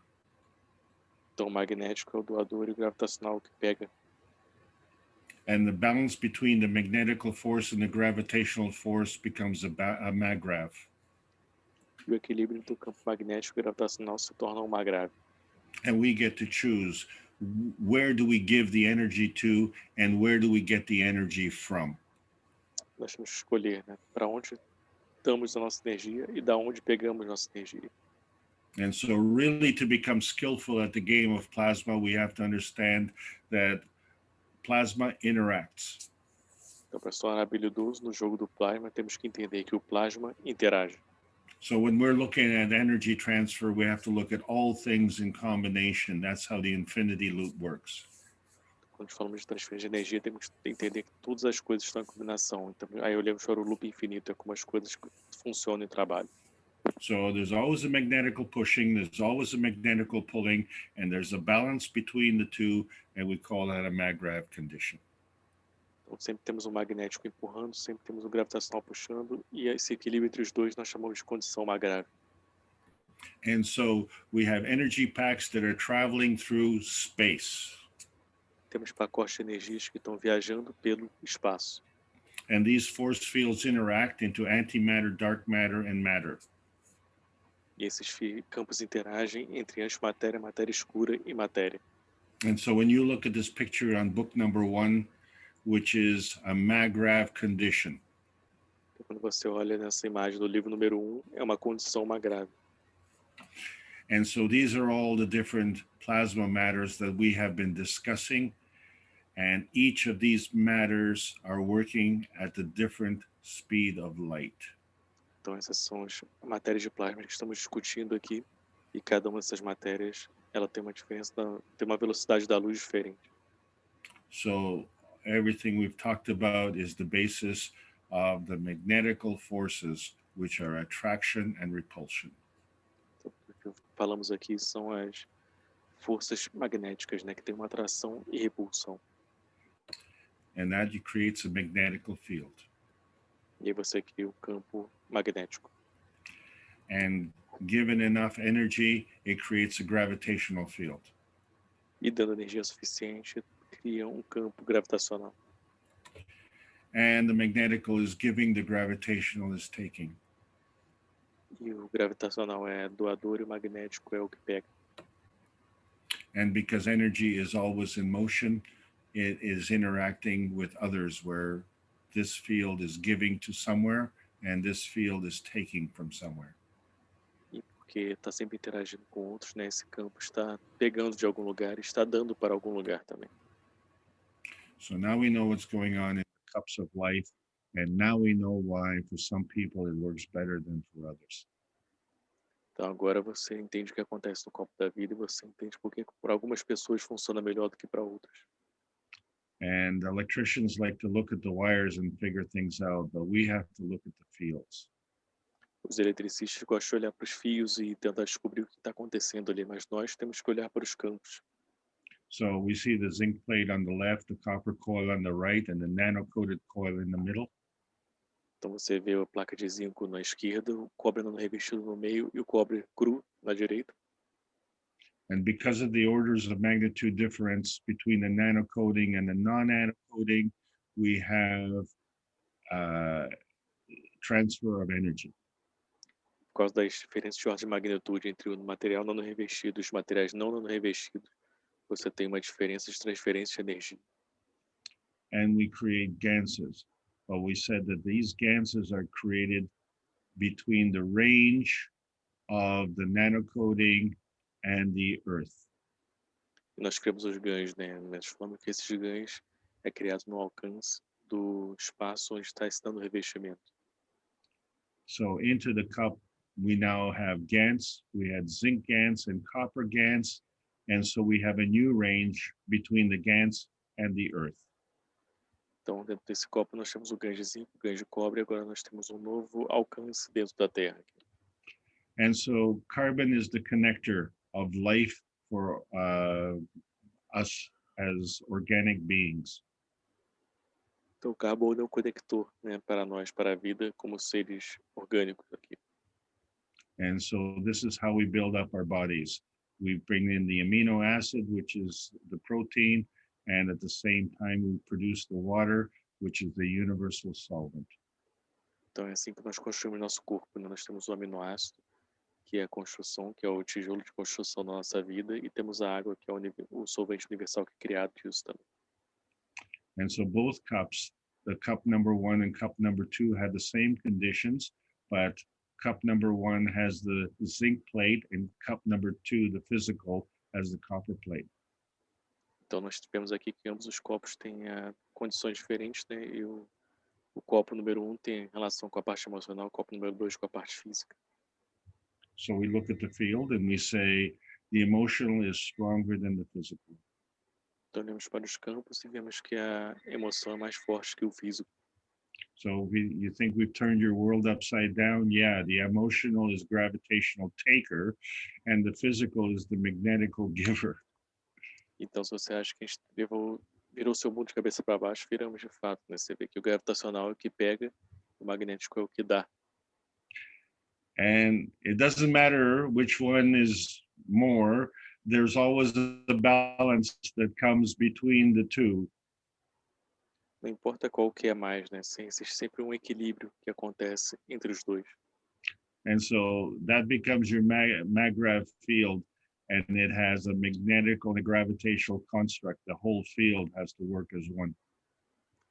Então, o magnético é o doador e o gravitacional é o que pega. And the balance between the magnetical force and the gravitational force becomes a maggrav. E o equilíbrio entre o campo magnético e gravitacional se torna uma grave. And we get to choose where do we give the energy to and where do we get the energy from. Nós temos que escolher, né, para onde damos a nossa energia e da onde pegamos nossa energia. And so really to become skillful at the game of plasma, we have to understand that plasma interacts. Então, para se tornar habilidoso no jogo do plasma, temos que entender que o plasma interage. So when we're looking at energy transfer, we have to look at all things in combination. That's how the infinity loop works. Quando falamos de transferência de energia, temos que entender que todas as coisas estão em combinação. Então, aí olhamos para o loop infinito, é como as coisas funcionam e trabalham. So there's always a magnetical pushing, there's always a magnetical pulling, and there's a balance between the two, and we call that a maggrav condition. Então, sempre temos o magnético empurrando, sempre temos o gravitacional puxando, e esse equilíbrio entre os dois nós chamamos de condição magrável. And so we have energy packs that are traveling through space. Temos pacotes de energias que estão viajando pelo espaço. And these force fields interact into antimatter, dark matter, and matter. E esses campos interagem entre antimatéria, matéria escura e matéria. And so when you look at this picture on book number 1, which is a maggrav condition, Então, quando você olha nessa imagem do livro número 1, é uma condição magrável. and so these are all the different plasma matters that we have been discussing, and each of these matters are working at a different speed of light. Então, essas são as matérias de plasma que estamos discutindo aqui, e cada uma dessas matérias ela tem uma diferença, tem uma velocidade da luz diferente. So everything we've talked about is the basis of the magnetical forces, which are attraction and repulsion. Então, o que falamos aqui são as forças magnéticas, né, que tem uma atração e repulsão. And that creates a magnetical field. E aí você cria o campo magnético. And given enough energy, it creates a gravitational field. E dando energia suficiente, cria um campo gravitacional. And the magnetical is giving, the gravitational is taking. E o gravitacional é doador e o magnético é o que pega. And because energy is always in motion, it is interacting with others where this field is giving to somewhere and this field is taking from somewhere. E porque está sempre interagindo com outros, né? Esse campo está pegando de algum lugar e está dando para algum lugar também. So now we know what's going on in the cups of life, and now we know why for some people it works better than for others. Então agora você entende o que acontece no copo da vida e você entende por que para algumas pessoas funciona melhor do que para outras. And electricians like to look at the wires and figure things out, but we have to look at the fields. Os eletricistas gostam de olhar para os fios e tentar descobrir o que está acontecendo ali, mas nós temos que olhar para os campos. So we see the zinc plate on the left, the copper coil on the right, and the nano-coated coil in the middle. Então você vê a placa de zinco na esquerda, o cobre não revestido no meio e o cobre cru na direita. And because of the orders of magnitude difference between the nano-coating and the non-nano-coating, we have transfer of energy. Por causa das diferenças de ordem de magnitude entre o material não revestido e os materiais não revestidos, você tem uma diferença de transferência de energia. And we create ganses. But we said that these ganses are created between the range of the nano-coating and the earth. E nós criamos os ganhos, né? Nós falamos que esses ganhos é criado no alcance do espaço onde está se dando o revestimento. So into the cup, we now have GANs. We had zinc GANs and copper GANs. And so we have a new range between the GANs and the earth. Então, dentro desse copo, nós temos o ganho de zinco, o ganho de cobre, e agora nós temos um novo alcance dentro da Terra. And so carbon is the connector of life for us as organic beings. Então, o carbono é o conector, né, para nós, para a vida, como seres orgânicos aqui. And so this is how we build up our bodies. We bring in the amino acid, which is the protein, and at the same time we produce the water, which is the universal solvent. Então é assim que nós construímos nosso corpo, né? Nós temos o aminoácido, que é a construção, que é o tijolo de construção da nossa vida, e temos a água, que é o solvente universal que é criado e usa também. And so both cups, the cup number 1 and cup number 2 had the same conditions, but cup number 1 has the zinc plate and cup number 2, the physical, has the copper plate. Então nós tivemos aqui que ambos os copos têm condições diferentes, né? E o copo número 1 tem relação com a parte emocional, o copo número 2 com a parte física. So we look at the field and we say the emotional is stronger than the physical. Então olhamos para os campos e vemos que a emoção é mais forte que o físico. So you think we've turned your world upside down? Yeah, the emotional is gravitational taker and the physical is the magnetical giver. Então se você acha que a gente virou seu mundo de cabeça para baixo, viramos de fato, né? Você vê que o gravitacional é o que pega, o magnético é o que dá. And it doesn't matter which one is more, there's always a balance that comes between the two. Não importa qual que é mais, né? Existe sempre um equilíbrio que acontece entre os dois. And so that becomes your maggrav field, and it has a magnetical and a gravitational construct. The whole field has to work as one.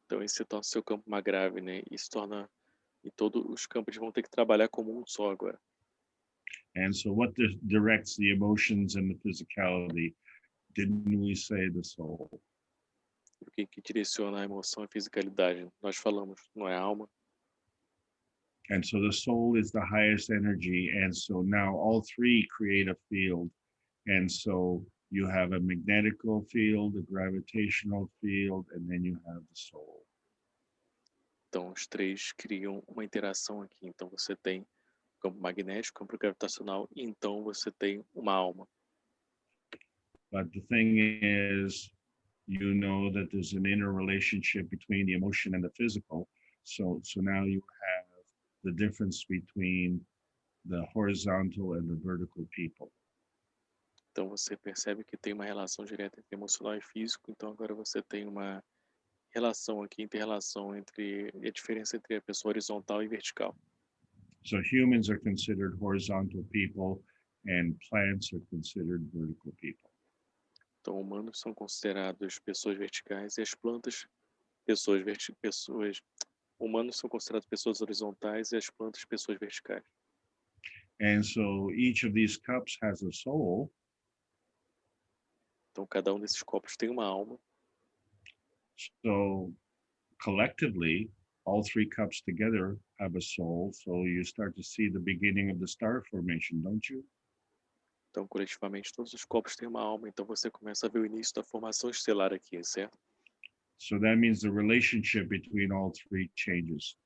Então esse torna o seu campo magrável, né? E se torna, e todos os campos vão ter que trabalhar como um só agora. And so what directs the emotions and the physicality? Didn't we say the soul? O que direciona a emoção e a fisicalidade? Nós falamos, não é a alma? And so the soul is the highest energy. And so now all three create a field. And so you have a magnetical field, a gravitational field, and then you have the soul. Então os três criam uma interação aqui. Então você tem campo magnético, campo gravitacional, e então você tem uma alma. But the thing is, you know that there's an interrelationship between the emotion and the physical. So now you have the difference between the horizontal and the vertical people. Então você percebe que tem uma relação direta entre emocional e físico. Então agora você tem uma relação aqui, inter-relação entre a diferença entre a pessoa horizontal e vertical. So humans are considered horizontal people and plants are considered vertical people. Então humanos são considerados pessoas verticais e as plantas humanos são considerados pessoas horizontais e as plantas pessoas verticais. And so each of these cups has a soul. Então cada um desses copos tem uma alma. So collectively, all three cups together have a soul. So you start to see the beginning of the star formation, don't you? Então coletivamente todos os copos têm uma alma. Então você começa a ver o início da formação estelar aqui, certo? So that means the relationship between all three changes.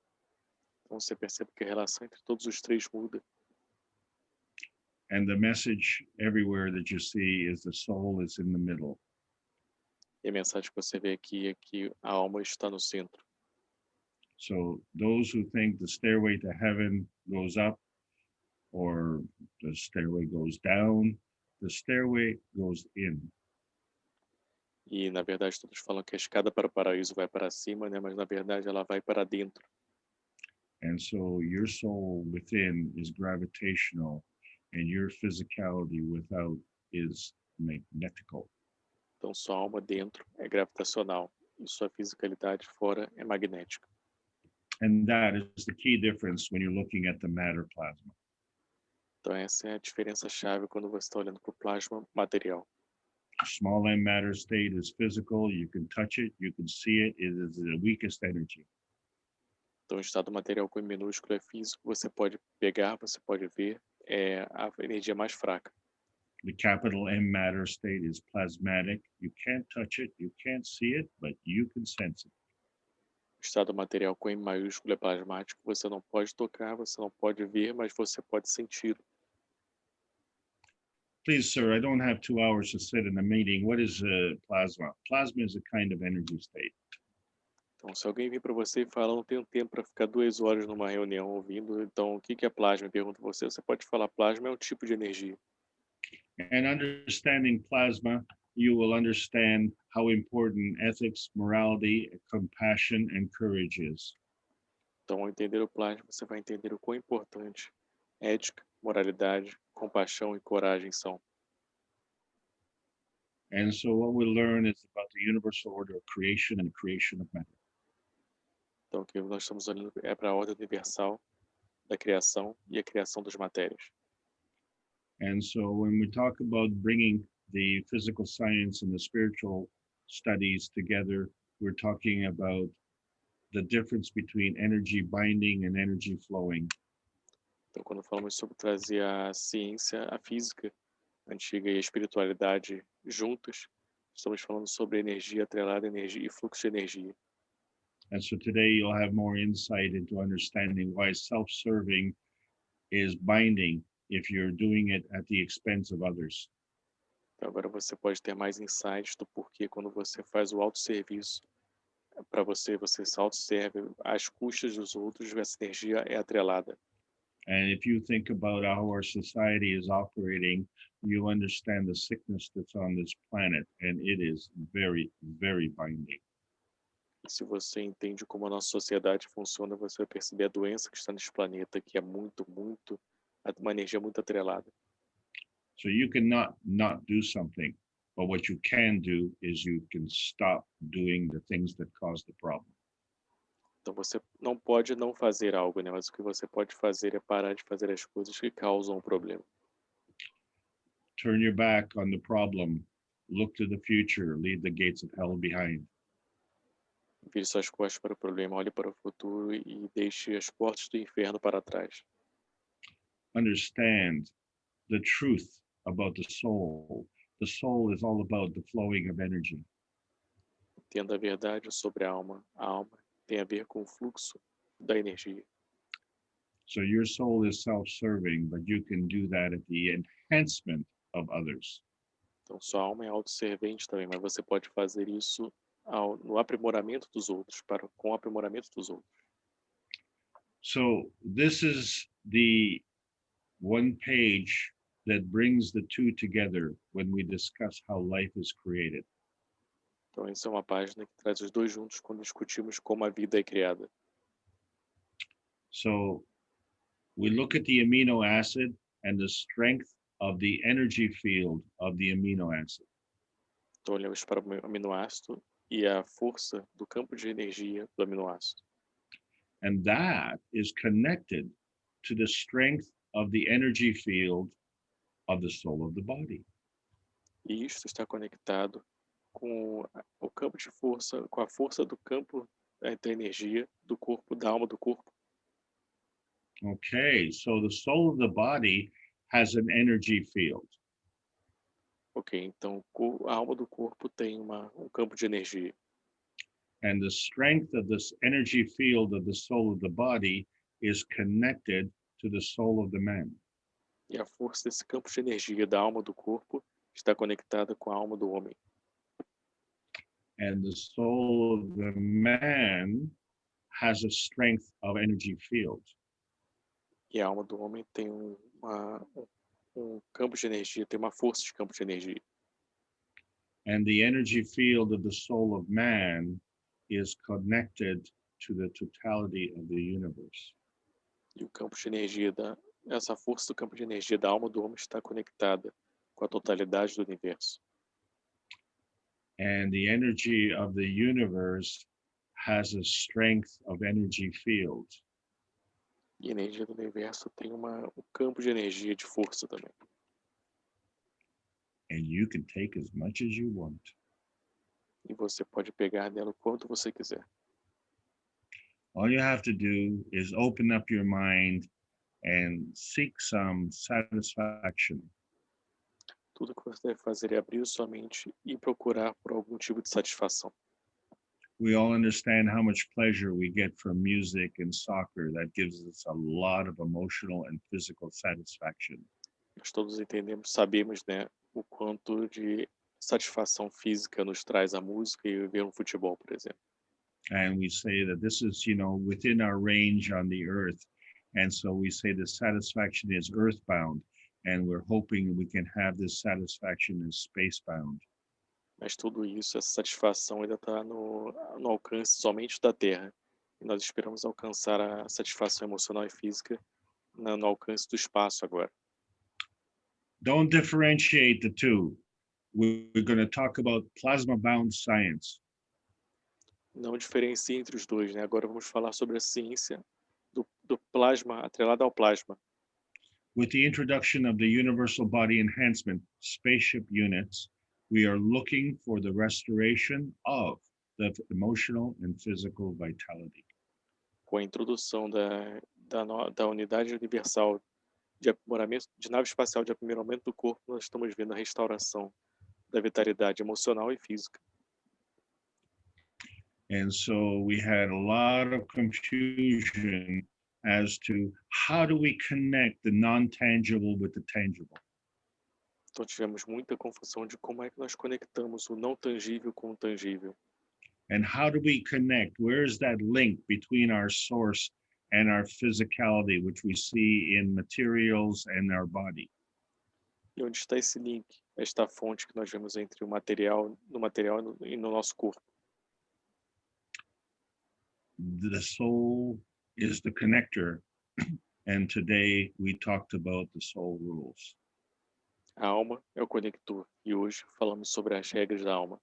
Então você percebe que a relação entre todos os três muda. And the message everywhere that you see is the soul is in the middle. E a mensagem que você vê aqui é que a alma está no centro. So those who think the stairway to heaven goes up or the stairway goes down, the stairway goes in. E na verdade todos falam que a escada para o paraíso vai para cima, né? Mas na verdade ela vai para dentro. And so your soul within is gravitational and your physicality without is magnetical. Então sua alma dentro é gravitacional e sua fisicalidade fora é magnética. And that is the key difference when you're looking at the matter plasma. Então essa é a diferença-chave quando você está olhando para o plasma material. Small m matter state is physical, you can touch it, you can see it, it is the weakest energy. Então o estado material com M minúsculo é físico, você pode pegar, você pode ver, é a energia mais fraca. The capital M matter state is plasmatic, you can't touch it, you can't see it, but you can sense it. O estado material com M maiúsculo é plasmático, você não pode tocar, você não pode ver, mas você pode sentir. Please, sir, I don't have 2 hours to sit in a meeting. What is plasma? Plasma is a kind of energy state. Então, se alguém vir para você e fala, não tenho tempo para ficar 2 horas numa reunião ouvindo, então o que que é plasma? Pergunta você. Você pode falar, plasma é um tipo de energia. And understanding plasma, you will understand how important ethics, morality, compassion, and courage is. Então, ao entender o plasma, você vai entender o quão importante ética, moralidade, compaixão e coragem são. And so what we learn is about the universal order of creation and the creation of matter. Então, o que nós estamos olhando é para a ordem universal da criação e a criação das matérias. And so when we talk about bringing the physical science and the spiritual studies together, we're talking about the difference between energy binding and energy flowing. Então, quando falamos sobre trazer a ciência, a física antiga e a espiritualidade juntas, estamos falando sobre energia atrelada, energia e fluxo de energia. And so today you'll have more insight into understanding why self-serving is binding if you're doing it at the expense of others. Então, agora você pode ter mais insights do porquê quando você faz o autosserviço para você, você se autosserve às custas dos outros, essa energia é atrelada. And if you think about how our society is operating, you understand the sickness that's on this planet, and it is very, very binding. E se você entende como a nossa sociedade funciona, você vai perceber a doença que está nesse planeta, que é uma energia muito atrelada. So you cannot not do something, but what you can do is you can stop doing the things that cause the problem. Então você não pode não fazer algo, né? Mas o que você pode fazer é parar de fazer as coisas que causam o problema. Turn your back on the problem, look to the future, leave the gates of hell behind. Vire suas costas para o problema, olhe para o futuro e deixe as portas do inferno para trás. Understand the truth about the soul. The soul is all about the flowing of energy. Entenda a verdade sobre a alma. A alma tem a ver com o fluxo da energia. So your soul is self-serving, but you can do that at the enhancement of others. Então sua alma é autosservente também, mas você pode fazer isso no aprimoramento dos outros, com o aprimoramento dos outros. So this is the one page that brings the two together when we discuss how life is created. Então essa é uma página que traz os dois juntos quando discutimos como a vida é criada. So we look at the amino acid and the strength of the energy field of the amino acid. Então olhamos para o aminoácido e a força do campo de energia do aminoácido. And that is connected to the strength of the energy field of the soul of the body. E isto está conectado com o campo de força, com a força do campo da energia do corpo, da alma do corpo. Okay, so the soul of the body has an energy field. Ok, então a alma do corpo tem um campo de energia. And the strength of this energy field of the soul of the body is connected to the soul of the man. E a força desse campo de energia da alma do corpo está conectada com a alma do homem. And the soul of the man has a strength of energy field. E a alma do homem tem um campo de energia, tem uma força de campo de energia. And the energy field of the soul of man is connected to the totality of the universe. E o campo de energia essa força do campo de energia da alma do homem está conectada com a totalidade do universo. And the energy of the universe has a strength of energy field. E a energia do universo tem um campo de energia de força também. And you can take as much as you want. E você pode pegar nela o quanto você quiser. All you have to do is open up your mind and seek some satisfaction. Tudo que você deve fazer é abrir sua mente e procurar por algum tipo de satisfação. We all understand how much pleasure we get from music and soccer. That gives us a lot of emotional and physical satisfaction. Nós todos entendemos, sabemos, né, o quanto de satisfação física nos traz a música e ver um futebol, por exemplo. And we say that this is, within our range on the earth. And so we say the satisfaction is earthbound, and we're hoping we can have this satisfaction as spacebound. Mas tudo isso, essa satisfação ainda está no alcance somente da Terra. E nós esperamos alcançar a satisfação emocional e física no alcance do espaço agora. Don't differentiate the two. We're going to talk about plasma-bound science. Não diferencie entre os dois, né? Agora vamos falar sobre a ciência do plasma, atrelada ao plasma. With the introduction of the Universal Body Enhancement Spaceship Units, we are looking for the restoration of the emotional and physical vitality. Com a introdução da unidade universal de aprimoramento, de nave espacial de aprimoramento do corpo, nós estamos vendo a restauração da vitalidade emocional e física. And so we had a lot of confusion as to how do we connect the non-tangible with the tangible. Então tivemos muita confusão de como é que nós conectamos o não tangível com o tangível. And how do we connect? Where is that link between our source and our physicality, which we see in materials and our body? E onde está esse link, esta fonte que nós vemos entre o material e no nosso corpo? The soul is the connector, and today we talked about the soul rules. A alma é o conector, e hoje falamos sobre as regras da alma.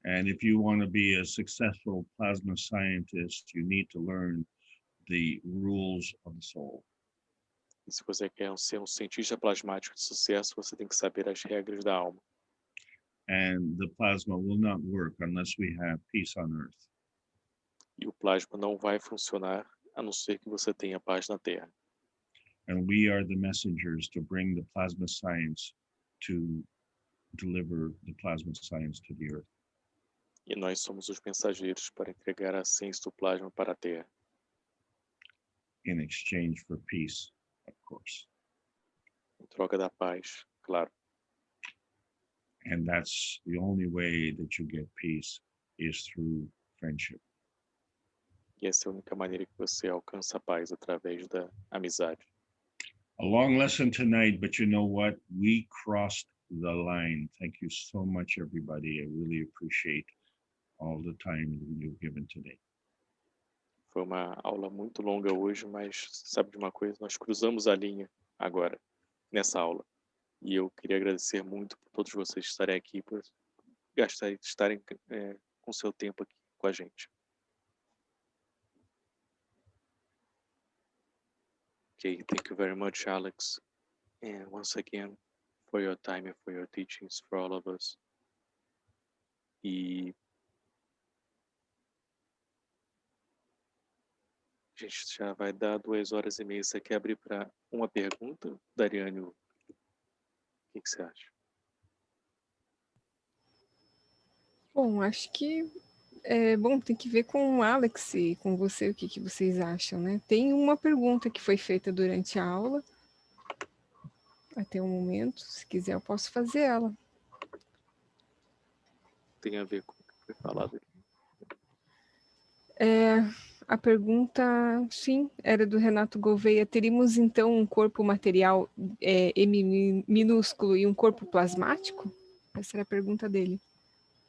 And if you want to be a successful plasma scientist, you need to learn the rules of the soul. E se você quer ser um cientista plasmático de sucesso, você tem que saber as regras da alma. And the plasma will not work unless we have peace on earth. E o plasma não vai funcionar a não ser que você tenha paz na Terra. And we are the messengers to bring the plasma science to deliver the plasma science to the earth. E nós somos os mensageiros para entregar a ciência do plasma para a Terra. In exchange for peace, of course. Em troca da paz, claro. And that's the only way that you get peace is through friendship. E essa é a única maneira que você alcança a paz, através da amizade. A long lesson tonight, but you know what? We crossed the line. Thank you so much, everybody. I really appreciate all the time you've given today. Foi uma aula muito longa hoje, mas sabe de uma coisa? Nós cruzamos a linha agora, nessa aula. E eu queria agradecer muito por todos vocês estarem aqui, por estarem com seu tempo aqui com a gente. Okay, thank you very much, Alex. And once again, for your time and for your teachings for all of us. E a gente já vai dar 2h30. Você quer abrir para uma pergunta, Dariane? O que você acha? Bom, acho que tem que ver com o Alex e com você, o que vocês acham, né? Tem uma pergunta que foi feita durante a aula, até o momento, se quiser eu posso fazer ela. Tem a ver com o que foi falado aqui. A pergunta, sim, era do Renato Gouveia. Teríamos então um corpo material M minúsculo e um corpo plasmático? Essa era a pergunta dele.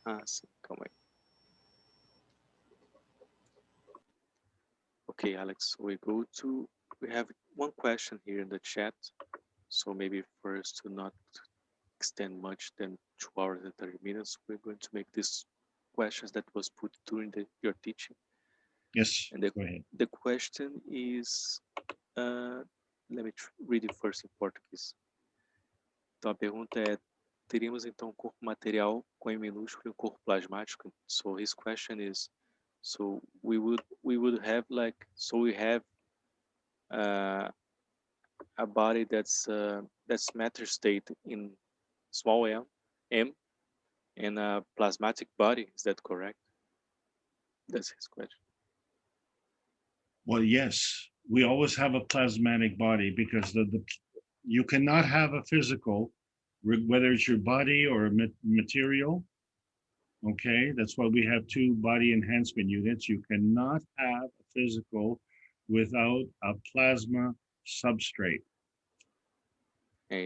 Ah, sim, calma aí. Okay, Alex, we have one question here in the chat. So maybe for us to not extend much than 2 hours and 30 minutes, we're going to make these questions that was put during your teaching. Yes, And go ahead. the question is, let me read it first in Portuguese. Então a pergunta é, teríamos então um corpo material com M minúsculo e um corpo plasmático? So his question is, so we would have we have a body that's matter state in small m, and a plasmatic body. Is that correct? That's his question. Well, yes, we always have a plasmatic body because you cannot have a physical, whether it's your body or material, Okay, that's why we have 2 body enhancement units. You cannot have a physical without a plasma substrate.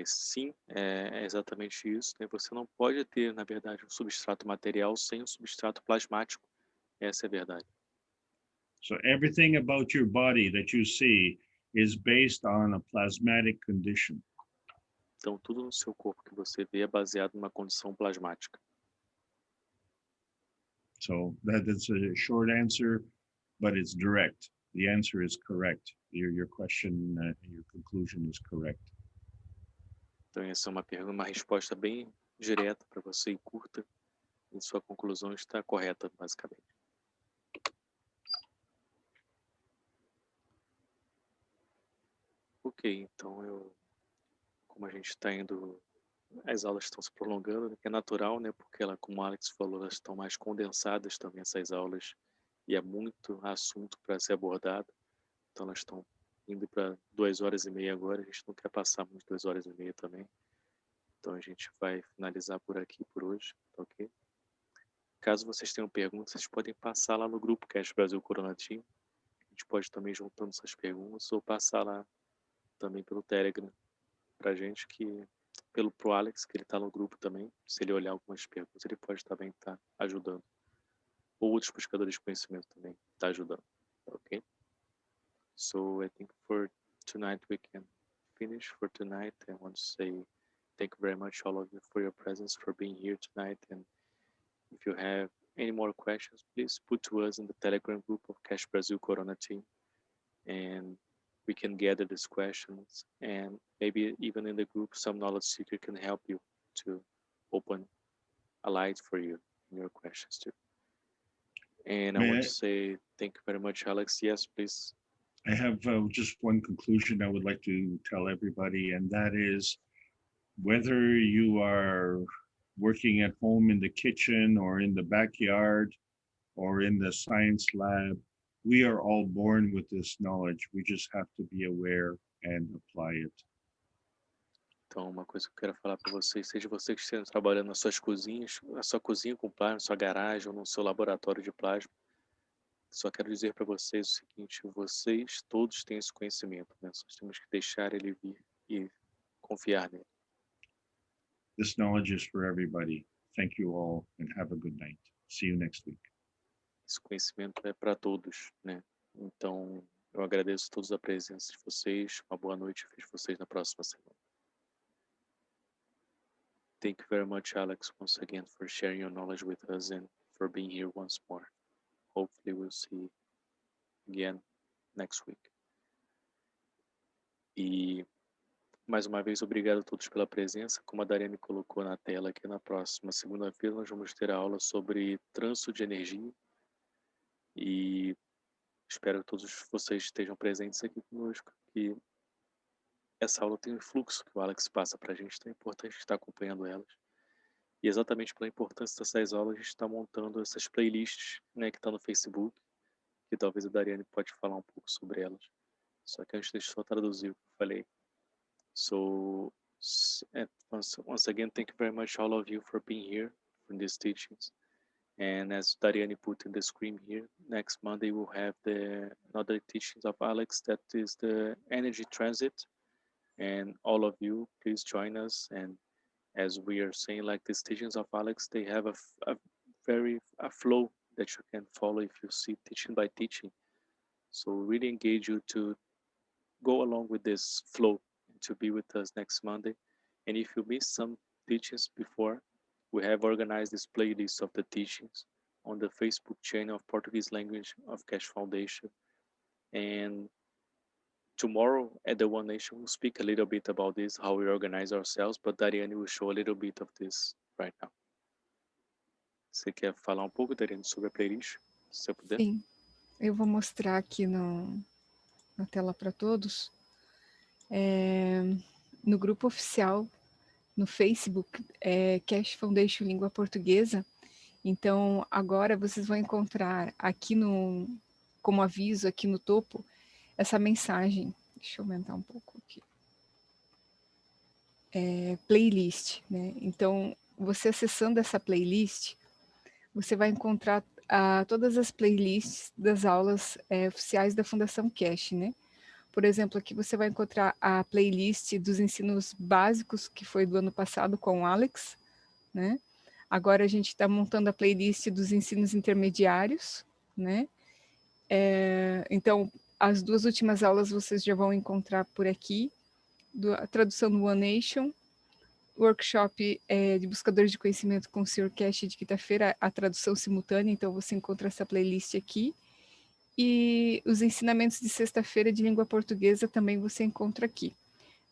Sim, é exatamente isso, né? Você não pode ter, na verdade, um substrato material sem um substrato plasmático. Essa é a verdade. So everything about your body that you see is based on a plasmatic condition. Então, tudo no seu corpo que você vê é baseado numa condição plasmática. So that's a short answer, but it's direct. The answer is correct. Your question, your conclusion is correct. Então, essa é uma resposta bem direta para você e curta, e sua conclusão está correta, basicamente. Ok, então como a gente está indo, as aulas estão se prolongando, né, que é natural, né, porque como o Alex falou, elas estão mais condensadas também, essas aulas, e é muito assunto para ser abordado, então elas estão indo para 2h30 agora, a gente não quer passar muito 2h30 também, então a gente vai finalizar por aqui por hoje, tá ok? Caso vocês tenham perguntas, vocês podem passar lá no grupo Keshe Brasil Corona Team, a gente pode também juntando essas perguntas, ou passar lá também pelo Telegram pra gente, pro Alex, que ele tá no grupo também, se ele olhar algumas perguntas, ele pode também estar ajudando. Ou outros buscadores de conhecimento também tá ajudando, ok? So I think for tonight we can finish for tonight. I want to say thank you very much all of you for your presence, for being here tonight, and if you have any more questions, please put to us in the Telegram group of Keshe Brasil Corona Team, and we can gather these questions, and maybe even in the group, some knowledge seeker can help you to open a light for you in your questions too. And I want to say thank you very much, Alex. Yes, please. I have just one conclusion I would like to tell everybody, and that is whether you are working at home in the kitchen or in the backyard or in the science lab, we are all born with this knowledge. We just have to be aware and apply it. Então, uma coisa que eu quero falar para vocês, seja você que esteja trabalhando nas suas cozinhas, na sua cozinha com plasma, na sua garagem ou no seu laboratório de plasma, só quero dizer para vocês o seguinte: vocês todos têm esse conhecimento, né? Nós temos que deixar ele vir e confiar nele. This knowledge is for everybody. Thank you all and have a good night. See you next week. Esse conhecimento é para todos, né? Então, eu agradeço a todos a presença de vocês. Uma boa noite e vejo vocês na próxima semana. Thank you very much, Alex, once again for sharing your knowledge with us and for being here once more. Hopefully we'll see again next week. E mais uma vez, obrigado a todos pela presença. Como a Dariane colocou na tela aqui, na próxima segunda-feira nós vamos ter a aula sobre trânsito de energia. E espero que todos vocês estejam presentes aqui conosco, que essa aula tem um fluxo que o Alex passa para a gente, então é importante estar acompanhando elas. E exatamente pela importância dessas aulas, a gente está montando essas playlists, né, que está no Facebook, que talvez a Dariane pode falar um pouco sobre elas. Só que antes, deixa eu só traduzir o que eu falei. So, once again, thank you very much all of you for being here for these teachings. And as Dariane put in the screen here, next Monday we'll have another teachings of Alex, that is the energy transit. And all of you, please join us. And as we are saying, like these teachings of Alex, they have a flow that you can follow if you see teaching by teaching. So really engage you to go along with this flow and to be with us next Monday. And if you missed some teachings before, we have organized this playlist of the teachings on the Facebook channel of Portuguese Language of Keshe Foundation. And tomorrow at the One Nation, we'll speak a little bit about this, how we organize ourselves, but Dariane will show a little bit of this right now. Você quer falar um pouco, Dariane, sobre a playlist, se você puder? Sim, eu vou mostrar aqui na tela para todos. No grupo oficial, no Facebook, Keshe Foundation Língua Portuguesa. Então, agora vocês vão encontrar aqui como aviso, aqui no topo, essa mensagem. Deixa eu aumentar um pouco aqui. Playlist, né? Então, você acessando essa playlist, você vai encontrar todas as playlists das aulas oficiais da Fundação Keshe, né? Por exemplo, aqui você vai encontrar a playlist dos ensinos básicos, que foi do ano passado com o Alex, né? Agora a gente está montando a playlist dos ensinos intermediários, né? Então, as 2 últimas aulas vocês já vão encontrar por aqui, a tradução do One Nation, workshop de Buscadores de Conhecimento com o Sr. Keshe de quinta-feira, a tradução simultânea, então você encontra essa playlist aqui. E os ensinamentos de sexta-feira de língua portuguesa também você encontra aqui.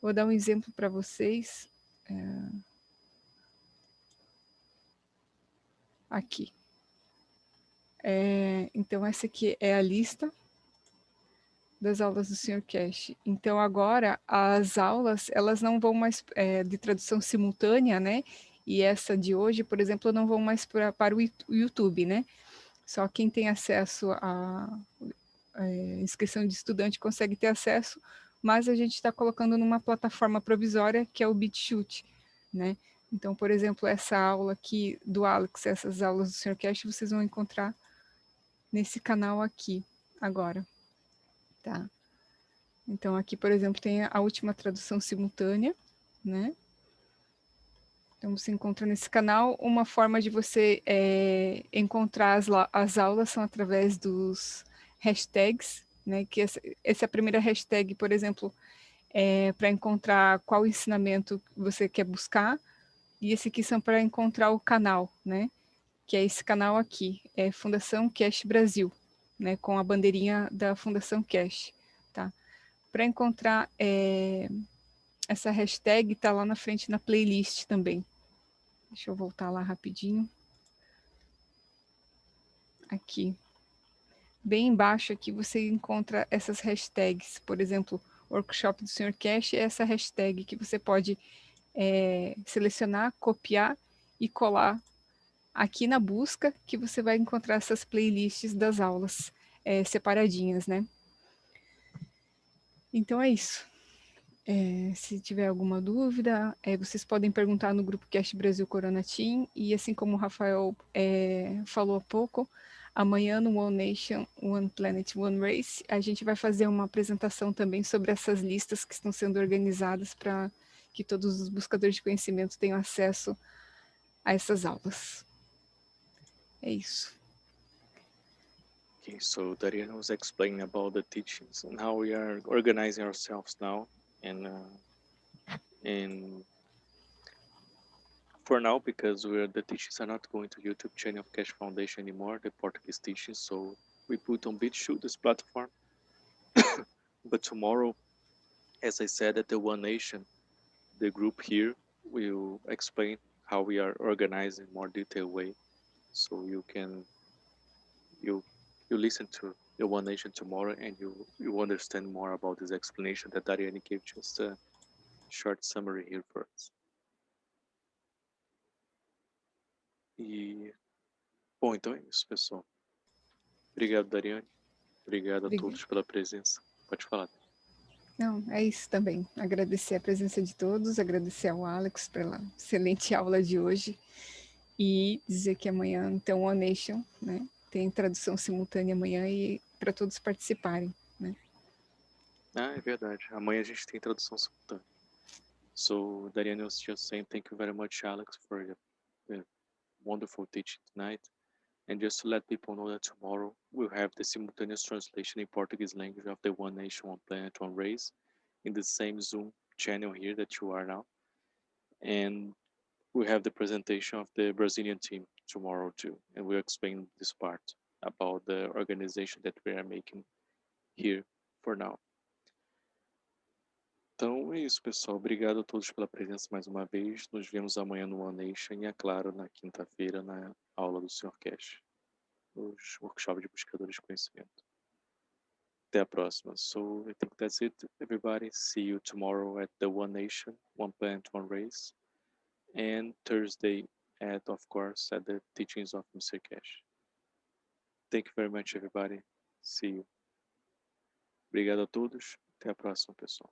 Vou dar um exemplo para vocês. Aqui. Então, essa aqui é a lista das aulas do Sr. Keshe. Então, agora, as aulas, elas não vão mais de tradução simultânea, né? E essa de hoje, por exemplo, não vão mais para o YouTube, né? Só quem tem acesso à inscrição de estudante consegue ter acesso, mas a gente está colocando numa plataforma provisória, que é o BitChute, né? Então, por exemplo, essa aula aqui do Alex, essas aulas do Sr. Keshe, vocês vão encontrar nesse canal aqui, agora, tá? Então, aqui, por exemplo, tem a última tradução simultânea, né? Então, você encontra nesse canal. Uma forma de você encontrar as aulas são através dos hashtags, né? Que essa é a primeira hashtag, por exemplo, para encontrar qual ensinamento você quer buscar. E esse aqui são para encontrar o canal, né? Que é esse canal aqui, é Fundação Keshe Brasil, né? Com a bandeirinha da Fundação Keshe, tá? Para encontrar essa hashtag, tá lá na frente na playlist também. Deixa eu voltar lá rapidinho. Aqui. Bem embaixo aqui você encontra essas hashtags. Por exemplo, workshop do Sr. Keshe é essa hashtag que você pode selecionar, copiar e colar aqui na busca, que você vai encontrar essas playlists das aulas separadinhas, né? Então é isso. Se tiver alguma dúvida, vocês podem perguntar no grupo Keshe Brasil Corona Team, e assim como o Rafael falou há pouco, amanhã no One Nation, One Planet, One Race, a gente vai fazer uma apresentação também sobre essas listas que estão sendo organizadas para que todos os buscadores de conhecimento tenham acesso a essas aulas. É isso. Okay, so Dariana was explaining about the teachings and how we are organizing ourselves now, and for now, because the teachings are not going to YouTube channel of Keshe Foundation anymore, the Portuguese teachings, so we put on BitChute, this platform. But tomorrow, as I said, at the One Nation, the group here will explain how we are organized in more detailed way, so you listen to the One Nation tomorrow, and you understand more about this explanation that Dariane gave, just a short summary here for us. E, bom, então é isso, pessoal. Obrigado, Dariane. Obrigado a todos pela presença. Pode falar. Não, é isso também. Agradecer a presença de todos, agradecer ao Alex pela excelente aula de hoje e dizer que amanhã, então, o Nation, né, tem tradução simultânea amanhã e para todos participarem, né? Ah, é verdade. Amanhã a gente tem tradução simultânea. So, Dariane was just saying thank you very much, Alex, for the wonderful teaching tonight. And just to let people know that tomorrow we'll have the simultaneous translation in Portuguese language of the One Nation, One Planet, One Race in the same Zoom channel here that you are now. And we have the presentation of the Brazilian team tomorrow too. And we'll explain this part about the organization that we are making here for now. Então é isso, pessoal. Obrigado a todos pela presença mais uma vez. Nos vemos amanhã no One Nation e, é claro, na quinta-feira na aula do Sr. Keshe, os workshops de Buscadores de Conhecimento. Até a próxima. So I think that's it, everybody. See you tomorrow at the One Nation, One Planet, One Race. And Thursday at, of course, at the teachings of Mr. Keshe. Thank you very much, everybody. See you. Obrigado a todos. Até a próxima, pessoal.